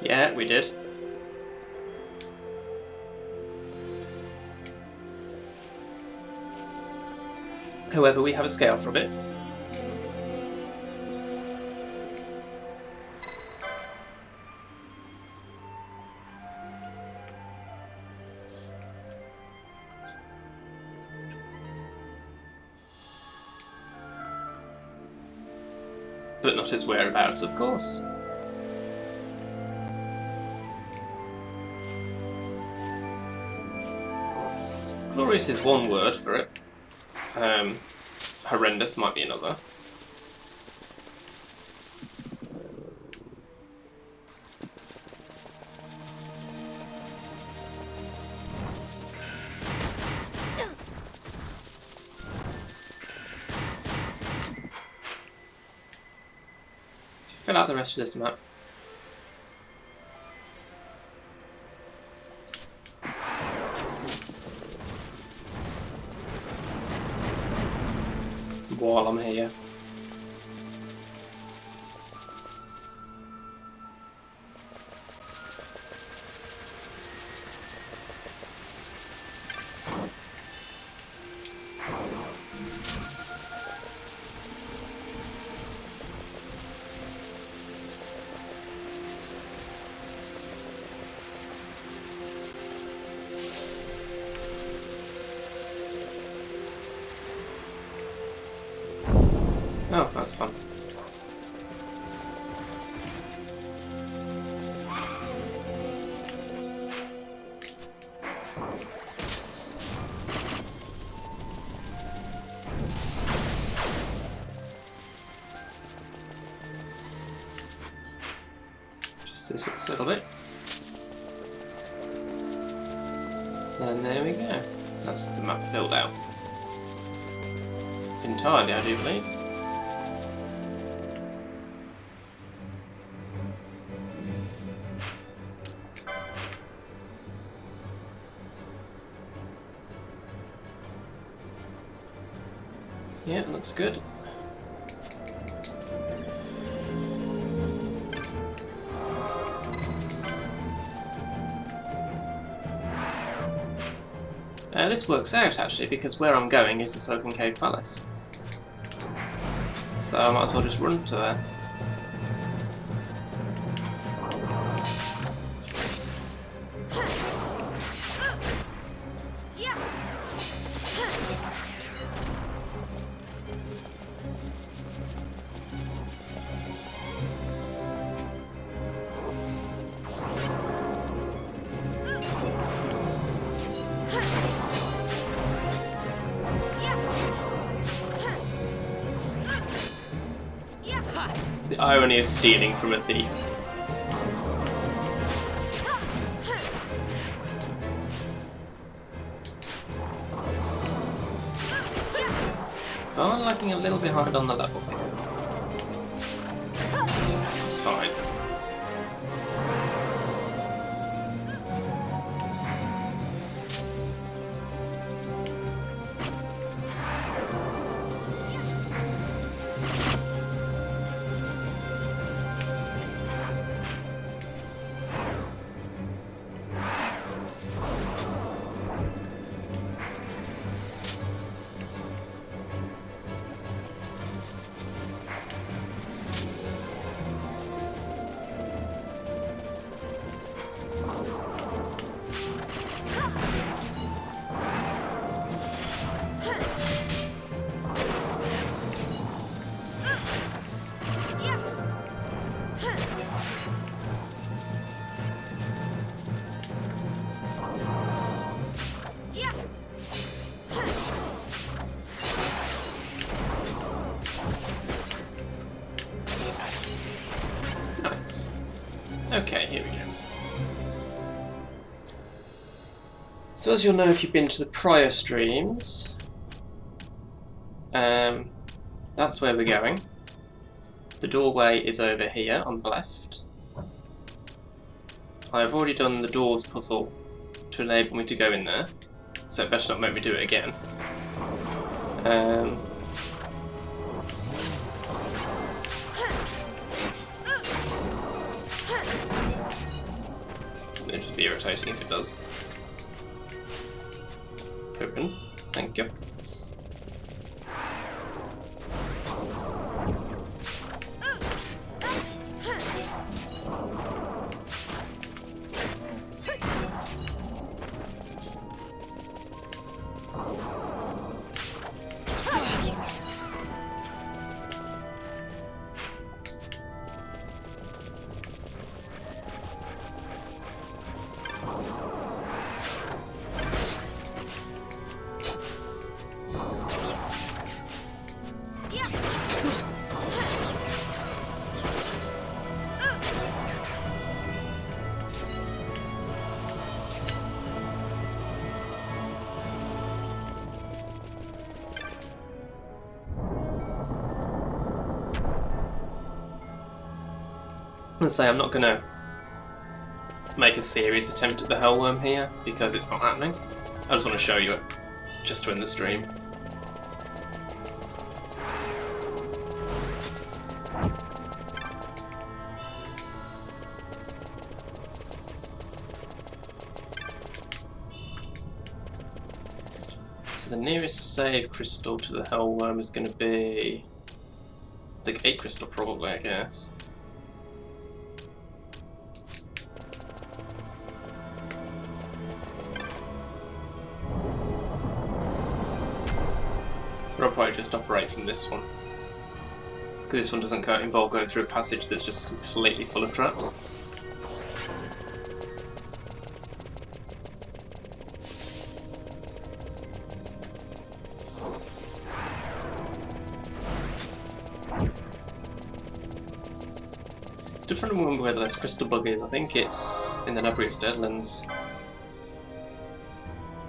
Yeah, we did. However, we have a scale from it. But not its whereabouts, of course. Glorious is one word for it. Horrendous might be another. Fill out the rest of this map. While I'm here. Oh, that's fun. Just this little bit. And there we go. That's the map filled out. Entirely, I do believe. Yeah, looks good. This works out actually, because where I'm going is the Soaking Cave Palace. So I might as well just run to there. The irony of stealing from a thief. I'm lagging a little behind on the level. It's fine. So as you'll know if you've been to the prior streams, that's where we're going. The doorway is over here on the left. I've already done the doors puzzle to enable me to go in there, so it better not make me do it again. It'll just be irritating if it does. Open. Thank you. I'm gonna say I'm not gonna make a serious attempt at the Hellworm here because it's not happening. I just want to show you it just to end the stream. So the nearest save crystal to the Hellworm is going to be the gate crystal, probably, I guess. Or I'll probably just operate from this one, because this one doesn't involve going through a passage that's just completely full of traps. Still trying to remember where the last crystal bug is. I think it's in the Nabrius Deadlands,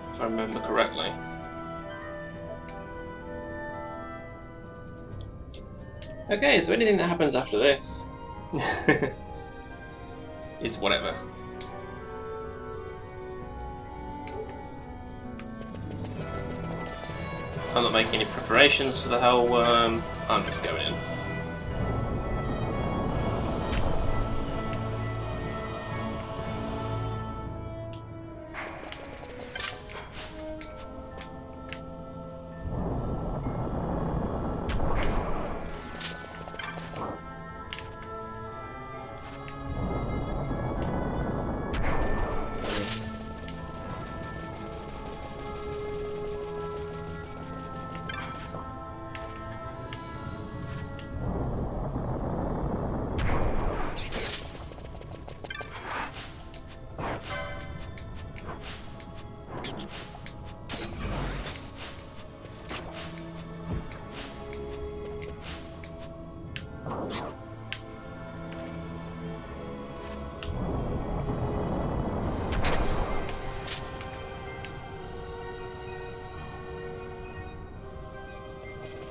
if I remember correctly. Okay, so anything that happens after this is whatever. I'm not making any preparations for the Hellworm, I'm just going in.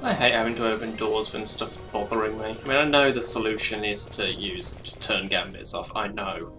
I hate having to open doors when stuff's bothering me. I mean, I know the solution is to turn gambits off, I know.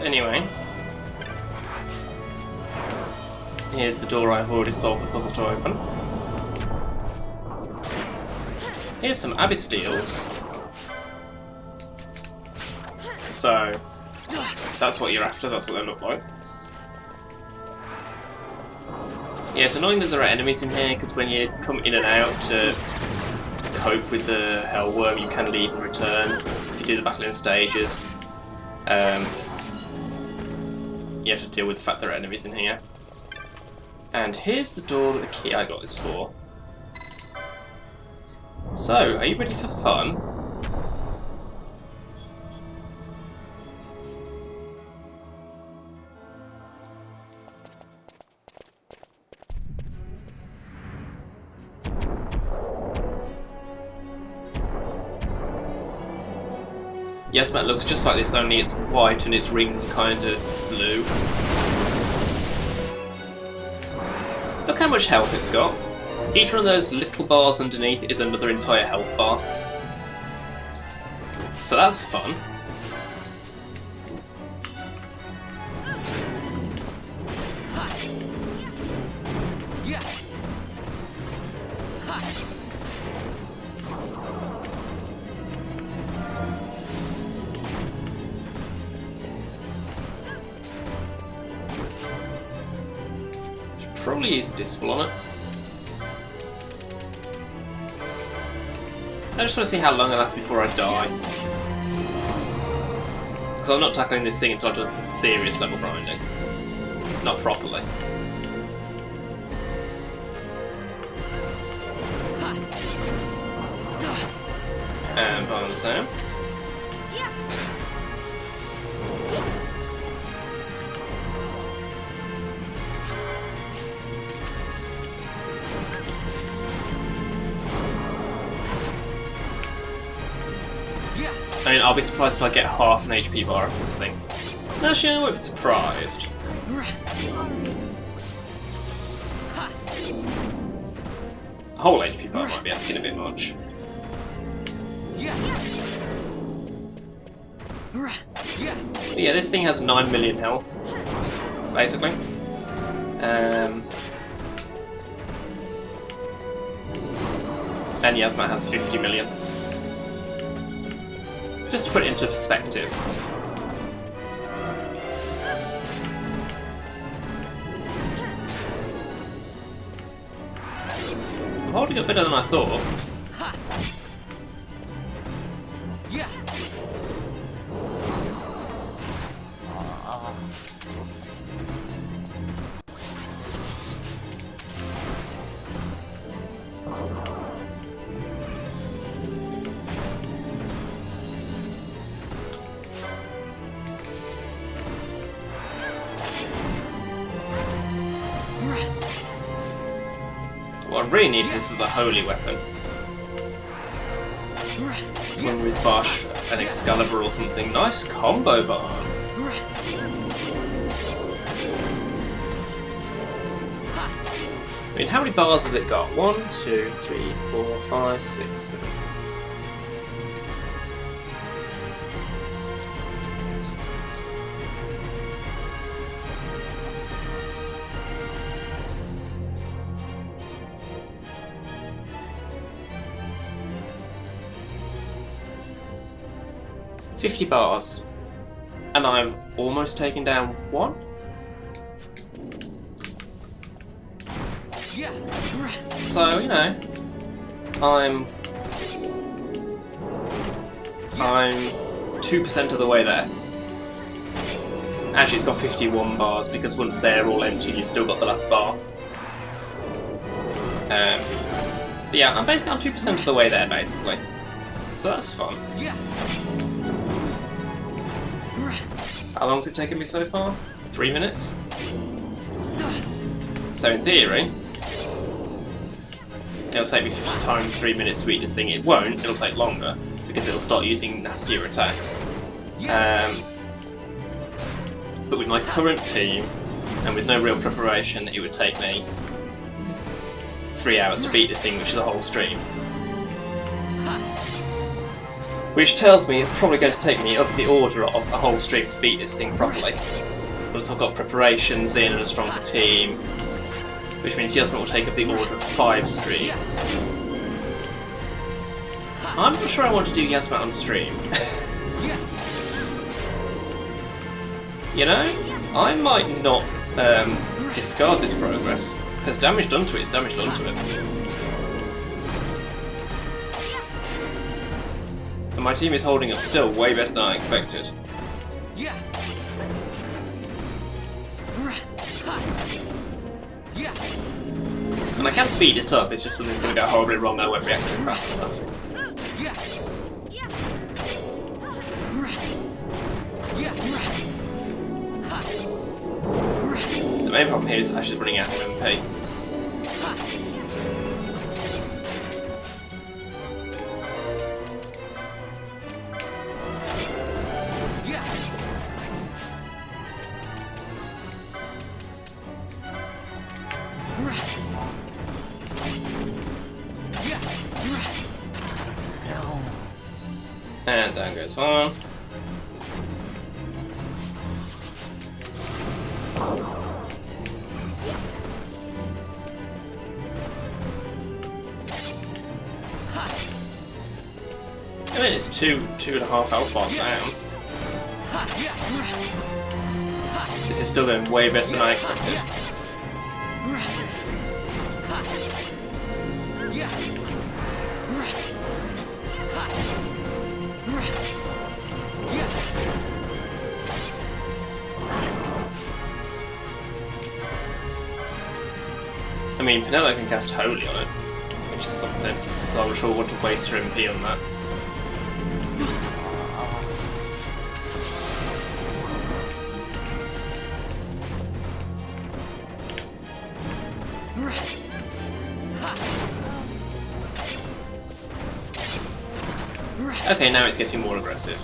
Anyway, here's the door I've already solved the puzzle to open. Here's some Abbysteels. So, that's what you're after, that's what they look like. Yeah, it's annoying that there are enemies in here, because when you come in and out to cope with the Hellworm, you can leave and return. You can do the battle in stages. You have to deal with the fact there are enemies in here. And here's the door that the key I got is for. So, are you ready for fun? Yes, but it looks just like this, only it's white and its rings are kind of blue. Look how much health it's got. Each one of those little bars underneath is another entire health bar. So that's fun. Probably use Disciple on it. I just want to see how long it lasts before I die. Because I'm not tackling this thing until I've done some serious level grinding. Not properly. And bones down. I mean, I'll be surprised if I get half an HP bar off this thing. Actually, I won't be surprised. A whole HP bar might be asking a bit much. But yeah, this thing has 9 million health, basically. And Yasmat has 50 million. Just to put it into perspective. I'm holding up better than I thought. What I really need this as a holy weapon. One with Bosch and Excalibur or something. Nice combo, Varn. I mean, how many bars has it got? 1, 2, 3, 4, 5, 6, 7. $50 bars, and I've almost taken down one. So, you know, I'm 2% of the way there. Actually, it's got 51 bars because once they're all empty, you've still got the last bar. But yeah, I'm 2% of the way there, basically. So that's fun. How long's it taken me so far? 3 minutes? So in theory, it'll take me 50 times 3 minutes to beat this thing. It won't, it'll take longer, because it'll start using nastier attacks. But with my current team, and with no real preparation, it would take me 3 hours to beat this thing, which is a whole stream. Which tells me it's probably going to take me of the order of a whole stream to beat this thing properly. Once I've got preparations in and a stronger team, which means Yasmat will take of the order of 5 streams. I'm not sure I want to do Yasmat on stream. You know, I might not discard this progress, because damage done to it is damage done to it. And my team is holding up still way better than I expected. And I can speed it up, it's just something's going to go horribly wrong and I won't react to it fast enough. The main problem here is Ash is running out of MP. And down goes one. I mean, it's two and a half health bars down. This is still going way better than I expected. I mean, Penelo can cast Holy on it, which is something. I would sure want to waste her MP on that. Okay, now it's getting more aggressive.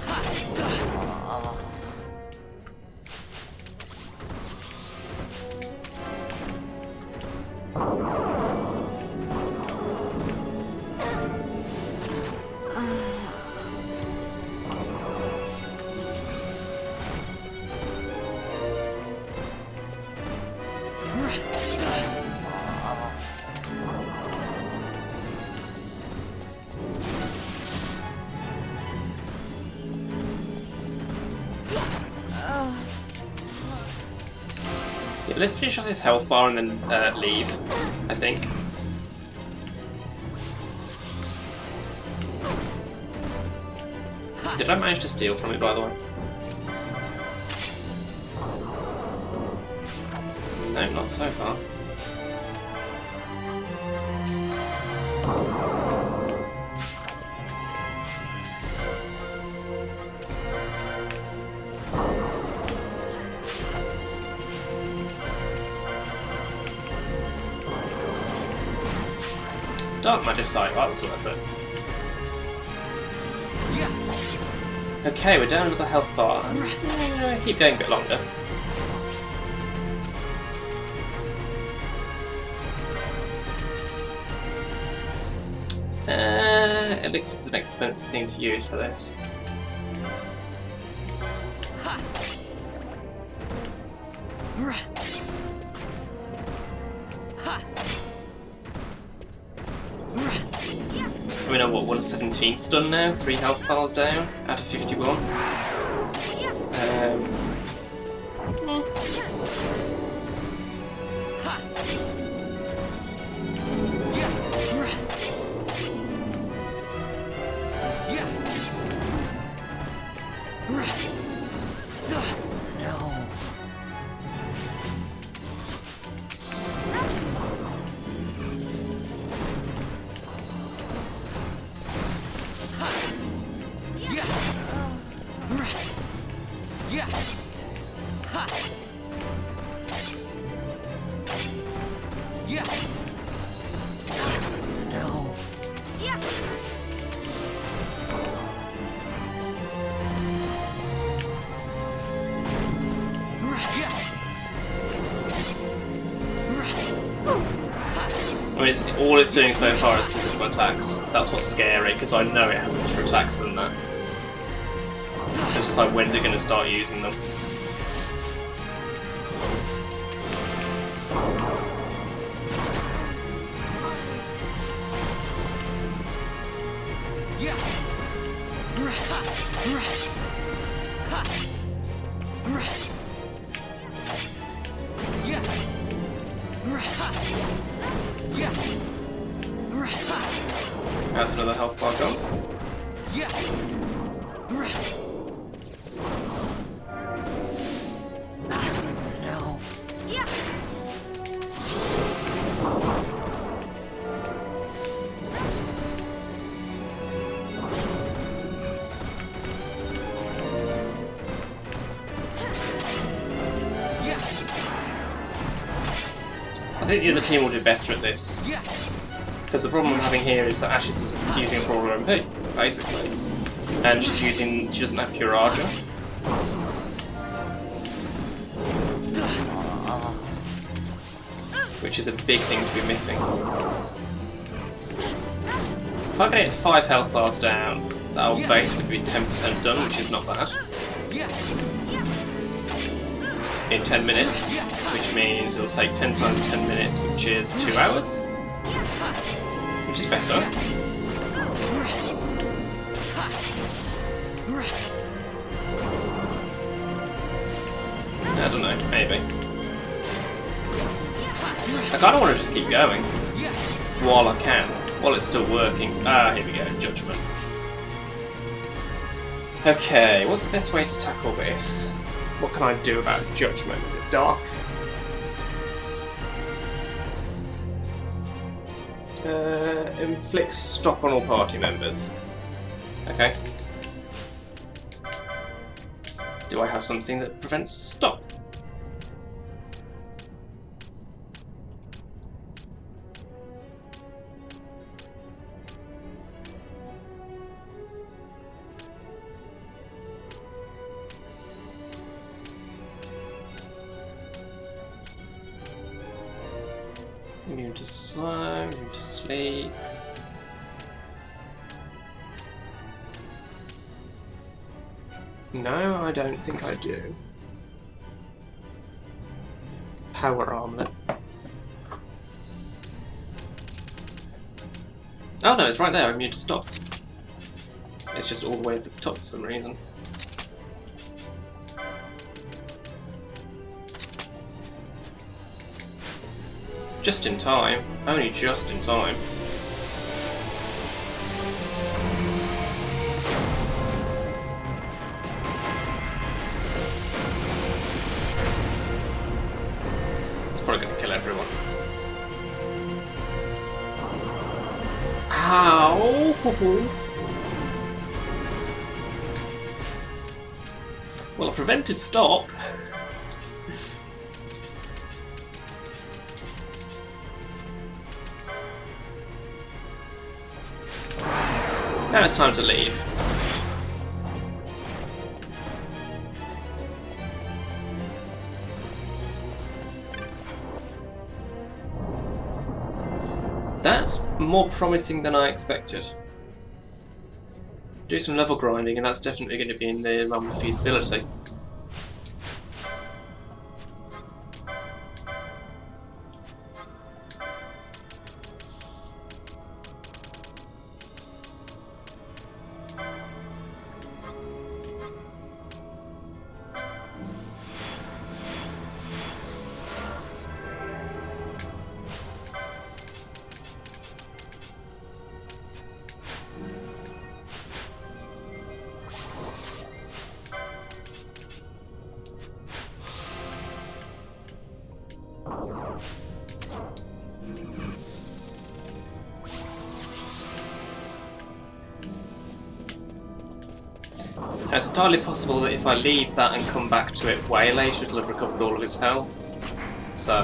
Yeah, let's finish off this health bar and then leave, I think. Did I manage to steal from it, by the way? No, not so far. Dark Magic Sight, that was worth it. Okay, we're down another health bar. Keep going a bit longer. Elixir is an expensive thing to use for this. I mean, I'm what, 1/17th done now? 3 health bars down out of 51. I mean, all it's doing so far is physical attacks. That's what's scary, because I know it has better attacks than that. So it's just like, when's it going to start using them? That's another health bar gone. think the other team will do better at this. Because the problem I'm having here is that Ash is using a brawler MP, basically. And she doesn't have Curaja. Which is a big thing to be missing. If I can hit 5 health bars down, that'll basically be 10% done, which is not bad. In 10 minutes, which means it'll take 10 times 10 minutes, which is 2 hours. Which is better. I don't know, maybe. I kind of want to just keep going while I can, while it's still working. Ah, here we go, Judgment. Okay, what's the best way to tackle this? What can I do about Judgment? Is it dark? Inflicts stop on all party members. Okay. Do I have something that prevents stop? Immune to slow, immune to sleep. No, I don't think I do. Power armlet. Oh no, it's right there, immune to stop. It's just all the way up at the top for some reason. Just in time. Only just in time. It's probably going to kill everyone. Ow! Well, I prevented stop. Now it's time to leave. That's more promising than I expected. Do some level grinding, and that's definitely going to be in the realm of feasibility. Now, it's entirely possible that if I leave that and come back to it way later, it'll have recovered all of its health. So,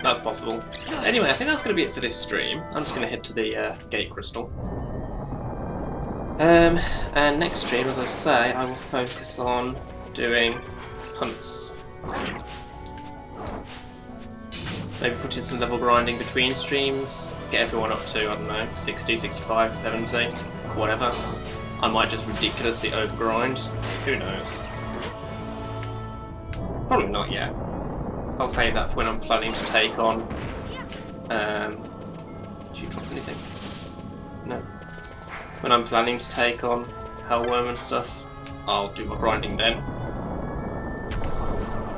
that's possible. Anyway, I think that's going to be it for this stream. I'm just going to head to the Gate Crystal. And next stream, as I say, I will focus on doing hunts. Maybe put in some level grinding between streams, get everyone up to, I don't know, 60, 65, 70, whatever. I might just ridiculously overgrind. Who knows? Probably not yet. I'll save that for when I'm planning to take on... did you drop anything? No. When I'm planning to take on Hellworm and stuff, I'll do my grinding then.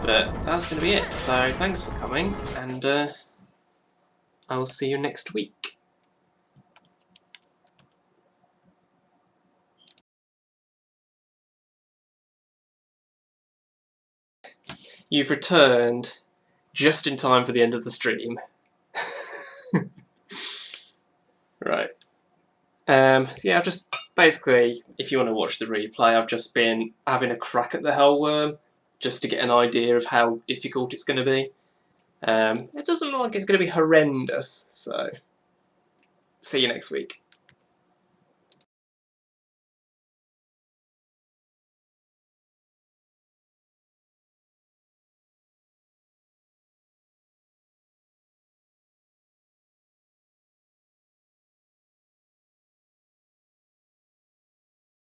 But that's going to be it, so thanks for coming, and I will see you next week. You've returned just in time for the end of the stream. Right. So yeah, I've just basically, if you want to watch the replay, I've just been having a crack at the Hellworm just to get an idea of how difficult it's going to be. It doesn't look like it's going to be horrendous, so see you next week.